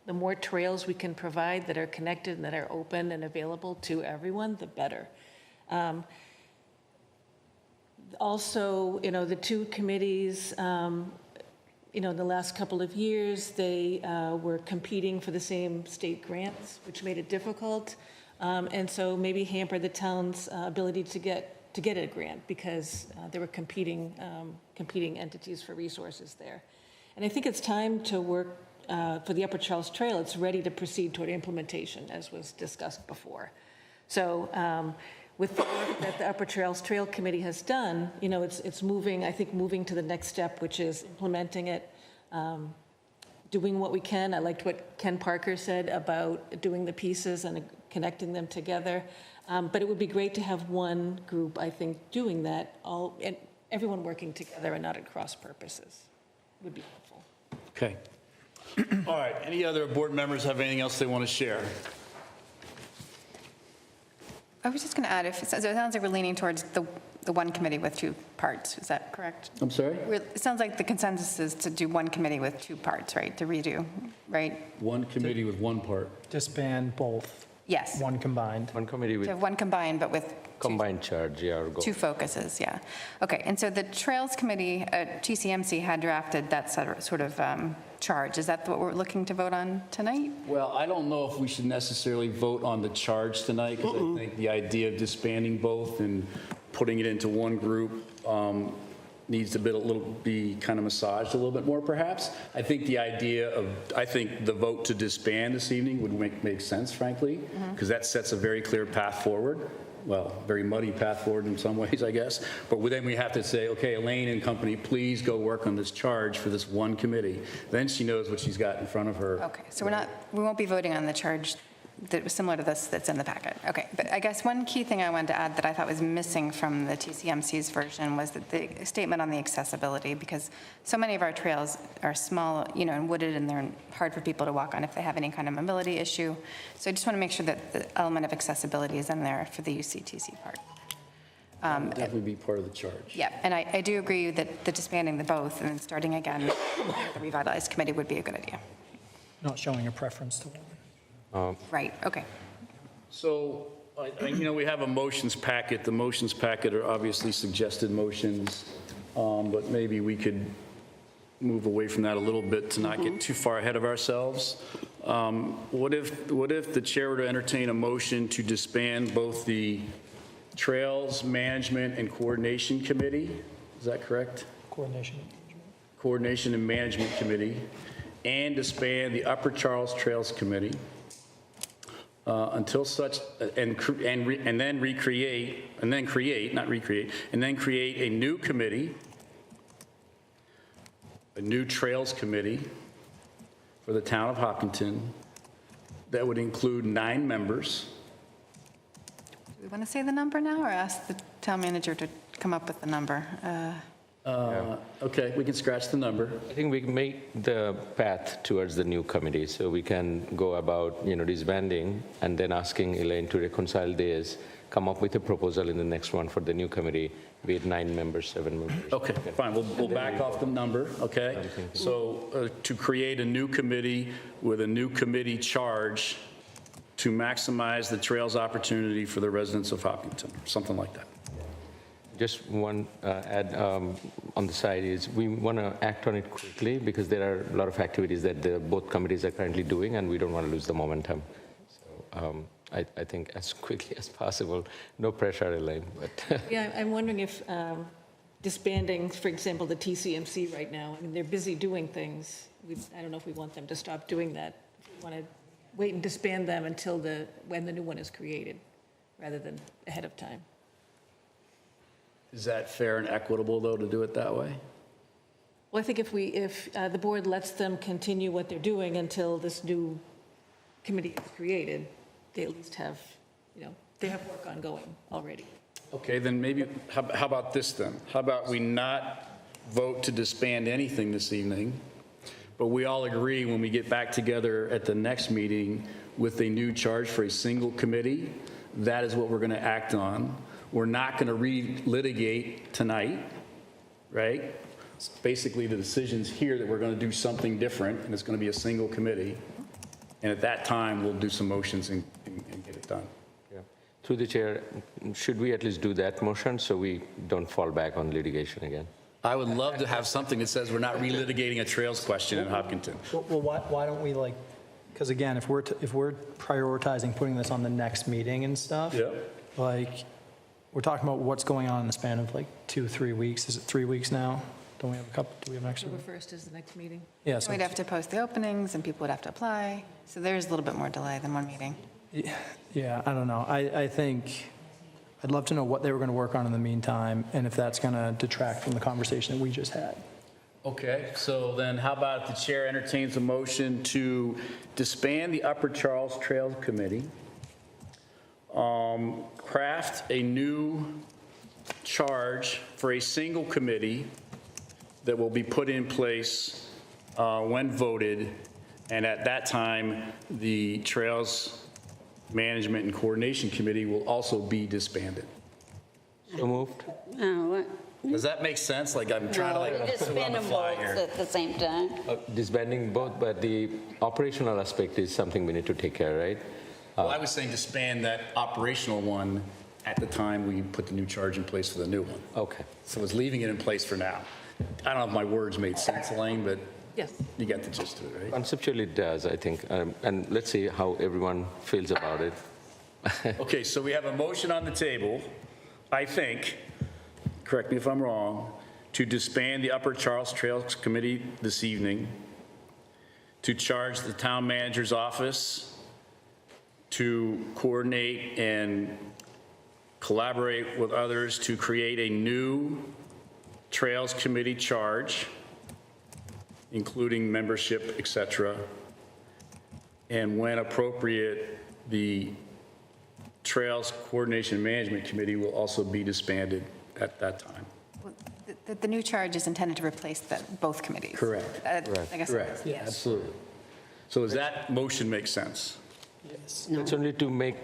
the more trails we can provide that are connected and that are open and available to everyone, the better. Also, the two committees, the last couple of years, they were competing for the same state grants, which made it difficult. And so maybe hampered the town's ability to get a grant because there were competing entities for resources there. And I think it's time to work for the Upper Charles Trail. It's ready to proceed toward implementation, as was discussed before. So with the work that the Upper Charles Trail Committee has done, it's moving to the next step, which is implementing it, doing what we can. I liked what Ken Parker said about doing the pieces and connecting them together. But it would be great to have one group, I think, doing that, and everyone working together and not at cross purposes would be helpful. Okay. All right, any other board members have anything else they want to share? I was just going to add, so it sounds like we're leaning towards the one committee with two parts. Is that correct? I'm sorry? It sounds like the consensus is to do one committee with two parts, right? To redo, right? One committee with one part. Disband both. Yes. One combined. One committee To with have one combined, but with combined charge, yeah, or goal. two focuses, yeah. Okay, and so the Trails Committee, TCMC, had drafted that sort of charge. Is that what we're looking to vote on tonight? Well, I don't know if we should necessarily vote on the charge tonight, because I think the idea of disbanding both and putting it into one group needs to be kind of massaged a little bit more, perhaps. I think the vote to disband this evening would make sense, frankly, because that sets a very clear path forward. Well, very muddy path forward in some ways, I guess. But then we have to say, okay, Elaine and company, please go work on this charge for this one committee. Then she knows what she's got in front of her. Okay, so we won't be voting on the charge that was similar to this that's in the packet. Okay, but I guess one key thing I wanted to add that I thought was missing from the TCMC's version was that the statement on the accessibility, because so many of our trails are small, and wooded, and they're hard for people to walk on if they have any kind of mobility issue. So I just want to make sure that the element of accessibility is in there for the UCTC part. Definitely be part of the charge. Yeah, and I do agree that the disbanding the both and then starting again with the revitalized committee would be a good idea. Not showing a preference to one. Right, okay. So, we have a motions packet. The motions packet are obviously suggested motions, but maybe we could move away from that a little bit to not get too far ahead of ourselves. What if the chair were to entertain a motion to disband both the Trails Management and Coordination Committee? Is that correct? Coordination and Management Committee, and disband the Upper Charles Trails Committee until such, and then create a new committee, a new Trails Committee for the town of Hopkinton that would include 9 members. Do we want to say the number now or ask the town manager to come up with the number? Okay, we can scratch the number. I think we can make the path towards the new committee, so we can go about, disbanding and then asking Elaine to reconcile this, come up with a proposal in the next one for the new committee, be it 9 members, 7 members. Okay, fine, we'll back off the number, okay? So to create a new committee with a new committee charge to maximize the trails opportunity for the residents of Hopkinton, something like that. Just one add on the side is we want to act on it quickly because there are a lot of activities that both committees are currently doing, and we don't want to lose the momentum. So I think as quickly as possible. No pressure, Elaine. But Yeah, I'm wondering if disbanding, for example, the TCMC right now, they're busy doing things. I don't know if we want them to stop doing that. If we want to wait and disband them until when the new one is created, rather than ahead of time. Is that fair and equitable, though, to do it that way? Well, I think if the board lets them continue what they're doing until this new committee is created, they at least have, they have work ongoing already. Okay, then maybe, how about this then? How about we not vote to disband anything this evening, but we all agree when we get back together at the next meeting with a new charge for a single committee, that is what we're going to act on. We're not going to relitigate tonight, right? Basically, the decision's here that we're going to do something different, and it's going to be a single committee. And at that time, we'll do some motions and get it done. Yeah. Through the chair, should we at least do that motion so we don't fall back on litigation again? I would love to have something that says we're not relitigating a trails question in Hopkinton. Well, why don't we like, because again, if we're prioritizing putting this on the next meeting and stuff, like, we're talking about what's going on in the span of like 2-3 weeks. Is it 3 weeks now? Don't we have a couple, do we have an extra? October 1st is the next meeting. Yeah, so We'd have to post the openings, and people would have to apply, so there's a little bit more delay than one meeting. yeah, I don't know. I think, I'd love to know what they were going to work on in the meantime, and if that's going to detract from the conversation that we just had. Okay, so then how about if the chair entertains a motion to disband the Upper Charles Trail Committee, craft a new charge for a single committee that will be put in place when voted, and at that time, the Trails Management and Coordination Committee will also be disbanded. So moved. Does that make sense? Like, I'm trying to like Disband them both at the same time. Disbanding both, but the operational aspect is something we need to take care, right? Well, I was saying disband that operational one at the time we put the new charge in place for the new one. Okay. So I was leaving it in place for now. I don't know if my words made sense, Elaine, but Yes. you got the gist of it, right? Conceptually it does, I think, and let's see how everyone feels about it. Okay, so we have a motion on the table, I think, correct me if I'm wrong, to disband the Upper Charles Trails Committee this evening, to charge the town manager's office to coordinate and collaborate with others to create a new Trails Committee charge, including membership, et cetera, and when appropriate, the Trails Coordination and Management Committee will also be disbanded at that time. The new charge is intended to replace both committees. Correct. I guess. Correct, Yes. absolutely. So does that motion make sense? Yes. It's only to make,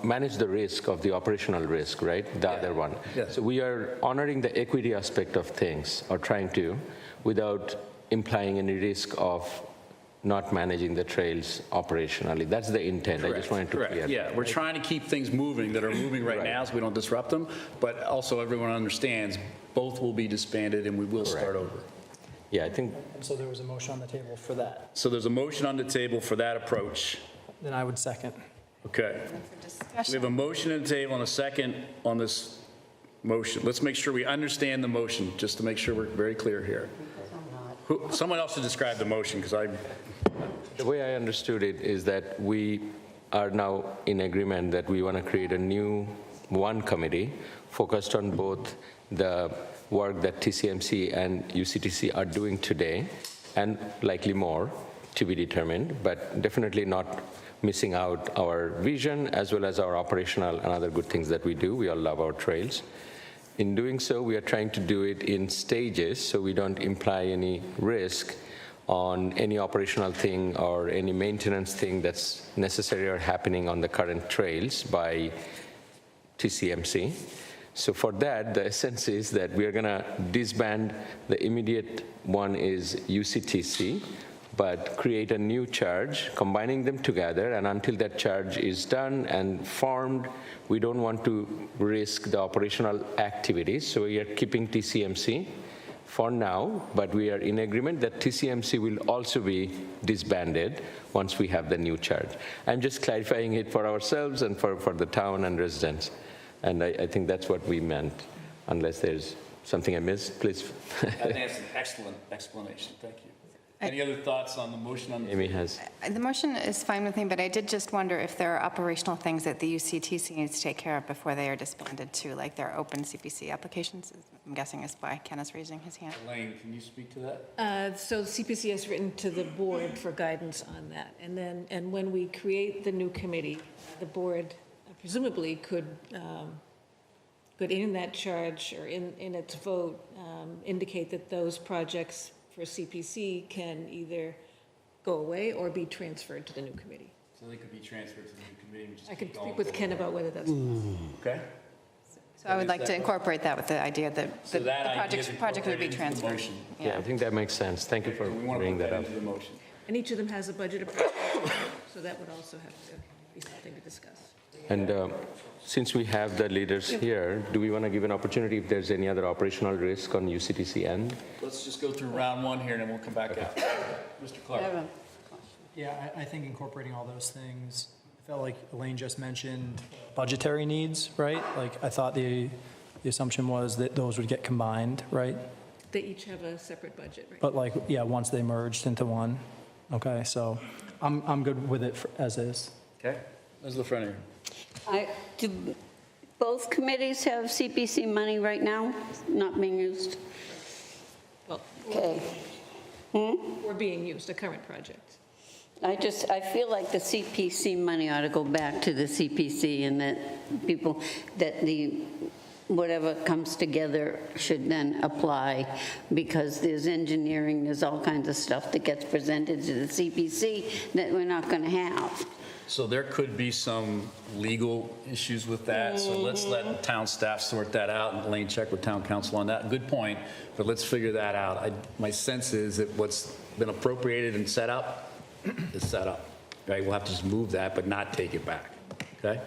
manage the risk of the operational risk, right? The other one. Yes. So we are honoring the equity aspect of things, or trying to, without implying any risk of not managing the trails operationally. That's the intent. I just wanted to clear. Correct, yeah. We're trying to keep things moving that are moving right now so we don't disrupt them, but also everyone understands both will be disbanded and we will start over. Yeah, I think. And so there was a motion on the table for that. So there's a motion on the table for that approach. Then I would second. Okay. We have a motion on the table and a second on this motion. Let's make sure we understand the motion, just to make sure we're very clear here. Someone else should describe the motion, because The way I understood it is that we are now in agreement that we want to create a new one committee focused on both the work that TCMC and UCTC are doing today, and likely more to be determined, but definitely not missing out our vision as well as our operational and other good things that we do. We all love our trails. In doing so, we are trying to do it in stages so we don't imply any risk on any operational thing or any maintenance thing that's necessary or happening on the current trails by TCMC. So for that, the essence is that we are going to disband. The immediate one is UCTC, but create a new charge, combining them together, and until that charge is done and formed, we don't want to risk the operational activities, so we are keeping TCMC for now, but we are in agreement that TCMC will also be disbanded once we have the new charge. I'm just clarifying it for ourselves and for the town and residents, and I think that's what we meant, unless there's something I missed, please. I think that's an excellent explanation. Thank you. Any other thoughts on the motion? Amy has. The motion is fine with me, but I did just wonder if there are operational things that the UCTC needs to take care of before they are disbanded too, like their open CPC applications. I'm guessing is why Ken is raising his hand. Elaine, can you speak to that? So CPC has written to the board for guidance on that. And when we create the new committee, the board presumably could could in that charge or in its vote indicate that those projects for CPC can either go away or be transferred to the new committee. So they could be transferred to the new committee. I could speak with Ken about whether that's Okay. So I would like to incorporate that with the idea that So the that idea is project would be incorporated into the transferred. motion. Yeah, I think that makes sense. Thank you for We want to bringing put that that up. into the motion. And each of them has a budget appropriation, so that would also have to be something to discuss. And since we have the leaders here, do we want to give an opportunity if there's any other operational risk on UCTC end? Let's just go through round one here, and then we'll come back out. Mr. Clark. Yeah, I think incorporating all those things, I felt like Elaine just mentioned budgetary needs, right? Like, I thought the assumption was that those would get combined, right? They each have a separate budget, right? But like, yeah, once they merged into one. Okay, so I'm good with it as is. Okay. Ms. LaFreniere. Do both committees have CPC money right now, not being used? Well, Okay. or being used, a current project. I feel like the CPC money ought to go back to the CPC, and that whatever comes together should then apply, because there's engineering, there's all kinds of stuff that gets presented to the CPC that we're not going to have. So there could be some legal issues with that, so let's let town staff sort that out, and Elaine, check with town council on that. Good point, but let's figure that out. My sense is that what's been appropriated and set up is set up, right? We'll have to just move that, but not take it back, okay?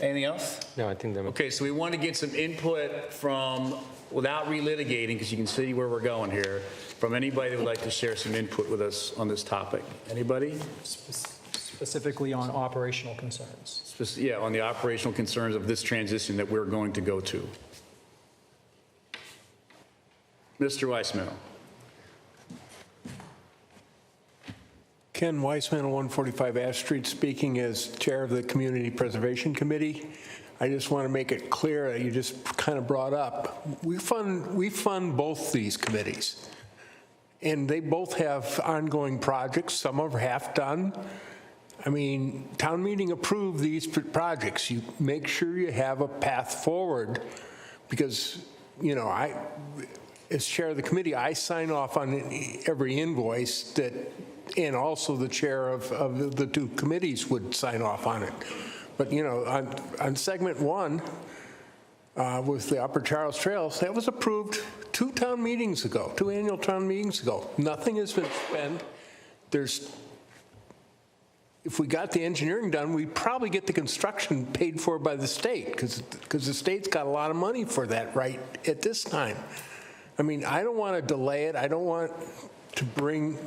Anything else? No, I think that. Okay, so we want to get some input from, without relitigating, because you can see where we're going here, from anybody that would like to share some input with us on this topic. Anybody? Specifically on operational concerns. Yeah, on the operational concerns of this transition that we're going to go to. Mr. Weissman. Ken Weissman, 145 Ash Street, speaking as Chair of the Community Preservation Committee. I just want to make it clear that you just kind of brought up, we fund both these committees, and they both have ongoing projects. Some are half done. I mean, town meeting approved these projects. You make sure you have a path forward, because, you know, as chair of the committee, I sign off on every invoice that, and also the chair of the two committees would sign off on it. But, you know, on segment one, with the Upper Charles Trails, that was approved two annual town meetings ago. Nothing has been spent. If we got the engineering done, we'd probably get the construction paid for by the state, because the state's got a lot of money for that right at this time. I mean, I don't want to delay it. I don't want to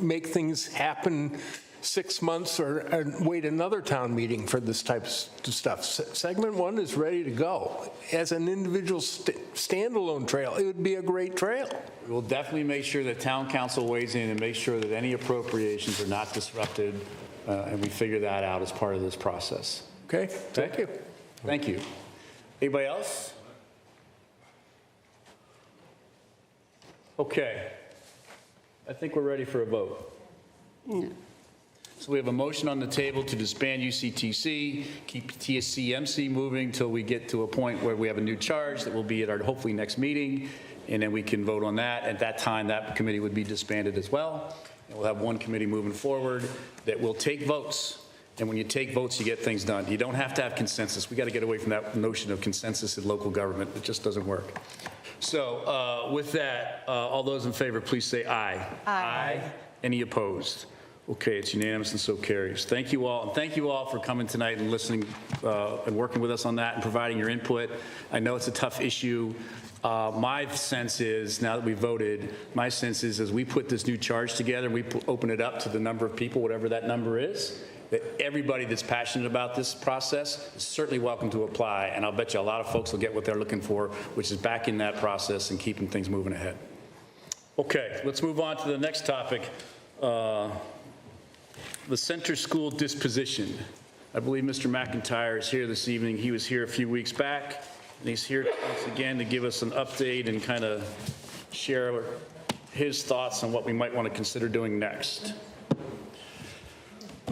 make things happen 6 months or wait another town meeting for this type of stuff. Segment one is ready to go. As an individual standalone trail, it would be a great trail. We'll definitely make sure that town council weighs in and makes sure that any appropriations are not disrupted, and we figure that out as part of this process. Okay, thank you. Thank you. Anybody else? Okay. I think we're ready for a vote. So we have a motion on the table to disband UCTC, keep TSCMC moving until we get to a point where we have a new charge that will be at our hopefully next meeting, and then we can vote on that. At that time, that committee would be disbanded as well. And we'll have one committee moving forward that will take votes. And when you take votes, you get things done. You don't have to have consensus. We got to get away from that notion of consensus in local government. It just doesn't work. So with that, all those in favor, please say aye. Aye. Any opposed? Okay, it's unanimous and so carries. Thank you all, and thank you all for coming tonight and listening and working with us on that and providing your input. I know it's a tough issue. My sense is, now that we voted, my sense is as we put this new charge together and we open it up to the number of people, whatever that number is, that everybody that's passionate about this process is certainly welcome to apply, and I'll bet you a lot of folks will get what they're looking for, which is back in that process and keeping things moving ahead. Okay, let's move on to the next topic. The center school disposition. I believe Mr. McIntyre is here this evening. He was here a few weeks back, and he's here once again to give us an update and kind of share his thoughts on what we might want to consider doing next.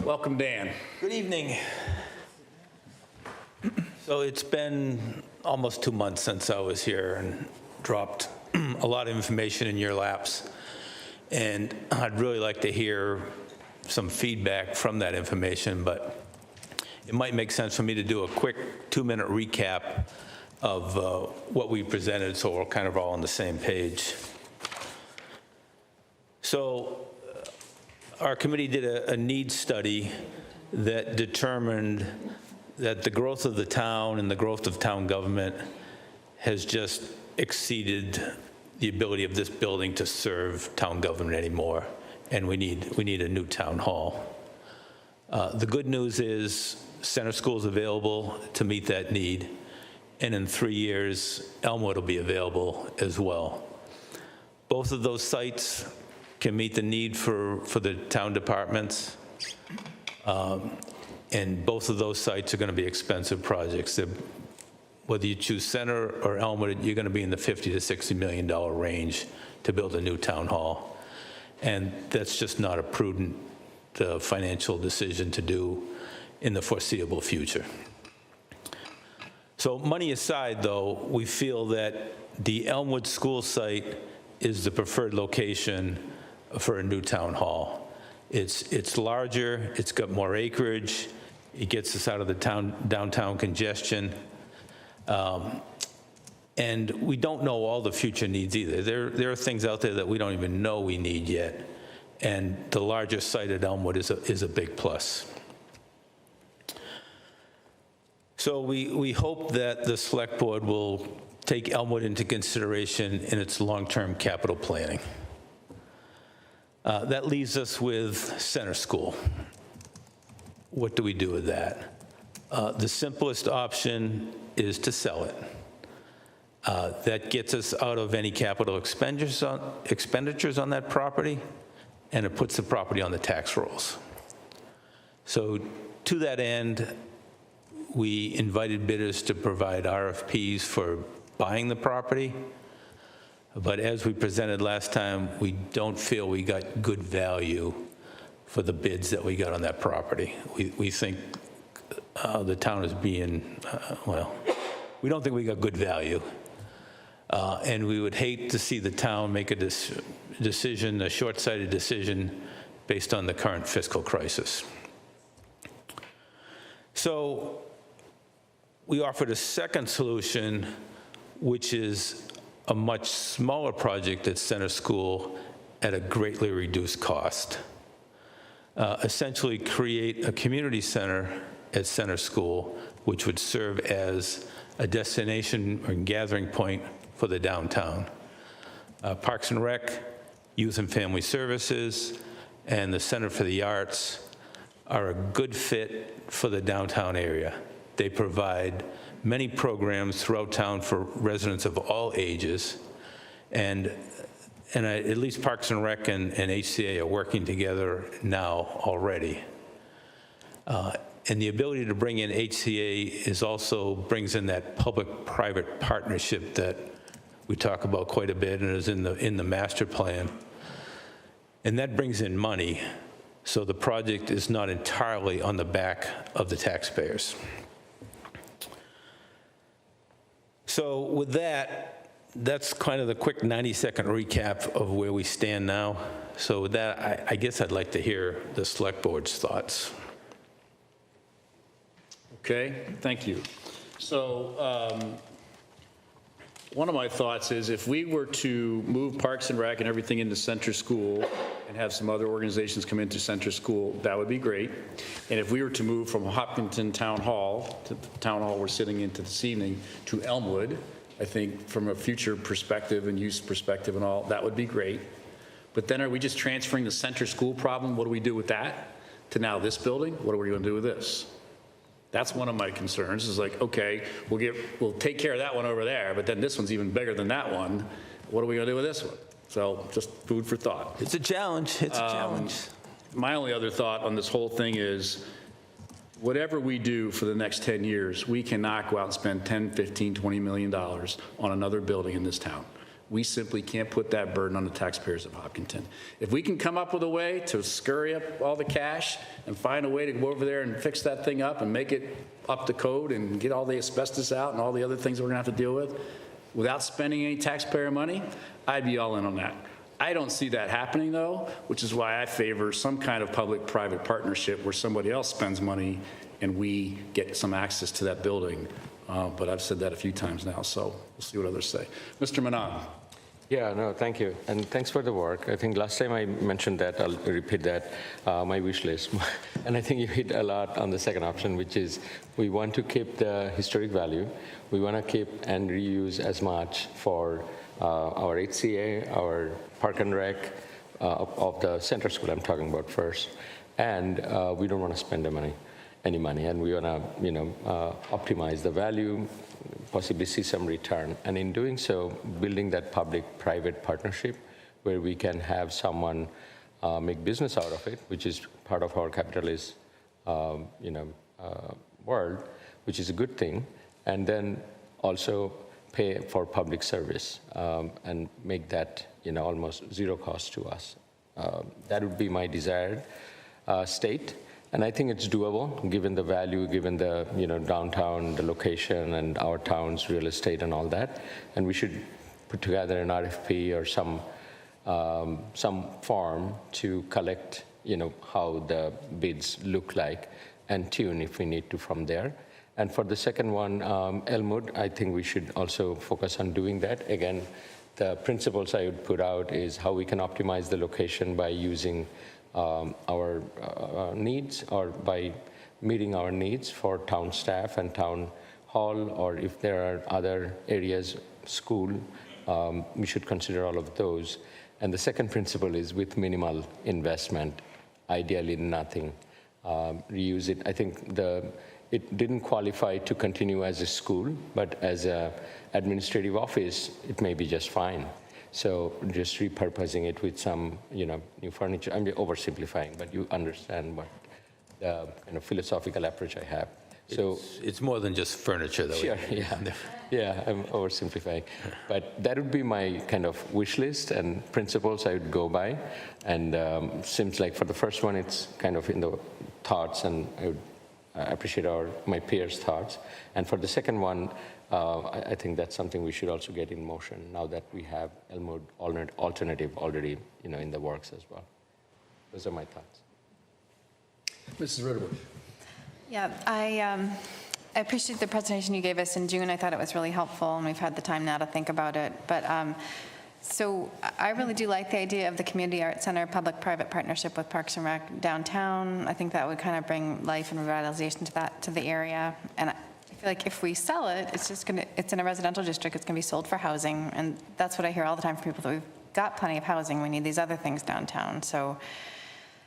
Welcome, Dan. Good evening. So it's been almost 2 months since I was here and dropped a lot of information in your laps. And I'd really like to hear some feedback from that information, but it might make sense for me to do a quick 2-minute recap of what we presented, so we're kind of all on the same page. So our committee did a needs study that determined that the growth of the town and the growth of town government has just exceeded the ability of this building to serve town government anymore, and we need a new town hall. The good news is Center School is available to meet that need, and in 3 years, Elmwood will be available as well. Both of those sites can meet the need for the town departments, and both of those sites are going to be expensive projects. Whether you choose Center or Elmwood, you're going to be in the $50 to $60 million range to build a new town hall. And that's just not a prudent financial decision to do in the foreseeable future. So money aside, though, we feel that the Elmwood school site is the preferred location for a new town hall. It's larger, it's got more acreage, it gets us out of the downtown congestion. And we don't know all the future needs either. There are things out there that we don't even know we need yet. And the larger site at Elmwood is a big plus. So we hope that the select board will take Elmwood into consideration in its long-term capital planning. That leaves us with Center School. What do we do with that? The simplest option is to sell it. That gets us out of any capital expenditures on that property, and it puts the property on the tax rolls. So to that end, we invited bidders to provide RFPs for buying the property. But as we presented last time, we don't feel we got good value for the bids that we got on that property. We think the town is being, well, we don't think we got good value. And we would hate to see the town make a decision, a short-sighted decision, based on the current fiscal crisis. So we offered a second solution, which is a much smaller project at Center School at a greatly reduced cost. Essentially create a community center at Center School, which would serve as a destination or gathering point for the downtown. Parks and Rec, Youth and Family Services, and the Center for the Arts are a good fit for the downtown area. They provide many programs throughout town for residents of all ages, and at least Parks and Rec and HCA are working together now already. And the ability to bring in HCA also brings in that public-private partnership that we talk about quite a bit and is in the master plan. And that brings in money, so the project is not entirely on the back of the taxpayers. So with that, that's kind of the quick 90-second recap of where we stand now. So with that, I guess I'd like to hear the select board's thoughts. Okay, thank you. So one of my thoughts is if we were to move Parks and Rec and everything into Center School and have some other organizations come into Center School, that would be great. And if we were to move from Hopkinton Town Hall, to the town hall we're sitting into this evening, to Elmwood, I think from a future perspective and use perspective and all, that would be great. But then are we just transferring the Center School problem? What do we do with that to now this building? What are we going to do with this? That's one of my concerns, is like, okay, we'll take care of that one over there, but then this one's even bigger than that one. What are we going to do with this one? So just food for thought. It's a challenge. It's a challenge. My only other thought on this whole thing is whatever we do for the next 10 years, we cannot go out and spend $10, $15, $20 million on another building in this town. We simply can't put that burden on the taxpayers of Hopkinton. If we can come up with a way to scurry up all the cash and find a way to go over there and fix that thing up and make it up to code and get all the asbestos out and all the other things we're gonna have to deal with without spending any taxpayer money, I'd be all in on that. I don't see that happening though, which is why I favor some kind of public-private partnership where somebody else spends money and we get some access to that building. But I've said that a few times now, so we'll see what others say. Mr. Manon. Yeah, no, thank you. And thanks for the work. I think last time I mentioned that, I'll repeat that, my wish list. And I think you hit a lot on the second option, which is we want to keep the historic value. We want to keep and reuse as much for our HCA, our Park and Rec, of the center school I'm talking about first. And we don't want to spend any money, and we want to, optimize the value, possibly see some return. And in doing so, building that public-private partnership where we can have someone make business out of it, which is part of our capitalist, world, which is a good thing, and then also pay for public service and make that, almost zero cost to us. That would be my desired state. And I think it's doable, given the value, given the downtown, the location, and our town's real estate and all that. And we should put together an RFP or some form to collect, how the bids look like, and tune if we need to from there. And for the second one, Elmwood, I think we should also focus on doing that. Again, the principles I would put out is how we can optimize the location by using our needs, or by meeting our needs for town staff and town hall, or if there are other areas, school, we should consider all of those. And the second principle is with minimal investment, ideally nothing. Reuse it. I think it didn't qualify to continue as a school, but as an administrative office, it may be just fine. So just repurposing it with some, new furniture. I'm oversimplifying, but you understand what the kind of philosophical approach I have. So it's more than just furniture, though. Sure, yeah, I'm oversimplifying. But that would be my kind of wish list and principles I would go by. And seems like for the first one, it's kind of in the thoughts, and I would appreciate my peers' thoughts. And for the second one, I think that's something we should also get in motion now that we have Elmwood alternative already, in the works as well. Those are my thoughts. Mrs. Ritterbush. Yeah, I appreciate the presentation you gave us in June. I thought it was really helpful, and we've had the time now to think about it. But so I really do like the idea of the Community Arts Center public-private partnership with Parks and Rec downtown. I think that would kind of bring life and revitalization to the area. And I feel like if we sell it, it's in a residential district, it's going to be sold for housing. And that's what I hear all the time from people, that we've got plenty of housing, we need these other things downtown. So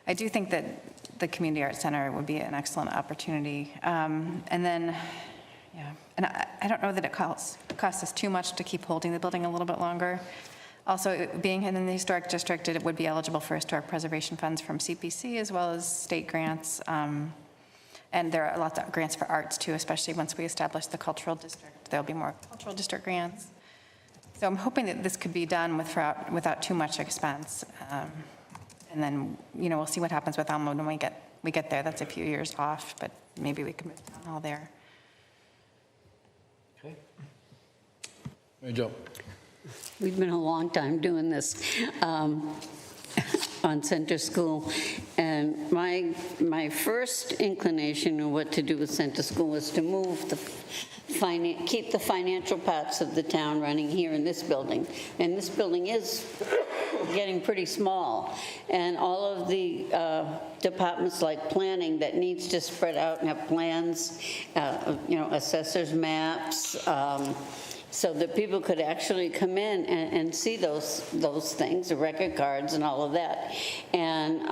I do think that the Community Arts Center would be an excellent opportunity. And then, and I don't know that it costs us too much to keep holding the building a little bit longer. Also, being in the historic district, it would be eligible for historic preservation funds from CPC as well as state grants. And there are lots of grants for arts too, especially once we establish the cultural district. There'll be more cultural district grants. So I'm hoping that this could be done without too much expense. And then, we'll see what happens with Elmwood when we get there. That's a few years off, but maybe we could move down all there. Okay. Mary Jo. We've been a long time doing this on Center School, and my first inclination of what to do with Center School was to move keep the financial parts of the town running here in this building. And this building is getting pretty small. And all of the departments like planning that needs to spread out and have plans, assessors maps, so that people could actually come in and see those things, the record cards and all of that. And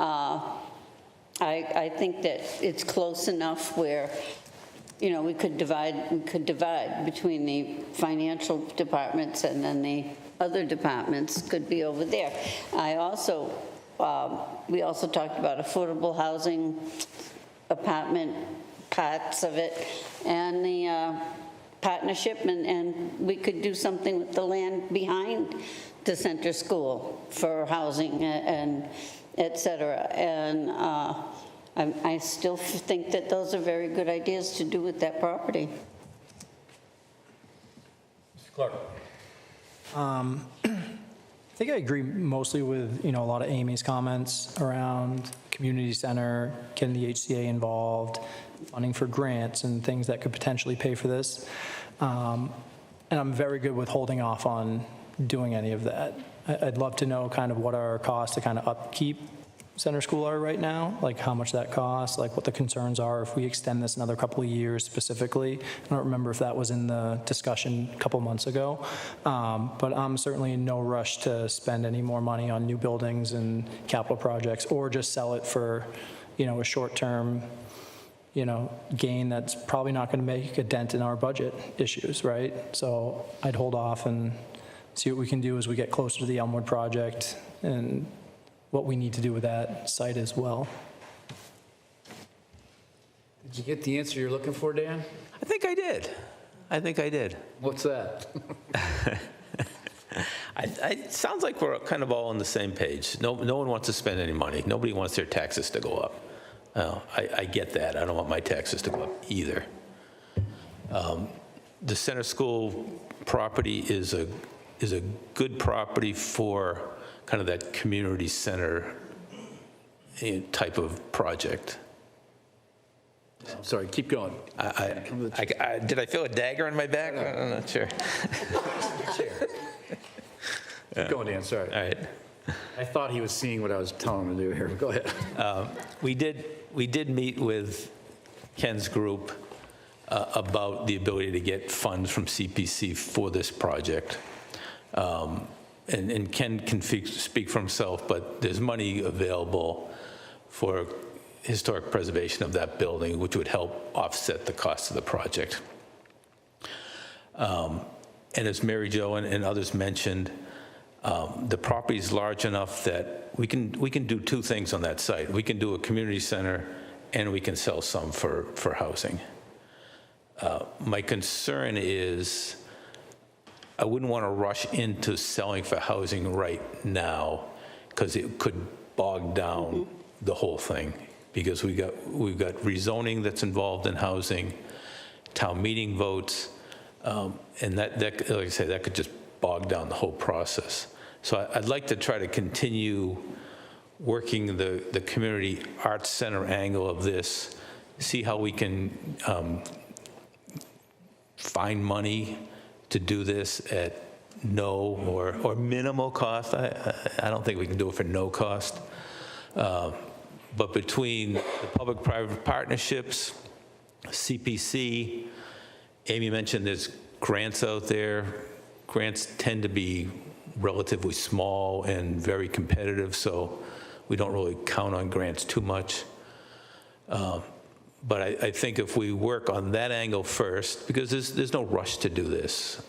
I think that it's close enough where we could divide between the financial departments, and then the other departments could be over there. We also talked about affordable housing, apartment parts of it, and partnership, and we could do something with the land behind the center school for housing and et cetera. And I still think that those are very good ideas to do with that property. Mr. Clark. I think I agree mostly with, a lot of Amy's comments around community center, getting the HCA involved, funding for grants and things that could potentially pay for this. And I'm very good with holding off on doing any of that. I'd love to know kind of what our costs to kind of upkeep center school are right now, like how much that costs, like what the concerns are if we extend this another couple of years specifically. I don't remember if that was in the discussion a couple months ago, but I'm certainly in no rush to spend any more money on new buildings and capital projects, or just sell it for, a short-term, gain that's probably not going to make a dent in our budget issues, right? So I'd hold off and see what we can do as we get closer to the Elmwood project and what we need to do with that site as well. Did you get the answer you're looking for, Dan? I think I did. What's that? It sounds like we're kind of all on the same page. No one wants to spend any money. Nobody wants their taxes to go up. I get that. I don't want my taxes to go up either. The center school property is a good property for kind of that community center type of project. I'm sorry, keep going. Did I feel a dagger on my back? I'm not sure. Keep going, Dan, sorry. All right. I thought he was seeing what I was telling him to do here. Go ahead. We did meet with Ken's group about the ability to get funds from CPC for this project. And Ken can speak for himself, but there's money available for historic preservation of that building, which would help offset the cost of the project. And as Mary Jo and others mentioned, the property is large enough that we can do two things on that site. We can do a community center, and we can sell some for housing. My concern is I wouldn't want to rush into selling for housing right now, because it could bog down the whole thing, because we've got rezoning that's involved in housing, town meeting votes, and that like I say, that could just bog down the whole process. So I'd like to try to continue working the community arts center angle of this, see how we can find money to do this at no or minimal cost. I don't think we can do it for no cost. But between the public-private partnerships, CPC, Amy mentioned there's grants out there. Grants tend to be relatively small and very competitive, so we don't really count on grants too much. But I think if we work on that angle first, because there's no rush to do this,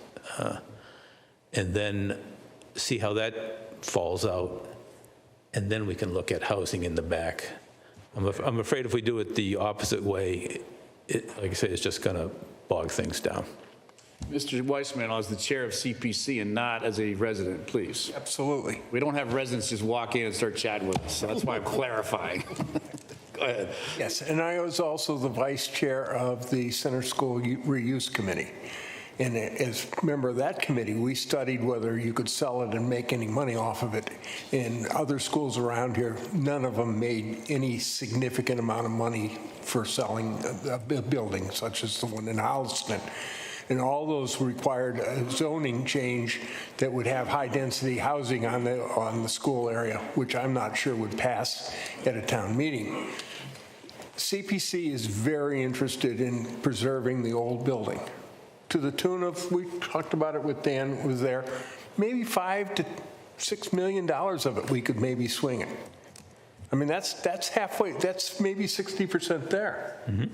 and then see how that falls out, and then we can look at housing in the back. I'm afraid if we do it the opposite way, like I say, it's just going to bog things down. Mr. Weissman, as the chair of CPC and not as a resident, please. Absolutely. We don't have residents just walk in and start chatting with us, so that's why I'm clarifying. Go ahead. Yes, and I was also the vice chair of the Center School Reuse Committee. And as a member of that committee, we studied whether you could sell it and make any money off of it. In other schools around here, none of them made any significant amount of money for selling a building, such as the one in Holliston. And all those required a zoning change that would have high-density housing on the school area, which I'm not sure would pass at a town meeting. CPC is very interested in preserving the old building, to the tune of, we talked about it with Dan, was there, maybe $5 to $6 million of it we could maybe swing it. I mean, that's halfway, that's maybe 60% there. Mm-hmm.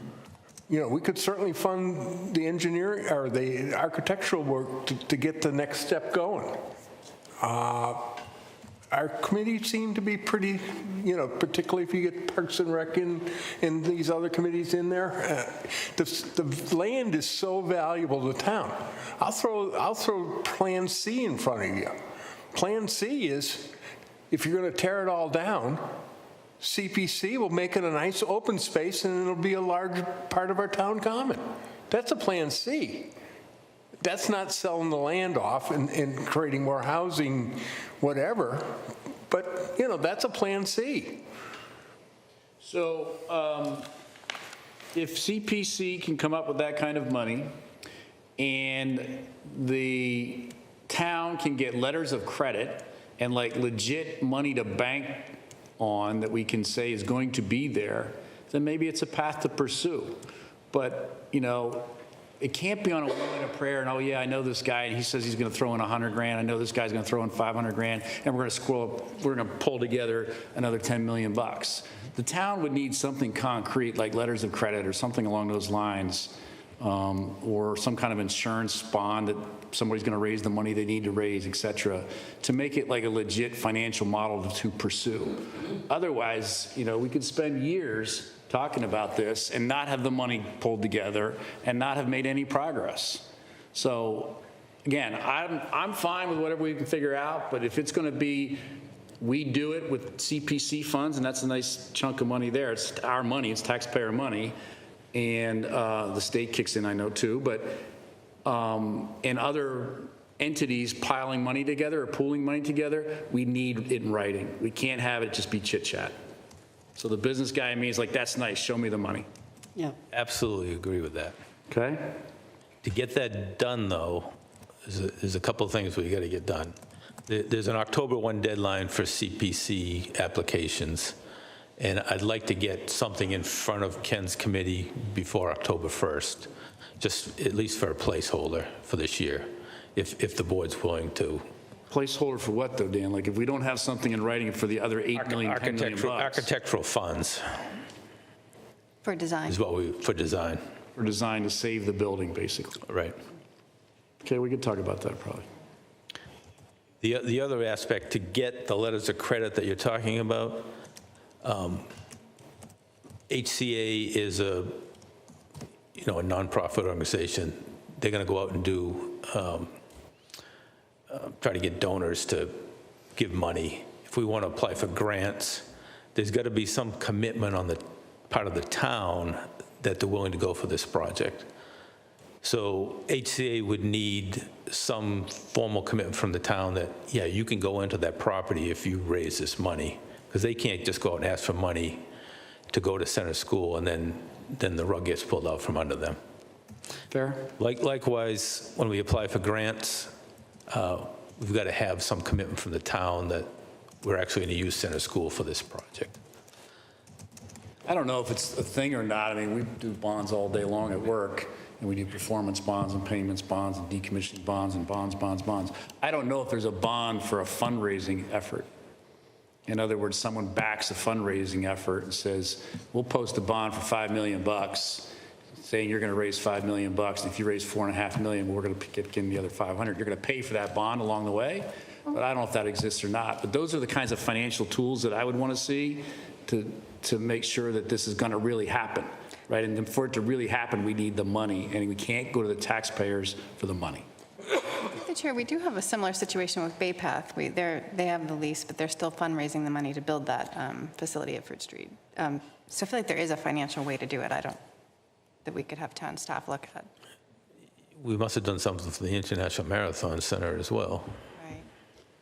You know, we could certainly fund the engineering or the architectural work to get the next step going. I our committee seem to be pretty, particularly if you get Parks and Rec and these other committees in there. The land is so valuable to the town. I'll throw Plan C in front of you. Plan C is, if you're going to tear it all down, CPC will make it a nice open space and it'll be a large part of our town common. That's a Plan C. That's not selling the land off and creating more housing, whatever. But, that's a Plan C. So if CPC can come up with that kind of money and the town can get letters of credit and like legit money to bank on that we can say is going to be there, then maybe it's a path to pursue. But, it can't be on a will and a prayer and, oh yeah, I know this guy and he says he's going to throw in $100,000. I know this guy's going to throw in $500,000 and we're going to pull together another $10 million. The town would need something concrete like letters of credit or something along those lines, or some kind of insurance bond that somebody's going to raise the money they need to raise, et cetera, to make it like a legit financial model to pursue. Otherwise, we could spend years talking about this and not have the money pulled together and not have made any progress. So again, I'm fine with whatever we can figure out, but if it's going to be, we do it with CPC funds, and that's a nice chunk of money there. It's our money, it's taxpayer money, and the state kicks in, I know too, but and other entities piling money together or pooling money together, we need it in writing. We can't have it just be chit chat. So the business guy in me is like, that's nice, show me the money. Yeah. Absolutely agree with that. Okay? To get that done, though, there's a couple of things we got to get done. There's an October 1 deadline for CPC applications, and I'd like to get something in front of Ken's committee before October 1st, just at least for a placeholder for this year, if the board's willing to. Placeholder for what, though, Dan? Like, if we don't have something in writing for the other $8 million, $10 million bucks. Architectural funds For design. is what for design. For design to save the building, basically. Right. Okay, we could talk about that probably. The other aspect, to get the letters of credit that you're talking about, HCA is a nonprofit organization. They're going to go out and do try to get donors to give money. If we want to apply for grants, there's got to be some commitment on the part of the town that they're willing to go for this project. So HCA would need some formal commitment from the town that, yeah, you can go into that property if you raise this money, because they can't just go out and ask for money to go to center school and then the rug gets pulled out from under them. Fair. Likewise, when we apply for grants, we've got to have some commitment from the town that we're actually going to use center school for this project. I don't know if it's a thing or not. I mean, we do bonds all day long at work, and we do performance bonds and payments bonds and decommissioning bonds and bonds. I don't know if there's a bond for a fundraising effort. In other words, someone backs a fundraising effort and says, we'll post a bond for $5 million, saying you're going to raise $5 million. If you raise $4.5 million, we're going to get in the other 500. You're going to pay for that bond along the way, but I don't know if that exists or not. But those are the kinds of financial tools that I would want to see to make sure that this is going to really happen, right? And then for it to really happen, we need the money, and we can't go to the taxpayers for the money. Chair, we do have a similar situation with Bay Path. They have the lease, but they're still fundraising the money to build that facility at Fruit Street. So I feel like there is a financial way to do it. That we could have town staff look at. We must have done something for the International Marathon Center as well. Right.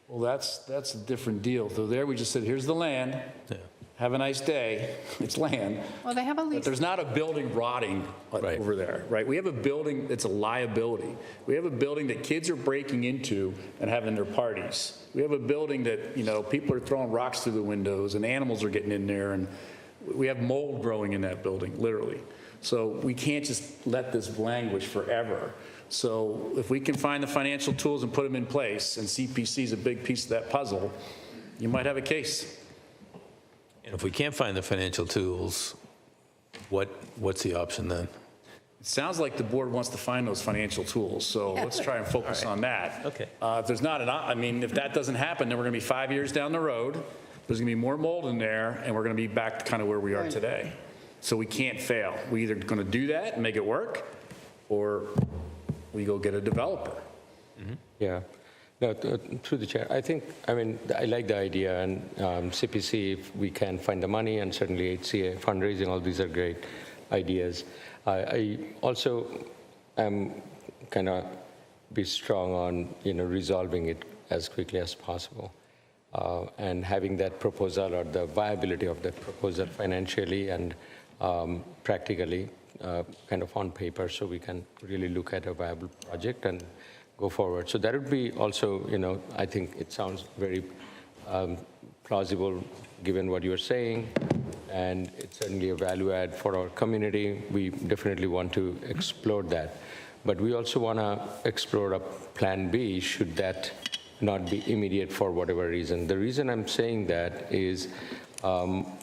Well, that's a different deal. So there we just said, here's the land. Yeah. Have a nice day. It's land. Well, they have a lease. But there's not a building rotting over there, right? We have a building that's a liability. We have a building that kids are breaking into and having their parties. We have a building that, people are throwing rocks through the windows and animals are getting in there, and we have mold growing in that building, literally. So we can't just let this languish forever. So if we can find the financial tools and put them in place, and CPC is a big piece of that puzzle, you might have a case. And if we can't find the financial tools, what's the option then? It sounds like the board wants to find those financial tools, so let's try and focus on that. Okay. If there's not if that doesn't happen, then we're going to be 5 years down the road. There's going to be more mold in there, and we're going to be back to kind of where we are today. So we can't fail. We're either going to do that and make it work, or we go get a developer. Yeah. No, through the chair, I like the idea, and CPC, if we can find the money, and certainly HCA, fundraising, all these are great ideas. I also am kind of be strong on, resolving it as quickly as possible. And having that proposal or the viability of that proposal financially and practically kind of on paper, so we can really look at a viable project and go forward. So that would be also, I think it sounds very plausible given what you're saying, and it's certainly a value add for our community. We definitely want to explore that. But we also want to explore a plan B should that not be immediate for whatever reason. The reason I'm saying that is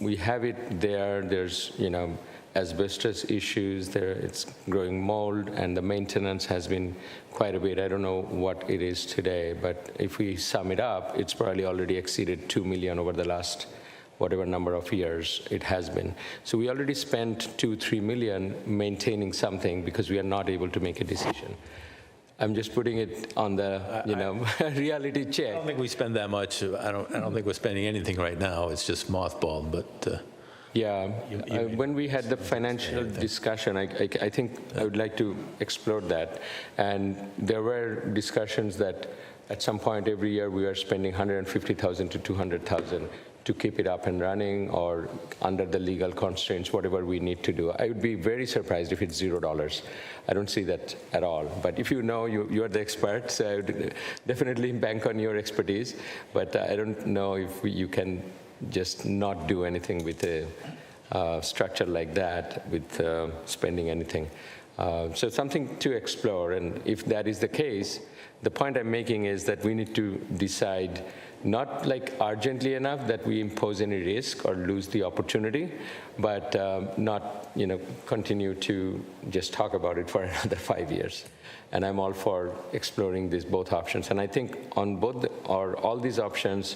we have it there. There's, asbestos issues there. It's growing mold, and the maintenance has been quite a bit. I don't know what it is today, but if we sum it up, it's probably already exceeded $2 million over the last whatever number of years it has been. So we already spent $2-3 million maintaining something because we are not able to make a decision. I'm just putting it on the, reality check. I don't think we spend that much. I don't think we're spending anything right now. It's just mothballed, but. Yeah, when we had the financial discussion, I think I would like to explore that. And there were discussions that at some point every year we are spending $150,000 to $200,000 to keep it up and running, or under the legal constraints, whatever we need to do. I would be very surprised if it's $0. I don't see that at all. But if you're the expert, so I would definitely bank on your expertise. But I don't know if you can just not do anything with a structure like that, with spending anything. So something to explore, and if that is the case, the point I'm making is that we need to decide not like urgently enough that we impose any risk or lose the opportunity, but not continue to just talk about it for another 5 years. And I'm all for exploring both options. And I think on all these options,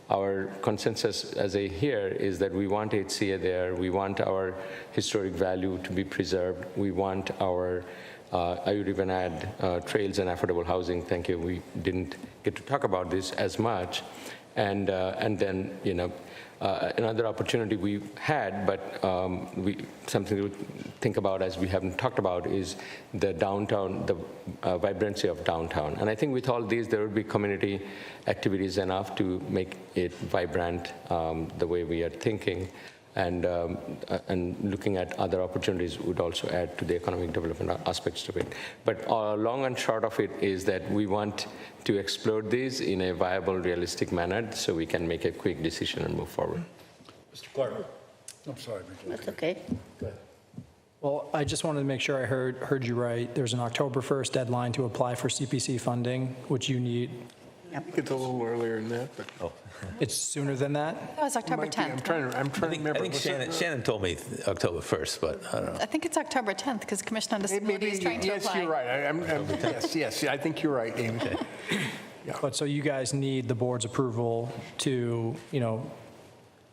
our consensus as a here is that we want HCA there, we want our historic value to be preserved, we want our, I would even add trails and affordable housing. Thank you, we didn't get to talk about this as much. And then, another opportunity we had, but something to think about as we haven't talked about is the downtown, the vibrancy of downtown. And I think with all these, there would be community activities enough to make it vibrant the way we are thinking. And looking at other opportunities would also add to the economic development aspects of it. But long and short of it is that we want to explore these in a viable, realistic manner so we can make a quick decision and move forward. Mr. Clark. I'm sorry. That's okay. Go ahead. Well, I just wanted to make sure I heard you right. There's an October 1st deadline to apply for CPC funding, which you need. I think it's a little earlier than that, but. It's sooner than that? That was October 10th. I'm trying to remember. I think Shannon told me October 1st, but I don't know. I think it's October 10th because Commission on Disability is trying to apply. Yes, you're right. Yes, I think you're right, Amy. Yeah. But so you guys need the board's approval to,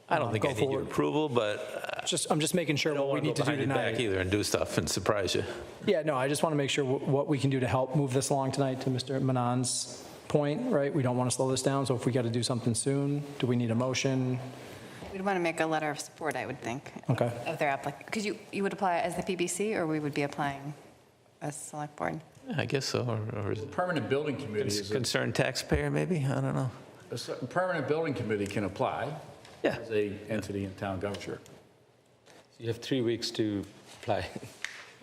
I don't think I need your approval, but I'm just making sure what we need to do I don't want to go behind your back tonight. either and do stuff and surprise you. Yeah, no, I just want to make sure what we can do to help move this along tonight, to Mr. Manon's point, right? We don't want to slow this down, so if we got to do something soon, do we need a motion? We'd want to make a letter of support, I would think. Okay. Of their application. Because you would apply as the PBC, or we would be applying as select board? I guess so. Or is it Permanent Building Committee is concerned taxpayer, maybe? I don't know. a Permanent Building Committee can apply as a entity in town government. You have 3 weeks to apply.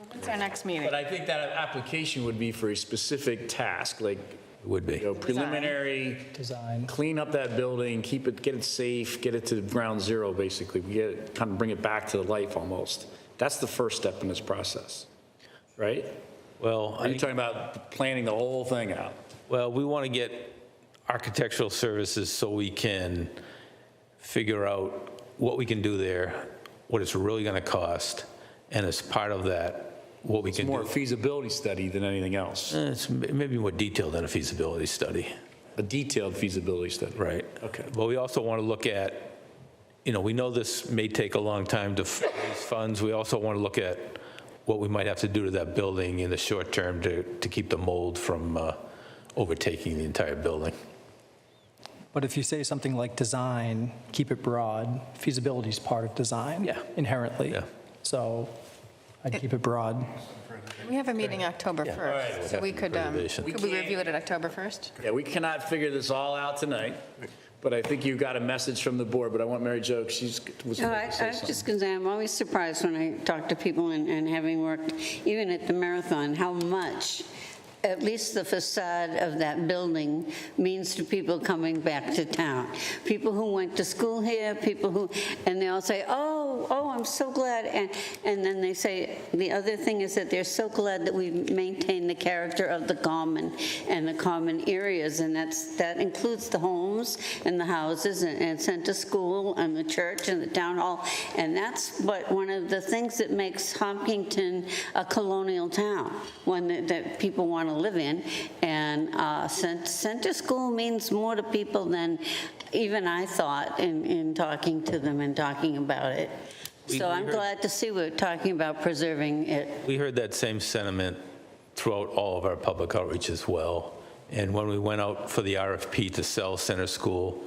When's our next meeting? But I think that application would be for a specific task, like would be preliminary design, clean up that building, get it safe, get it to ground zero, basically. We kind of bring it back to life almost. That's the first step in this process, right? Well, are you talking about planning the whole thing out? Well, we want to get architectural services so we can figure out what we can do there, what it's really going to cost, and as part of that, what we It's can more a do. feasibility study than anything else. It's maybe more detailed than a feasibility study. A detailed feasibility study. Right. Okay. But we also want to look at, we know this may take a long time to raise funds. We also want to look at what we might have to do to that building in the short term to keep the mold from overtaking the entire building. But if you say something like design, keep it broad, feasibility is part of design inherently. Yeah. So I'd keep it broad. We have a meeting October Yeah. 1st, so we could review it at October 1st? Yeah, we cannot figure this all out tonight, but I think you got a message from the board, but I want Mary Jo, she's was No, going to say I was something. just going to say, I'm always surprised when I talk to people and having worked even at the marathon, how much at least the facade of that building means to people coming back to town. People who went to school here, people who, and they all say, oh, I'm so glad. And then they say, the other thing is that they're so glad that we maintain the character of the common and the common areas. And that includes the homes and the houses and Center School and the church and the town hall. And that's one of the things that makes Hopkinton a colonial town, one that people want to live in. And Center School means more to people than even I thought in talking to them and talking about it. So I'm glad to see we're talking about preserving it. We heard that same sentiment throughout all of our public outreach as well. And when we went out for the RFP to sell Center School,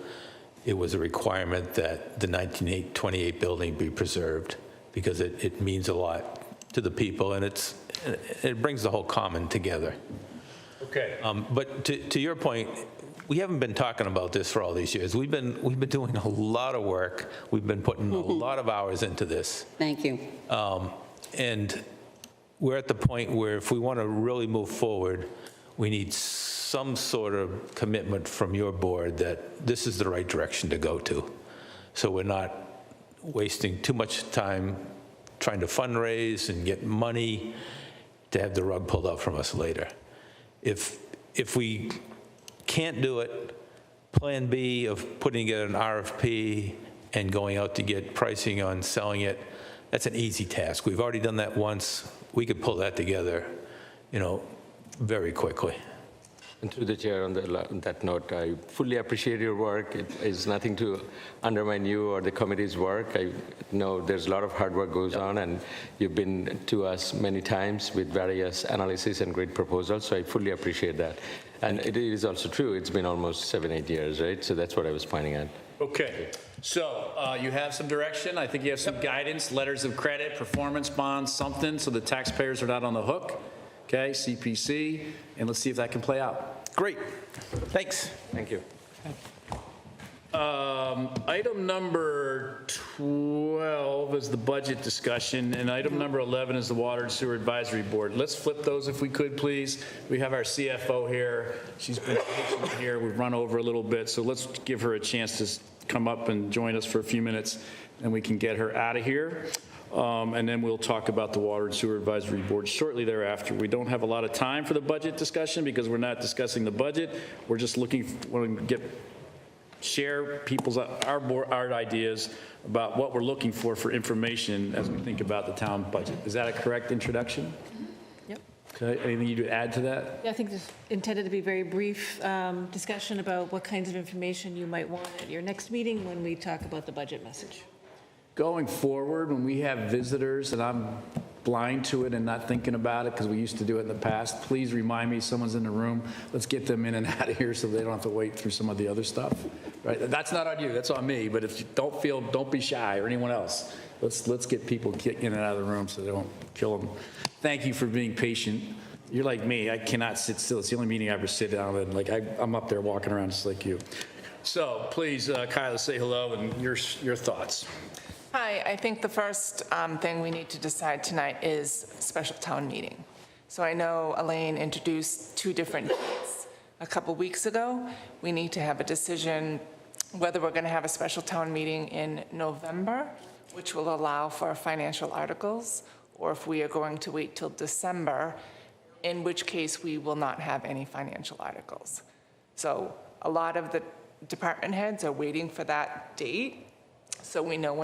it was a requirement that the 1928 building be preserved because it means a lot to the people, and it brings the whole common together. Okay. But to your point, we haven't been talking about this for all these years. We've been doing a lot of work. We've been putting a lot of hours into this. Thank you. And we're at the point where if we want to really move forward, we need some sort of commitment from your board that this is the right direction to go to. So we're not wasting too much time trying to fundraise and get money to have the rug pulled out from us later. If we can't do it, Plan B of putting together an RFP and going out to get pricing on selling it, that's an easy task. We've already done that once. We could pull that together, very quickly. And through the chair, on that note, I fully appreciate your work. It is nothing to undermine you or the committee's work. I know there's a lot of hard work goes on, and you've been to us many times with various analysis and great proposals, so I fully appreciate that. And it is also true, it's been almost 7-8 years, right? So that's what I was pointing at. Okay, so you have some direction. I think you have some guidance, letters of credit, performance bonds, something, so the taxpayers are not on the hook. Okay, CPC, and let's see if that can play out. Great, thanks. Thank you. Item number 12 is the budget discussion, and item number 11 is the Water and Sewer Advisory Board. Let's flip those if we could, please. We have our CFO here. She's been patient here. We've run over a little bit, so let's give her a chance to come up and join us for a few minutes, and we can get her out of here. And then we'll talk about the Water and Sewer Advisory Board shortly thereafter. We don't have a lot of time for the budget discussion because we're not discussing the budget. We're just wanting to share our ideas about what we're looking for information as we think about the town budget. Is that a correct introduction? Yep. Okay, anything you to add to that? Yeah, I think this is intended to be a very brief discussion about what kinds of information you might want at your next meeting when we talk about the budget message. Going forward, when we have visitors and I'm blind to it and not thinking about it because we used to do it in the past, please remind me someone's in the room. Let's get them in and out of here so they don't have to wait through some of the other stuff. Right? That's not on you, that's on me. But if you don't be shy or anyone else. Let's get people in and out of the room so they don't kill them. Thank you for being patient. You're like me, I cannot sit still. It's the only meeting I ever sit down and I'm up there walking around just like you. So please, Kyla, say hello and your thoughts. Hi, I think the first thing we need to decide tonight is special town meeting. So I know Elaine introduced 2 different dates a couple weeks ago. We need to have a decision whether we're going to have a special town meeting in November, which will allow for financial articles, or if we are going to wait till December, in which case we will not have any financial articles. So a lot of the department heads are waiting for that date, so we know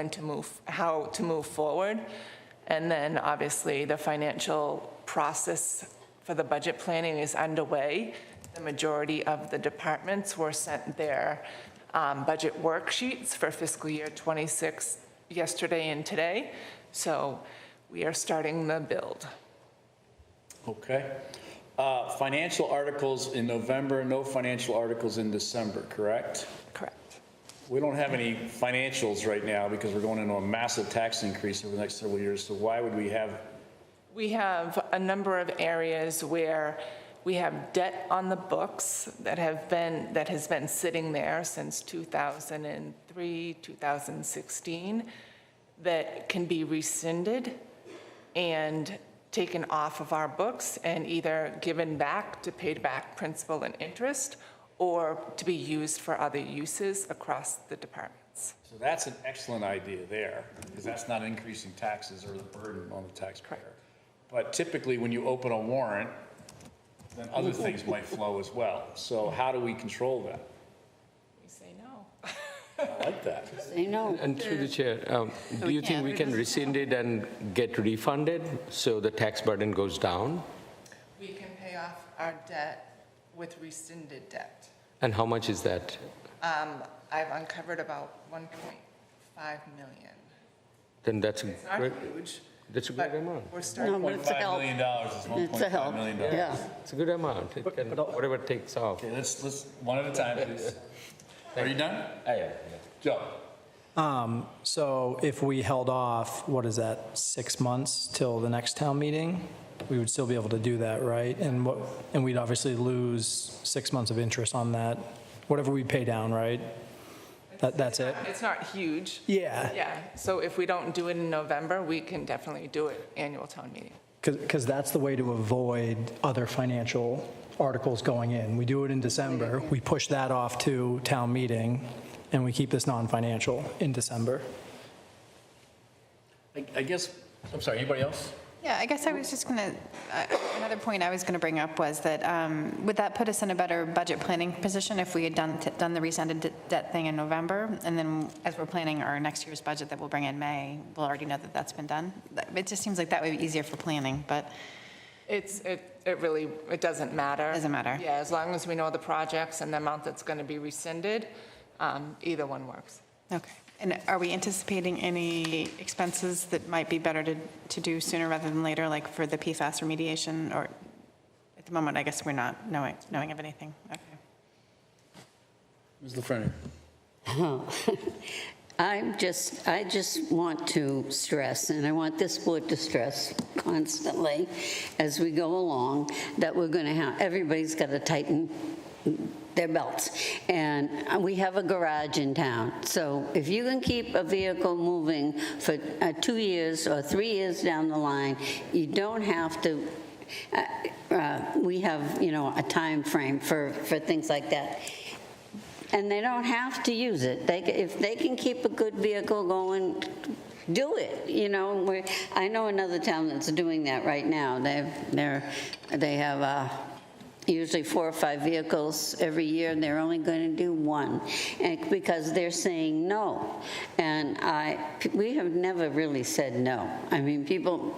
how to move forward. And then, obviously, the financial process for the budget planning is underway. The majority of the departments were sent their budget worksheets for fiscal year '26 yesterday and today. So we are starting the build. Okay. Financial articles in November, no financial articles in December, correct? Correct. We don't have any financials right now because we're going into a massive tax increase over the next several years. So why would we have? We have a number of areas where we have debt on the books that has been sitting there since 2003, 2016, that can be rescinded and taken off of our books and either given back to pay back principal and interest, or to be used for other uses across the departments. So that's an excellent idea there, because that's not increasing taxes or the burden on the taxpayer. But typically, when you open a warrant, then other things might flow as well. So how do we control that? We say no. I like that. Say no. And through the chair, do you think we can rescind it and get refunded so the tax burden goes down? We can pay off our debt with rescinded debt. And how much is that? I've uncovered about 1.5 million. Then that's It's not great. huge. That's a good amount. We're starting. No, but it's a $1.5 help. million is It's a help. $1.5 million. Yeah. It's a good amount. It can, whatever it takes off. Okay, let's one at a time, please. Are you done? I am. Joe? So if we held off, what is that, 6 months till the next town meeting? We would still be able to do that, right? And we'd obviously lose 6 months of interest on that, whatever we pay down, right? That's it? It's not huge. Yeah. Yeah, so if we don't do it in November, we can definitely do it annual town meeting. Because that's the way to avoid other financial articles going in. We do it in December, we push that off to town meeting, and we keep this non-financial in December. I guess, I'm sorry, anybody else? Yeah, I guess I was just going to, another point I was going to bring up was that, would that put us in a better budget planning position if we had done the rescinded debt thing in November? And then as we're planning our next year's budget that we'll bring in May, we'll already know that that's been done? It just seems like that would be easier for planning, but. It really doesn't matter. Doesn't matter. Yeah, as long as we know the projects and the amount that's going to be rescinded, either one works. Okay. And are we anticipating any expenses that might be better to do sooner rather than later, like for the PFAS remediation? Or at the moment, I guess we're not knowing of anything. Okay. Ms. LaFreniere. I just want to stress, and I want this board to stress constantly as we go along, that we're going to have, everybody's got to tighten their belts. And we have a garage in town. So if you can keep a vehicle moving for 2 years or 3 years down the line, you don't have to, we have, a time frame for things like that. And they don't have to use it. If they can keep a good vehicle going, do it. I know another town that's doing that right now. They have usually 4 or 5 vehicles every year, and they're only going to do 1, and because they're saying no. And we have never really said no. I mean, people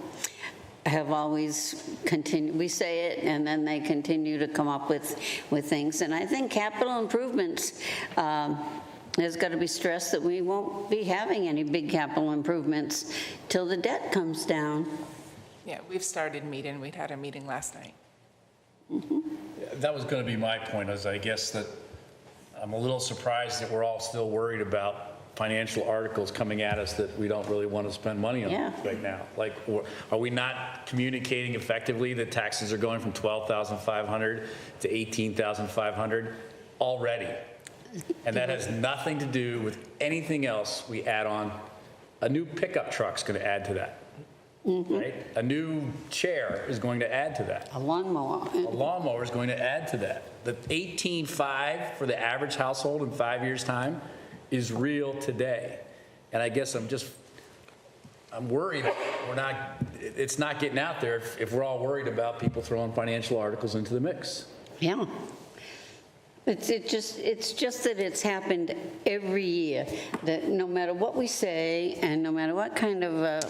have always continued, we say it, and then they continue to come up with things. And I think capital improvements, there's got to be stressed that we won't be having any big capital improvements till the debt comes down. Yeah, we've started meeting. We'd had a meeting last night. That was going to be my point, is I guess that I'm a little surprised that we're all still worried about financial articles coming at us that we don't really want to spend money on right now. Like, are we not communicating effectively that taxes are going from $12,500 to $18,500 already? And that has nothing to do with anything else we add on. A new pickup truck's going to add to that. Right? A new chair is going to add to that. A lawnmower. A lawnmower is going to add to that. The $18,500 for the average household in 5 years' time is real today. And I guess I'm worried it's not getting out there if we're all worried about people throwing financial articles into the mix. Yeah. It's just that it's happened every year, that no matter what we say, and no matter what kind of,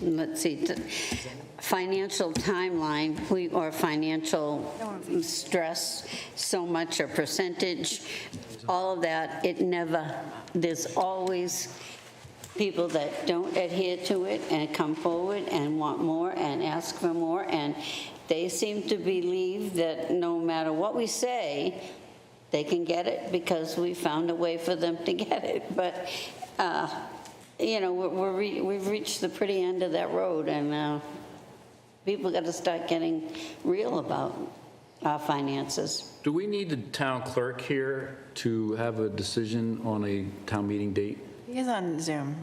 let's see, financial timeline, or financial stress, so much or percentage, all of that, it never, there's always people that don't adhere to it and come forward and want more and ask for more, and they seem to believe that no matter what we say, they can get it because we found a way for them to get it. But, we've reached the pretty end of that road, and people got to start getting real about our finances. Do we need the town clerk here to have a decision on a town meeting date? He is on Zoom.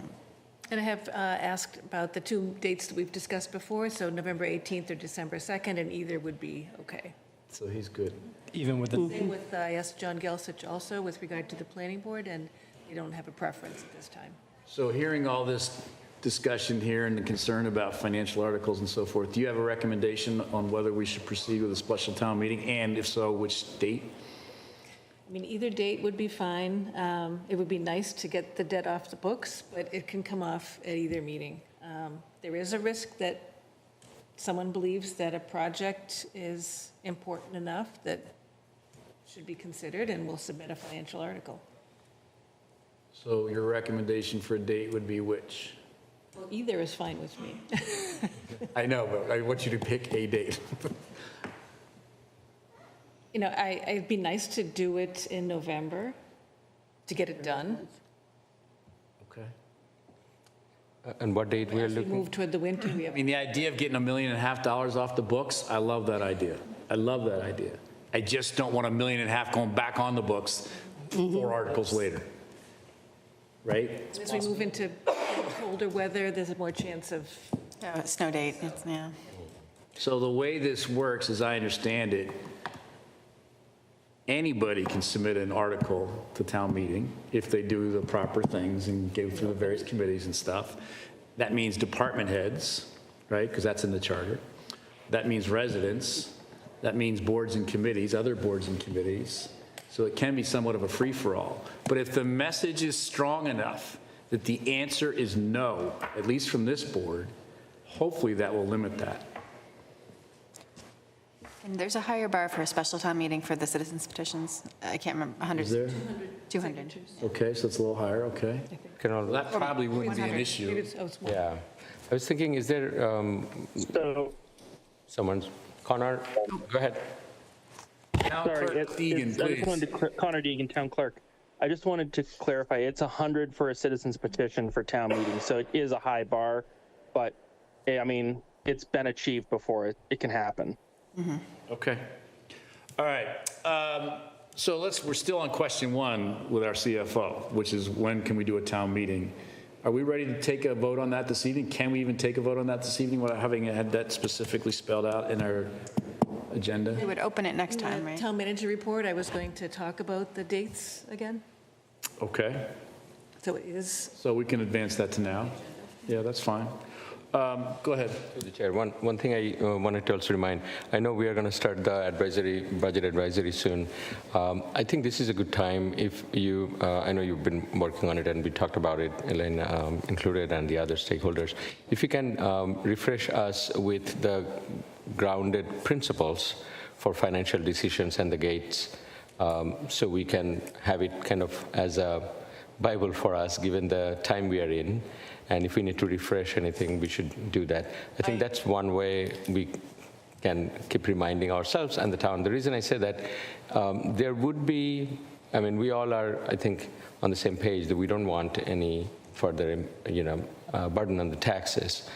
And I have asked about the two dates that we've discussed before, so November 18th or December 2nd, and either would be okay. So he's good. Even with the, Same with, I asked John Gelsich also with regard to the planning board, and they don't have a preference at this time. So hearing all this discussion here and the concern about financial articles and so forth, do you have a recommendation on whether we should proceed with a special town meeting, and if so, which date? I mean, either date would be fine. It would be nice to get the debt off the books, but it can come off at either meeting. There is a risk that someone believes that a project is important enough that should be considered, and will submit a financial article. So your recommendation for a date would be which? Well, either is fine with me. I know, but I want you to pick a date. It'd be nice to do it in November to get it done. Okay. And what date we are As we looking? move toward the winter, we I have, mean, the idea of getting $1.5 million off the books, I love that idea. I love that idea. I just don't want $1.5 million going back on the books 4 articles later. Right? as we move into colder weather, there's more chance of, Snow date, yeah. So the way this works, as I understand it, anybody can submit an article to town meeting if they do the proper things and go through the various committees and stuff. That means department heads, right, because that's in the charter. That means residents. That means boards and committees, other boards and committees. So it can be somewhat of a free-for-all. But if the message is strong enough that the answer is no, at least from this board, hopefully that will limit that. And there's a higher bar for a special town meeting for the citizens petitions. I can't remember, 100. Is there? 200. Okay, so it's a little higher, okay. Well, that probably wouldn't be an 100. issue. Yeah. I was thinking, is there someone's, Connor, go ahead. Sorry, Connor Deegan, Town Clerk. I just wanted to clarify, it's 100 for a citizen's petition for town meeting, so it is a high bar, but, I mean, it's been achieved before. It can happen. Okay. All right. So we're still on question 1 with our CFO, which is when can we do a town meeting? Are we ready to take a vote on that this evening? Can we even take a vote on that this evening without having had that specifically spelled out in our agenda? We would open it next time, right? town manager report, I was going to talk about the dates again. Okay. So it is, So we can advance that to now? Yeah, that's fine. Go ahead. To the chair, one thing I wanted to also remind, I know we are going to start the budget advisory soon. I think this is a good time if you, I know you've been working on it and we talked about it, Elaine included, and the other stakeholders. If you can refresh us with the grounded principles for financial decisions and the gates, so we can have it kind of as a Bible for us, given the time we are in. And if we need to refresh anything, we should do that. I think that's one way we can keep reminding ourselves and the town. The reason I say that, there would be, I mean, we all are, I think, on the same page that we don't want any further, burden on the taxes.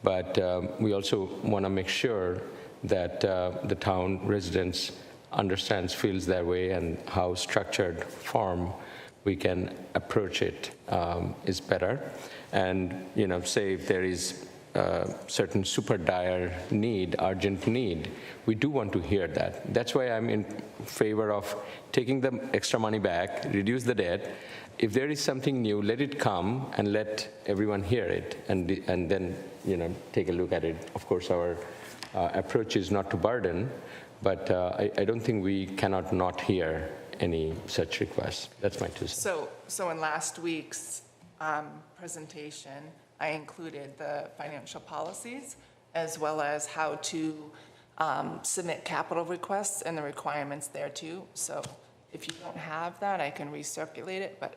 But we also want to make sure that the town residents understands, feels that way, and how structured form we can approach it is better. And, say if there is certain super dire need, urgent need, we do want to hear that. That's why I'm in favor of taking the extra money back, reduce the debt. If there is something new, let it come and let everyone hear it, and then, take a look at it. Of course, our approach is not to burden, but I don't think we cannot not hear any such requests. That's my 2 cents. So in last week's presentation, I included the financial policies as well as how to submit capital requests and the requirements there too. So if you don't have that, I can recirculate it, but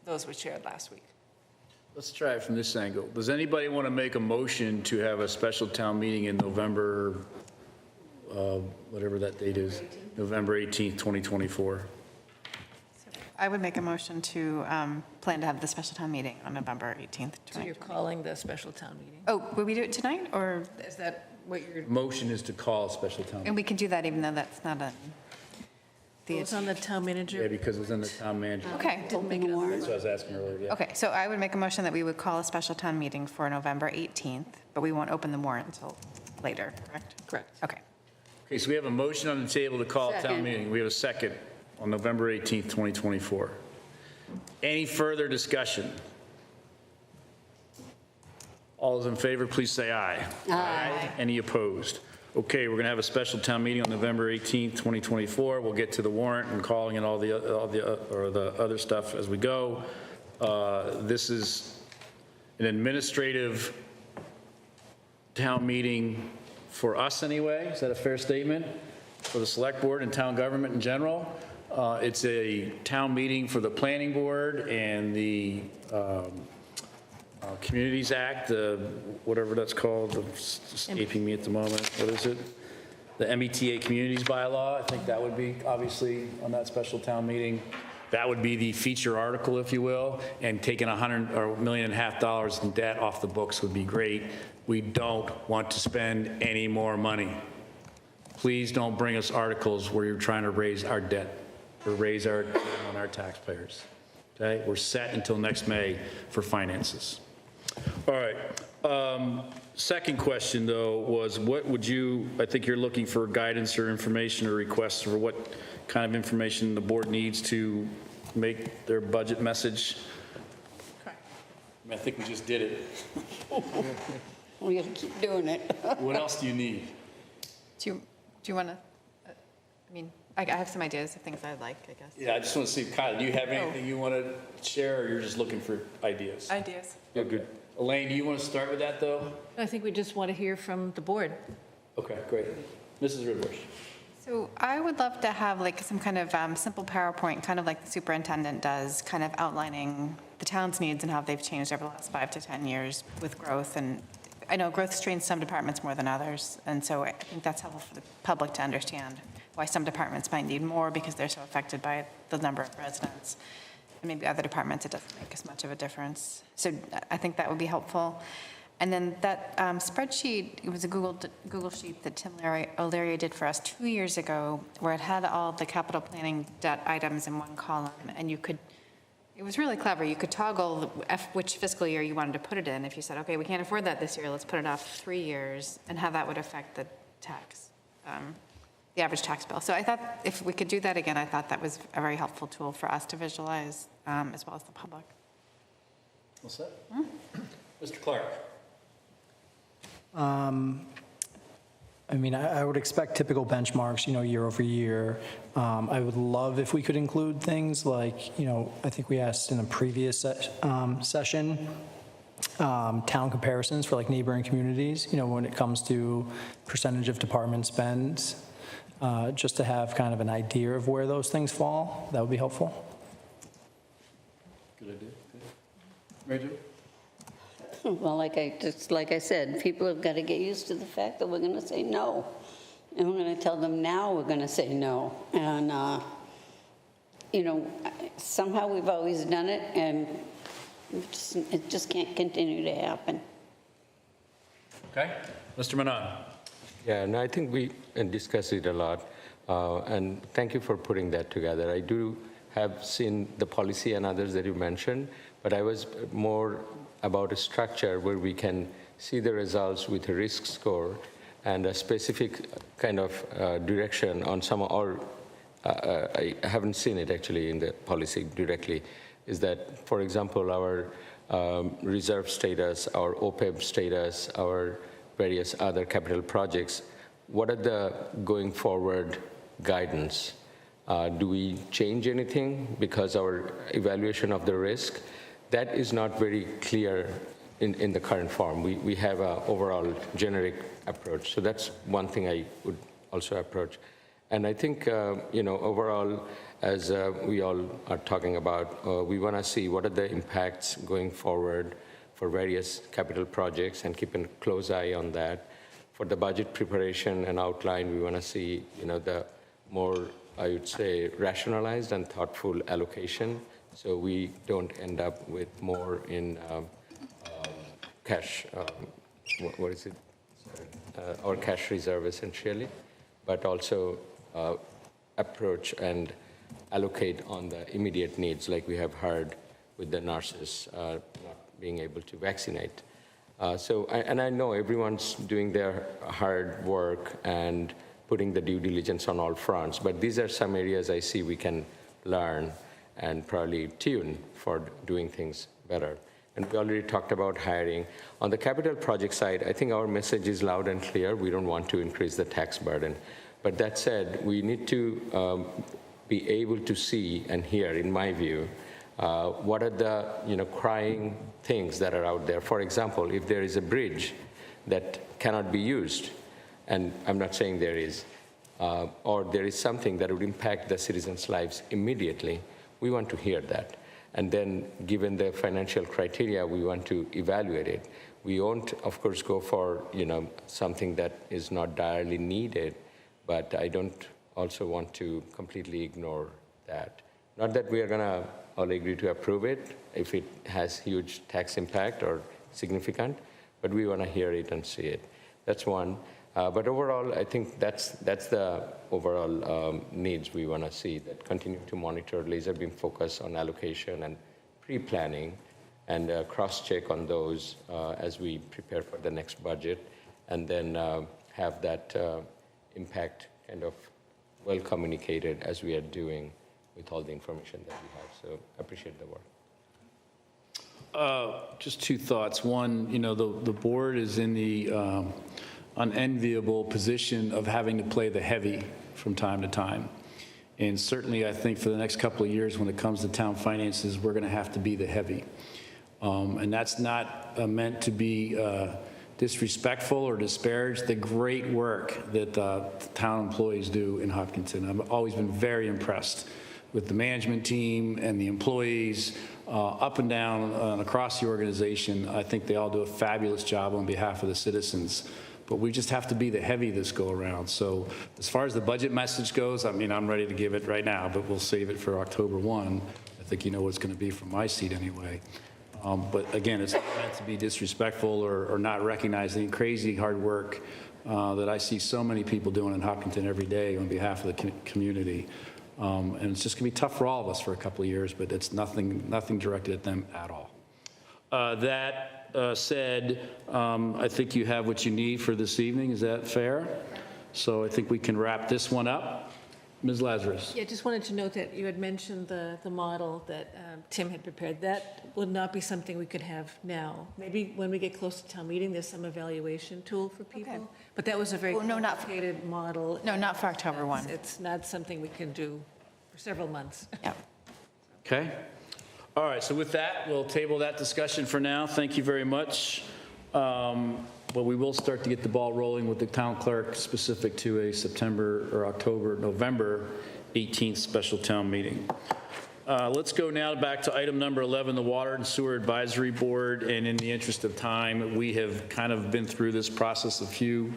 those were shared last week. Let's try it from this angle. Does anybody want to make a motion to have a special town meeting in November, whatever that date is, November 18th, 2024? I would make a motion to plan to have the special town meeting on November 18th. So you're calling the special town meeting? Oh, will we do it tonight, or? Is that what you're? Motion is to call a special town And meeting. we can do that even though that's not a. It's on the town manager? Yeah, because it's in the town manager. Okay. Didn't make it on the That's what I was asking earlier, yeah. Okay, so I would make a motion that we would call a special town meeting for November 18th, but we won't open the warrant until later, correct? Correct. Okay. Okay, so we have a motion on the table to call a town Second. meeting. We have a second on November 18th, 2024. Any further discussion? All those in favor, please say aye. Aye. Any opposed? Okay, we're going to have a special town meeting on November 18th, 2024. We'll get to the warrant and calling and all the other stuff as we go. This is an administrative town meeting for us anyway. Is that a fair statement? For the select board and town government in general. It's a town meeting for the planning board and the Communities Act, whatever that's called, it's escaping me at the moment. What is it? The MBTA Communities bylaw. I think that would be obviously on that special town meeting. That would be the feature article, if you will, and taking $1.5 million in debt off the books would be great. We don't want to spend any more money. Please don't bring us articles where you're trying to raise our debt or raise our debt on our taxpayers. Okay? We're set until next May for finances. All right. Second question, though, was what would you, I think you're looking for guidance or information or requests for what kind of information the board needs to make their budget message? Correct. I think we just did it. We gotta keep doing it. What else do you need? Do you want to, I mean, I have some ideas of things I'd like, I guess. Yeah, I just want to see, Kyle, do you have anything you want to share, or you're just looking for ideas? Ideas. Yeah, good. Elaine, do you want to start with that, though? I think we just want to hear from the board. Okay, great. Mrs. Ridbush. So I would love to have like some kind of simple PowerPoint, kind of like the superintendent does, kind of outlining the town's needs and how they've changed over the last 5 to 10 years with growth. And I know growth strains some departments more than others, and so I think that's helpful for the public to understand why some departments might need more because they're so affected by the number of residents. And maybe other departments, it doesn't make as much of a difference. So I think that would be helpful. And then that spreadsheet, it was a Google sheet that Tim O'Leary did for us 2 years ago, where it had all the capital planning debt items in one column, and you could, it was really clever. You could toggle which fiscal year you wanted to put it in. If you said, okay, we can't afford that this year, let's put it off 3 years, and how that would affect the tax, the average tax bill. So I thought if we could do that again, I thought that was a very helpful tool for us to visualize, as well as the public. What's that? Mr. Clark. I mean, I would expect typical benchmarks, year over year. I would love if we could include things like, I think we asked in a previous session, town comparisons for like neighboring communities, when it comes to percentage of department spend, just to have kind of an idea of where those things fall. That would be helpful. Good idea. Good. Rachel? Well, like I said, people have got to get used to the fact that we're going to say no. And we're going to tell them now we're going to say no. And, somehow we've always done it, and it just can't continue to happen. Okay. Mr. Manon. Yeah, no, I think we discussed it a lot, and thank you for putting that together. I do have seen the policy and others that you mentioned, but I was more about a structure where we can see the results with a risk score and a specific kind of direction on some, or I haven't seen it actually in the policy directly, is that, for example, our reserve status, our OPEB status, our various other capital projects, what are the going forward guidance? Do we change anything because our evaluation of the risk? That is not very clear in the current form. We have an overall generic approach. So that's one thing I would also approach. And I think, overall, as we all are talking about, we want to see what are the impacts going forward for various capital projects and keep a close eye on that. For the budget preparation and outline, we want to see, the more, I would say, rationalized and thoughtful allocation, so we don't end up with more in cash, what is it? Or cash reserve, essentially, but also approach and allocate on the immediate needs, like we have heard with the nurses not being able to vaccinate. And I know everyone's doing their hard work and putting the due diligence on all fronts, but these are some areas I see we can learn and probably tune for doing things better. And we already talked about hiring. On the capital project side, I think our message is loud and clear. We don't want to increase the tax burden. But that said, we need to be able to see and hear, in my view, what are the crying things that are out there. For example, if there is a bridge that cannot be used, and I'm not saying there is, or there is something that would impact the citizens' lives immediately, we want to hear that. And then, given the financial criteria, we want to evaluate it. We won't, of course, go for something that is not direly needed, but I don't also want to completely ignore that. Not that we are going to all agree to approve it if it has huge tax impact or significant, but we want to hear it and see it. That's one. But overall, I think that's the overall needs we want to see, that continue to monitor laser beam focus on allocation and pre-planning, and cross-check on those as we prepare for the next budget, and then have that impact kind of well communicated as we are doing with all the information that we have. So I appreciate the work. Just two thoughts. One, the board is in the unenviable position of having to play the heavy from time to time. And certainly, I think for the next couple of years, when it comes to town finances, we're going to have to be the heavy. And that's not meant to be disrespectful or disparage the great work that town employees do in Hopkinton. I've always been very impressed with the management team and the employees up and down and across the organization. I think they all do a fabulous job on behalf of the citizens. But we just have to be the heavy this go around. So as far as the budget message goes, I mean, I'm ready to give it right now, but we'll save it for October 1. I think you know what it's going to be from my seat anyway. But again, it's not meant to be disrespectful or not recognizing crazy hard work that I see so many people doing in Hopkinton every day on behalf of the community. And it's just going to be tough for all of us for a couple of years, but it's nothing directed at them at all. That said, I think you have what you need for this evening. Is that fair? So I think we can wrap this one up. Ms. Lazarus. Yeah, just wanted to note that you had mentioned the model that Tim had prepared. That would not be something we could have now. Maybe when we get close to town meeting, there's some evaluation tool for people. Okay. But that was a very complicated model. No, not for October 1. It's not something we can do for several months. Yeah. Okay. All right, so with that, we'll table that discussion for now. Thank you very much. But we will start to get the ball rolling with the town clerk specific to a November 18th special town meeting. Let's go now back to item number 11, the Water and Sewer Advisory Board. And in the interest of time, we have kind of been through this process a few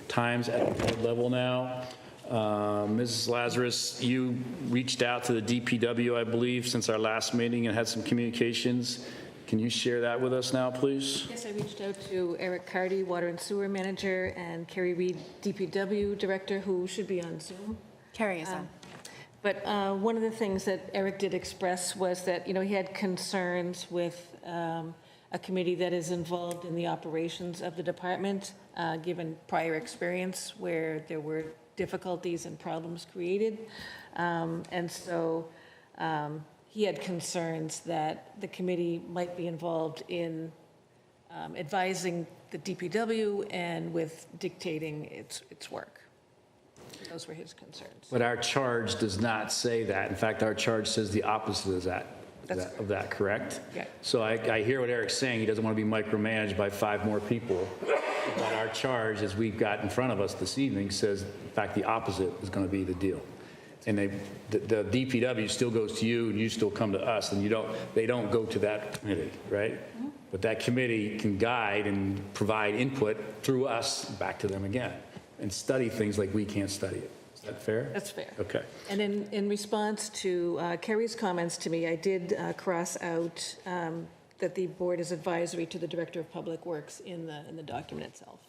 times at the board level now. Mrs. Lazarus, you reached out to the DPW, I believe, since our last meeting and had some communications. Can you share that with us now, please? Yes, I reached out to Eric Carty, Water and Sewer Manager, and Carrie Reed, DPW Director, who should be on Zoom. Carrie is on. But one of the things that Eric did express was that, he had concerns with a committee that is involved in the operations of the department, given prior experience where there were difficulties and problems created. And so he had concerns that the committee might be involved in advising the DPW and with dictating its work. Those were his concerns. But our charge does not say that. In fact, our charge says the opposite of that, correct? Yeah. So I hear what Eric's saying. He doesn't want to be micromanaged by 5 more people. But our charge, as we've got in front of us this evening, says, in fact, the opposite is going to be the deal. And the DPW still goes to you, and you still come to us, and they don't go to that committee, right? But that committee can guide and provide input through us back to them again, and study things like we can't study it. Is that fair? That's fair. Okay. And in response to Kerry's comments to me, I did cross out that the board is advisory to the Director of Public Works in the document itself.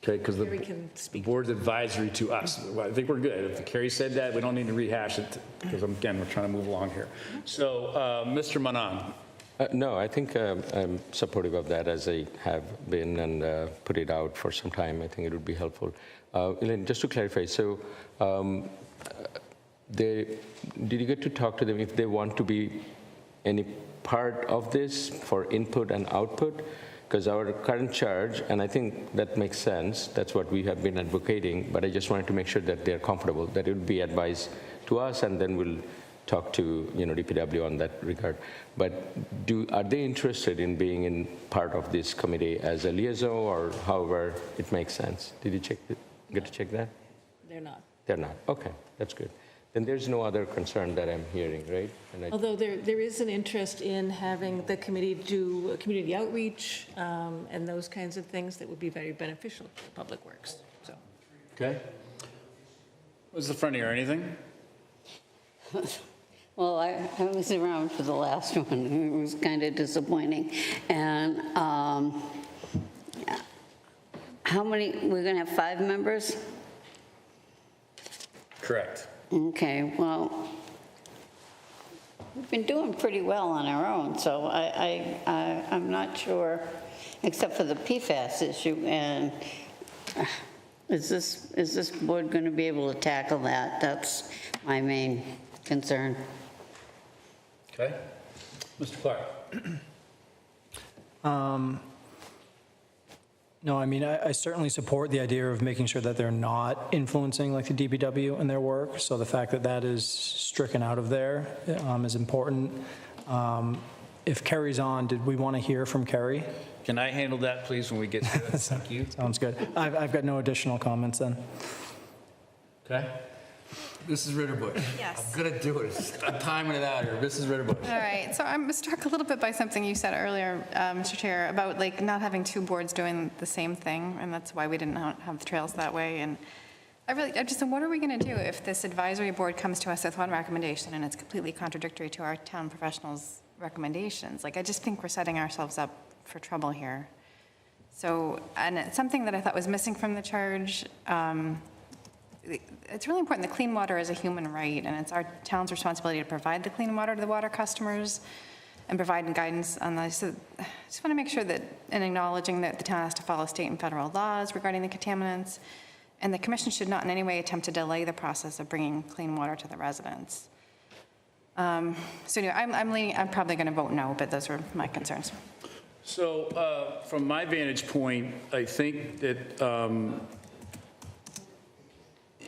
Okay, because Kerry can speak. the board's advisory to us. Well, I think we're good. If Kerry said that, we don't need to rehash it, because again, we're trying to move along here. So, Mr. Manan. No, I think I'm supportive of that, as I have been, and put it out for some time. I think it would be helpful. Elaine, just to clarify, so did you get to talk to them if they want to be any part of this for input and output? Because our current charge, and I think that makes sense, that's what we have been advocating, but I just wanted to make sure that they're comfortable, that it would be advised to us, and then we'll talk to DPW on that regard. But are they interested in being in part of this committee as a liaison, or however it makes sense? Did you get to check that? They're not. They're not. Okay, that's good. Then there's no other concern that I'm hearing, right? Although there is an interest in having the committee do community outreach and those kinds of things that would be very beneficial to Public Works. So. Okay. Was the front here anything? Well, I was around for the last one. It was kind of disappointing. And how many, we're going to have 5 members? Correct. Okay, well, we've been doing pretty well on our own, so I'm not sure, except for the PFAS issue, and is this board going to be able to tackle that? That's my main concern. Okay. Mr. Clark. No, I mean, I certainly support the idea of making sure that they're not influencing like the DPW in their work. So the fact that that is stricken out of there is important. If Kerry's on, did we want to hear from Kerry? Can I handle that, please, when we get to it? Thank you. Sounds good. I've got no additional comments then. Okay. Mrs. Ritterbusch. Yes. I'm going to do it. I'm timing it out here. Mrs. Ritterbusch. All right, so I'm struck a little bit by something you said earlier, Mr. Chair, about like not having 2 boards doing the same thing, and that's why we didn't have the trails that way. And I just, what are we going to do if this advisory board comes to us with one recommendation and it's completely contradictory to our town professionals' recommendations? Like, I just think we're setting ourselves up for trouble here. So, and it's something that I thought was missing from the charge. It's really important that clean water is a human right, and it's our town's responsibility to provide the clean water to the water customers and provide guidance on this. So I just want to make sure that, in acknowledging that the town has to follow state and federal laws regarding the contaminants, and the commission should not in any way attempt to delay the process of bringing clean water to the residents. So anyway, I'm probably going to vote no, but those were my concerns. So from my vantage point, I think that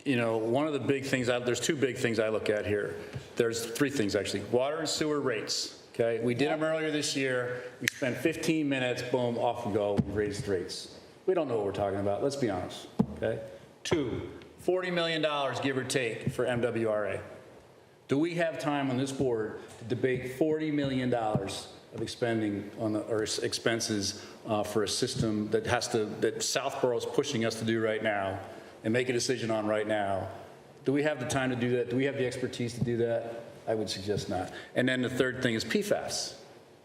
one of the big things, there's 2 big things I look at here. There's 3 things, actually. Water and sewer rates, okay? We did them earlier this year. We spent 15 minutes, boom, off we go, we raised rates. We don't know what we're talking about, let's be honest, okay? 2, $40 million, give or take, for MWRA. Do we have time on this board to debate $40 million of expending on or expenses for a system that Southborough's pushing us to do right now, and make a decision on right now? Do we have the time to do that? Do we have the expertise to do that? I would suggest not. And then the third thing is PFAS,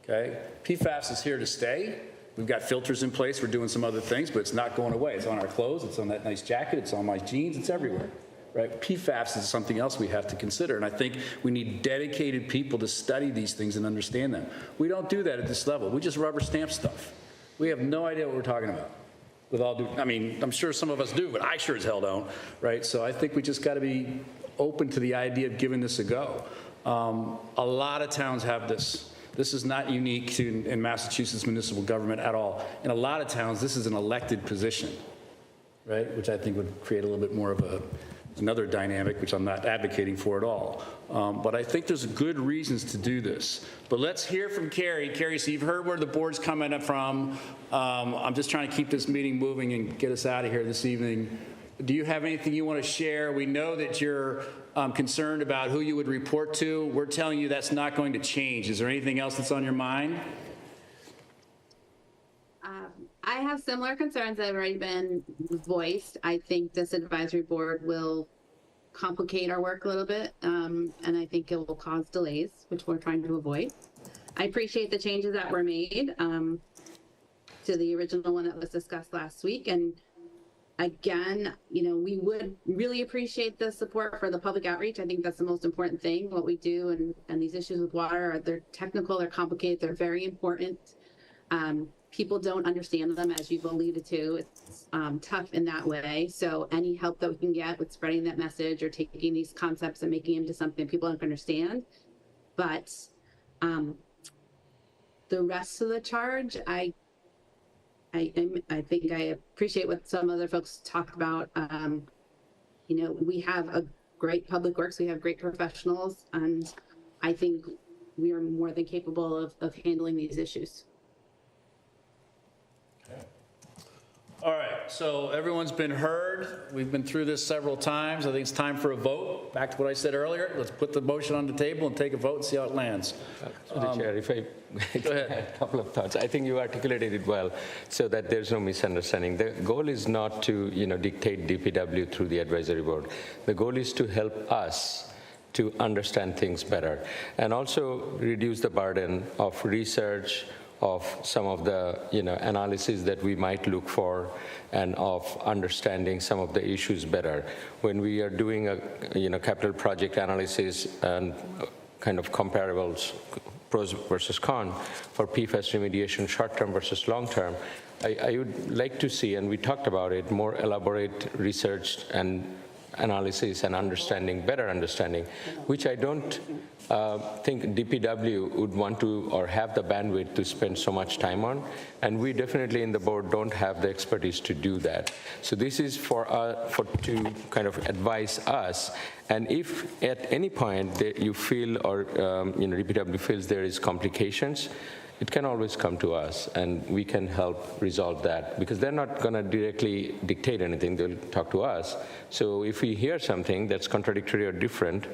okay? PFAS is here to stay. We've got filters in place. We're doing some other things, but it's not going away. It's on our clothes. It's on that nice jacket. It's on my jeans. It's everywhere, right? PFAS is something else we have to consider, and I think we need dedicated people to study these things and understand them. We don't do that at this level. We just rubber stamp stuff. We have no idea what we're talking about. I'm sure some of us do, but I sure as hell don't, right? So I think we just got to be open to the idea of giving this a go. A lot of towns have this. This is not unique in Massachusetts municipal government at all. In a lot of towns, this is an elected position, right? Which I think would create a little bit more of another dynamic, which I'm not advocating for at all. But I think there's good reasons to do this. But let's hear from Carrie. Carrie, so you've heard where the board's coming from. I'm just trying to keep this meeting moving and get us out of here this evening. Do you have anything you want to share? We know that you're concerned about who you would report to. We're telling you that's not going to change. Is there anything else that's on your mind? I have similar concerns that have already been voiced. I think this advisory board will complicate our work a little bit, and I think it will cause delays, which we're trying to avoid. I appreciate the changes that were made to the original one that was discussed last week. And again, you know, we would really appreciate the support for the public outreach. I think that's the most important thing. What we do and these issues with water, they're technical, they're complicated, they're very important. People don't understand them, as you've alluded to. It's tough in that way. So any help that we can get with spreading that message or taking these concepts and making them into something people don't understand. But the rest of the charge, I think I appreciate what some other folks talked about. You know, we have a great public works, we have great professionals, and I think we are more than capable of handling these issues. All right, so everyone's been heard. We've been through this several times. I think it's time for a vote. Back to what I said earlier, let's put the motion on the table and take a vote and see how it lands. Through the chair, if I go ahead. A couple of thoughts. I think you articulated it well so that there's no misunderstanding. The goal is not to, you know, dictate DPW through the advisory board. The goal is to help us to understand things better and also reduce the burden of research, of some of the, you know, analysis that we might look for, and of understanding some of the issues better. When we are doing a, you know, capital project analysis and kind of comparables, pros versus con for PFAS remediation, short-term versus long-term, I would like to see, and we talked about it, more elaborate research and analysis and understanding, better understanding, which I don't think DPW would want to or have the bandwidth to spend so much time on, and we definitely in the board don't have the expertise to do that. So this is for to kind of advise us, and if at any point that you feel or you know, DPW feels there is complications, it can always come to us, and we can help resolve that, because they're not going to directly dictate anything. They'll talk to us. So if we hear something that's contradictory or different,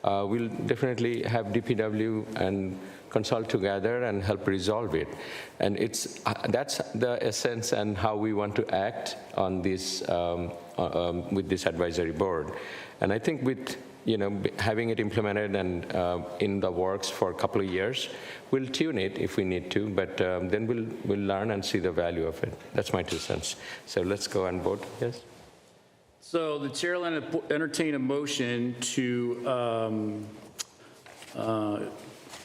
we'll definitely have DPW and consult together and help resolve it. And it's that's the essence and how we want to act on this with this advisory board. And I think with, you know, having it implemented and in the works for a couple of years, we'll tune it if we need to, but then we'll learn and see the value of it. That's my 2 cents. So let's go and vote. Yes. So the chair will entertain a motion to,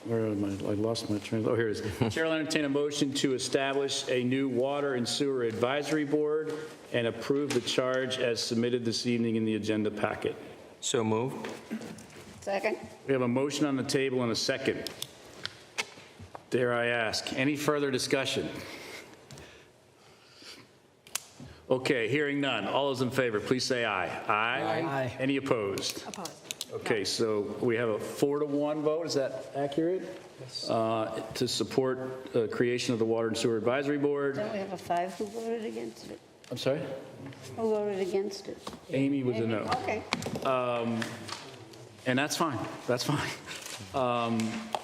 where am I? I lost my train. Oh, here it is. The chair will entertain a motion to establish a new water and sewer advisory board and approve the charge as submitted this evening in the agenda packet. So moved. Second. We have a motion on the table and a second. Dare I ask, any further discussion? Okay, hearing none. All those in favor, please say aye. Aye. Aye. Any opposed? Opposed. Okay, so we have a 4-to-1 vote. Is that accurate? Yes. To support the creation of the Water and Sewer Advisory Board. Don't we have a 5 who voted against it? I'm sorry? Who voted against it? Amy was a no. Okay. And that's fine. That's fine.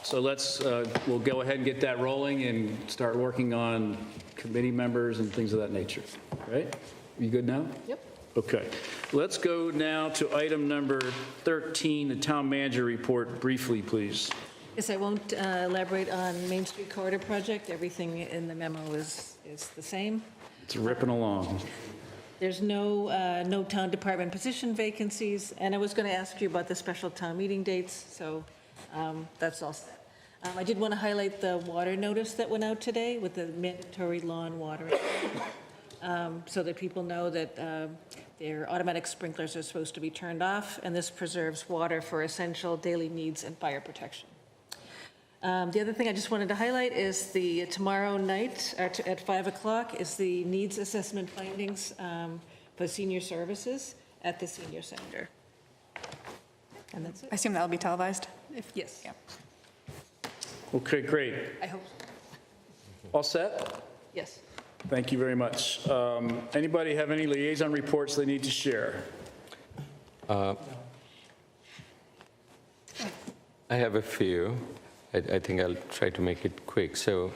So let's, we'll go ahead and get that rolling and start working on committee members and things of that nature, right? You good now? Yep. Okay. Let's go now to item number 13, the town manager report, briefly, please. Yes, I won't elaborate on Main Street Corridor project. Everything in the memo is the same. It's ripping along. There's no town department position vacancies, and I was going to ask you about the special town meeting dates, so that's all set. I did want to highlight the water notice that went out today with the mandatory lawn watering, so that people know that their automatic sprinklers are supposed to be turned off, and this preserves water for essential daily needs and fire protection. The other thing I just wanted to highlight is the tomorrow night at 5 o'clock is the needs assessment findings for senior services at the senior center. And that's it. I assume that'll be televised? Yes. Yeah. Okay, great. I hope. All set? Yes. Thank you very much. Anybody have any liaison reports they need to share? I have a few. I think I'll try to make it quick. So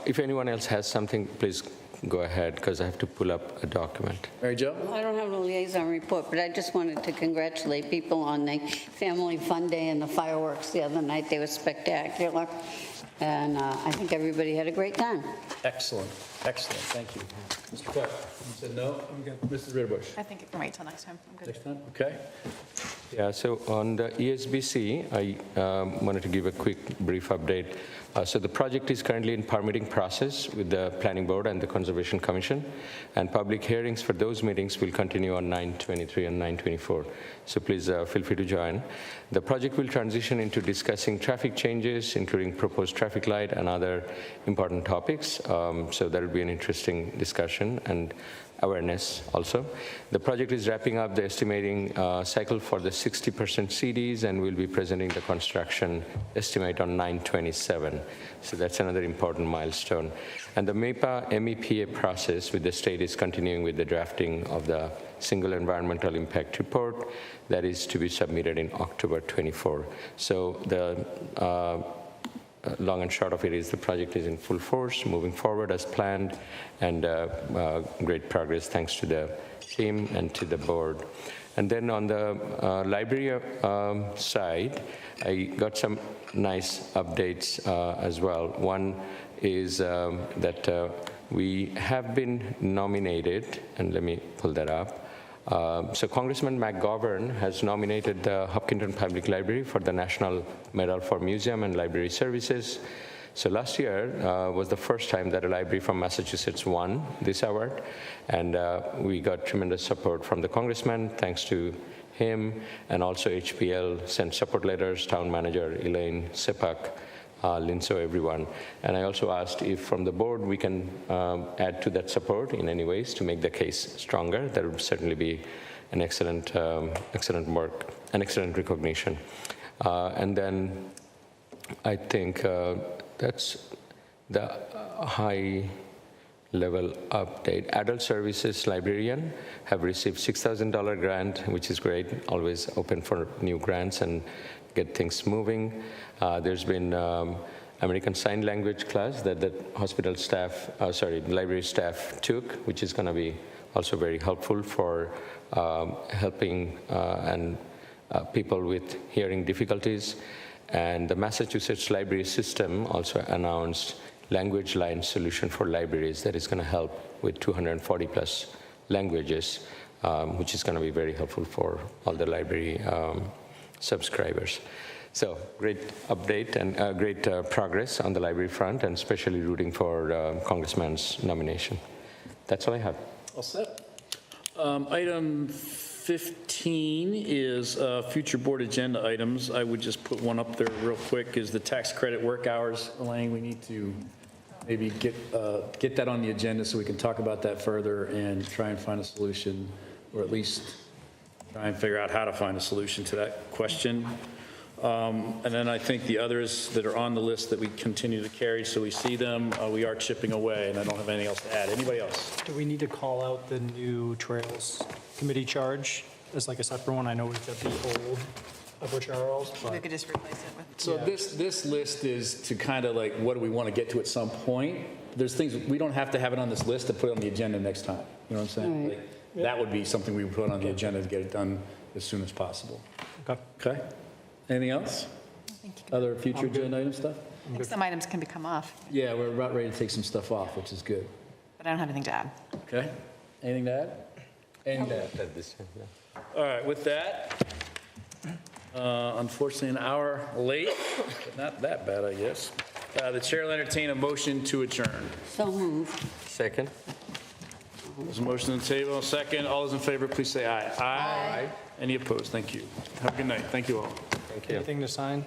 if anyone else has something, please go ahead, because I have to pull up a document. Mary Jo? I don't have a liaison report, but I just wanted to congratulate people on the Family Fun Day and the fireworks the other night. They were spectacular, and I think everybody had a great time. Excellent, excellent, thank you. Mr. Clark, you said no? I'm good. Mr. Ritterbush? I think it can wait till next time. I'm good. Next time, okay. Yeah, so on the ESBC, I wanted to give a quick brief update. So the project is currently in permitting process with the Planning Board and the Conservation Commission, and public hearings for those meetings will continue on 9/23 and 9/24. So please feel free to join. The project will transition into discussing traffic changes, including proposed traffic light and other important topics. So that will be an interesting discussion and awareness also. The project is wrapping up the estimating cycle for the 60% CDs, and we'll be presenting the construction estimate on 9/27. So that's another important milestone. And the MEPA process with the state is continuing with the drafting of the single environmental impact report that is to be submitted in October 24. So the long and short of it is the project is in full force, moving forward as planned, and great progress thanks to the team and to the board. And then on the library side, I got some nice updates as well. One is that we have been nominated, and let me pull that up. So Congressman McGovern has nominated the Hopkinton Public Library for the National Medal for Museum and Library Services. So last year was the first time that a library from Massachusetts won this award, and we got tremendous support from the congressman, thanks to him, and also HPL sent support letters, town manager Elaine Sepak, Linso, everyone. And I also asked if from the board we can add to that support in any ways to make the case stronger. That would certainly be an excellent work, an excellent recognition. And then I think that's the high-level update. Adult Services Librarian have received $6,000 grant, which is great, always open for new grants and get things moving. There's been American Sign Language class that the hospital staff, library staff took, which is going to be also very helpful for helping and people with hearing difficulties. And the Massachusetts library system also announced language line solution for libraries that is going to help with 240 plus languages, which is going to be very helpful for all the library subscribers. So great update and great progress on the library front, and especially rooting for Congressman's nomination. That's all I have. All set. Item 15 is future board agenda items. I would just put one up there real quick, is the tax credit work hours. Elaine, we need to maybe get that on the agenda so we can talk about that further and try and find a solution, or at least try and figure out how to find a solution to that question. And then I think the others that are on the list that we continue to carry, so we see them, we are chipping away, and I don't have anything else to add. Anybody else? Do we need to call out the new Trails Committee charge as like a separate one? I know we've got the old Upper Charles, We but could just replace it with. So this list is to kind of like, what do we want to get to at some point? There's things, we don't have to have it on this list to put it on the agenda next time. You know what I'm saying? Right. Like, that would be something we would put on the agenda to get it done as soon as possible. Okay? Anything else? Other future agenda item stuff? I think some items can become off, Yeah, we're about ready to take some stuff off, which is good. but I don't have anything to add. Okay? Anything to add? Anything to add? All right, with that, unfortunately an hour late, but not that bad, I guess. The chair will entertain a motion to adjourn. So moved. Second. There's a motion on the table, second. All those in favor, please say aye. Aye. Any opposed? Thank you. Have a good night. Thank you all. Thank you. anything to sign?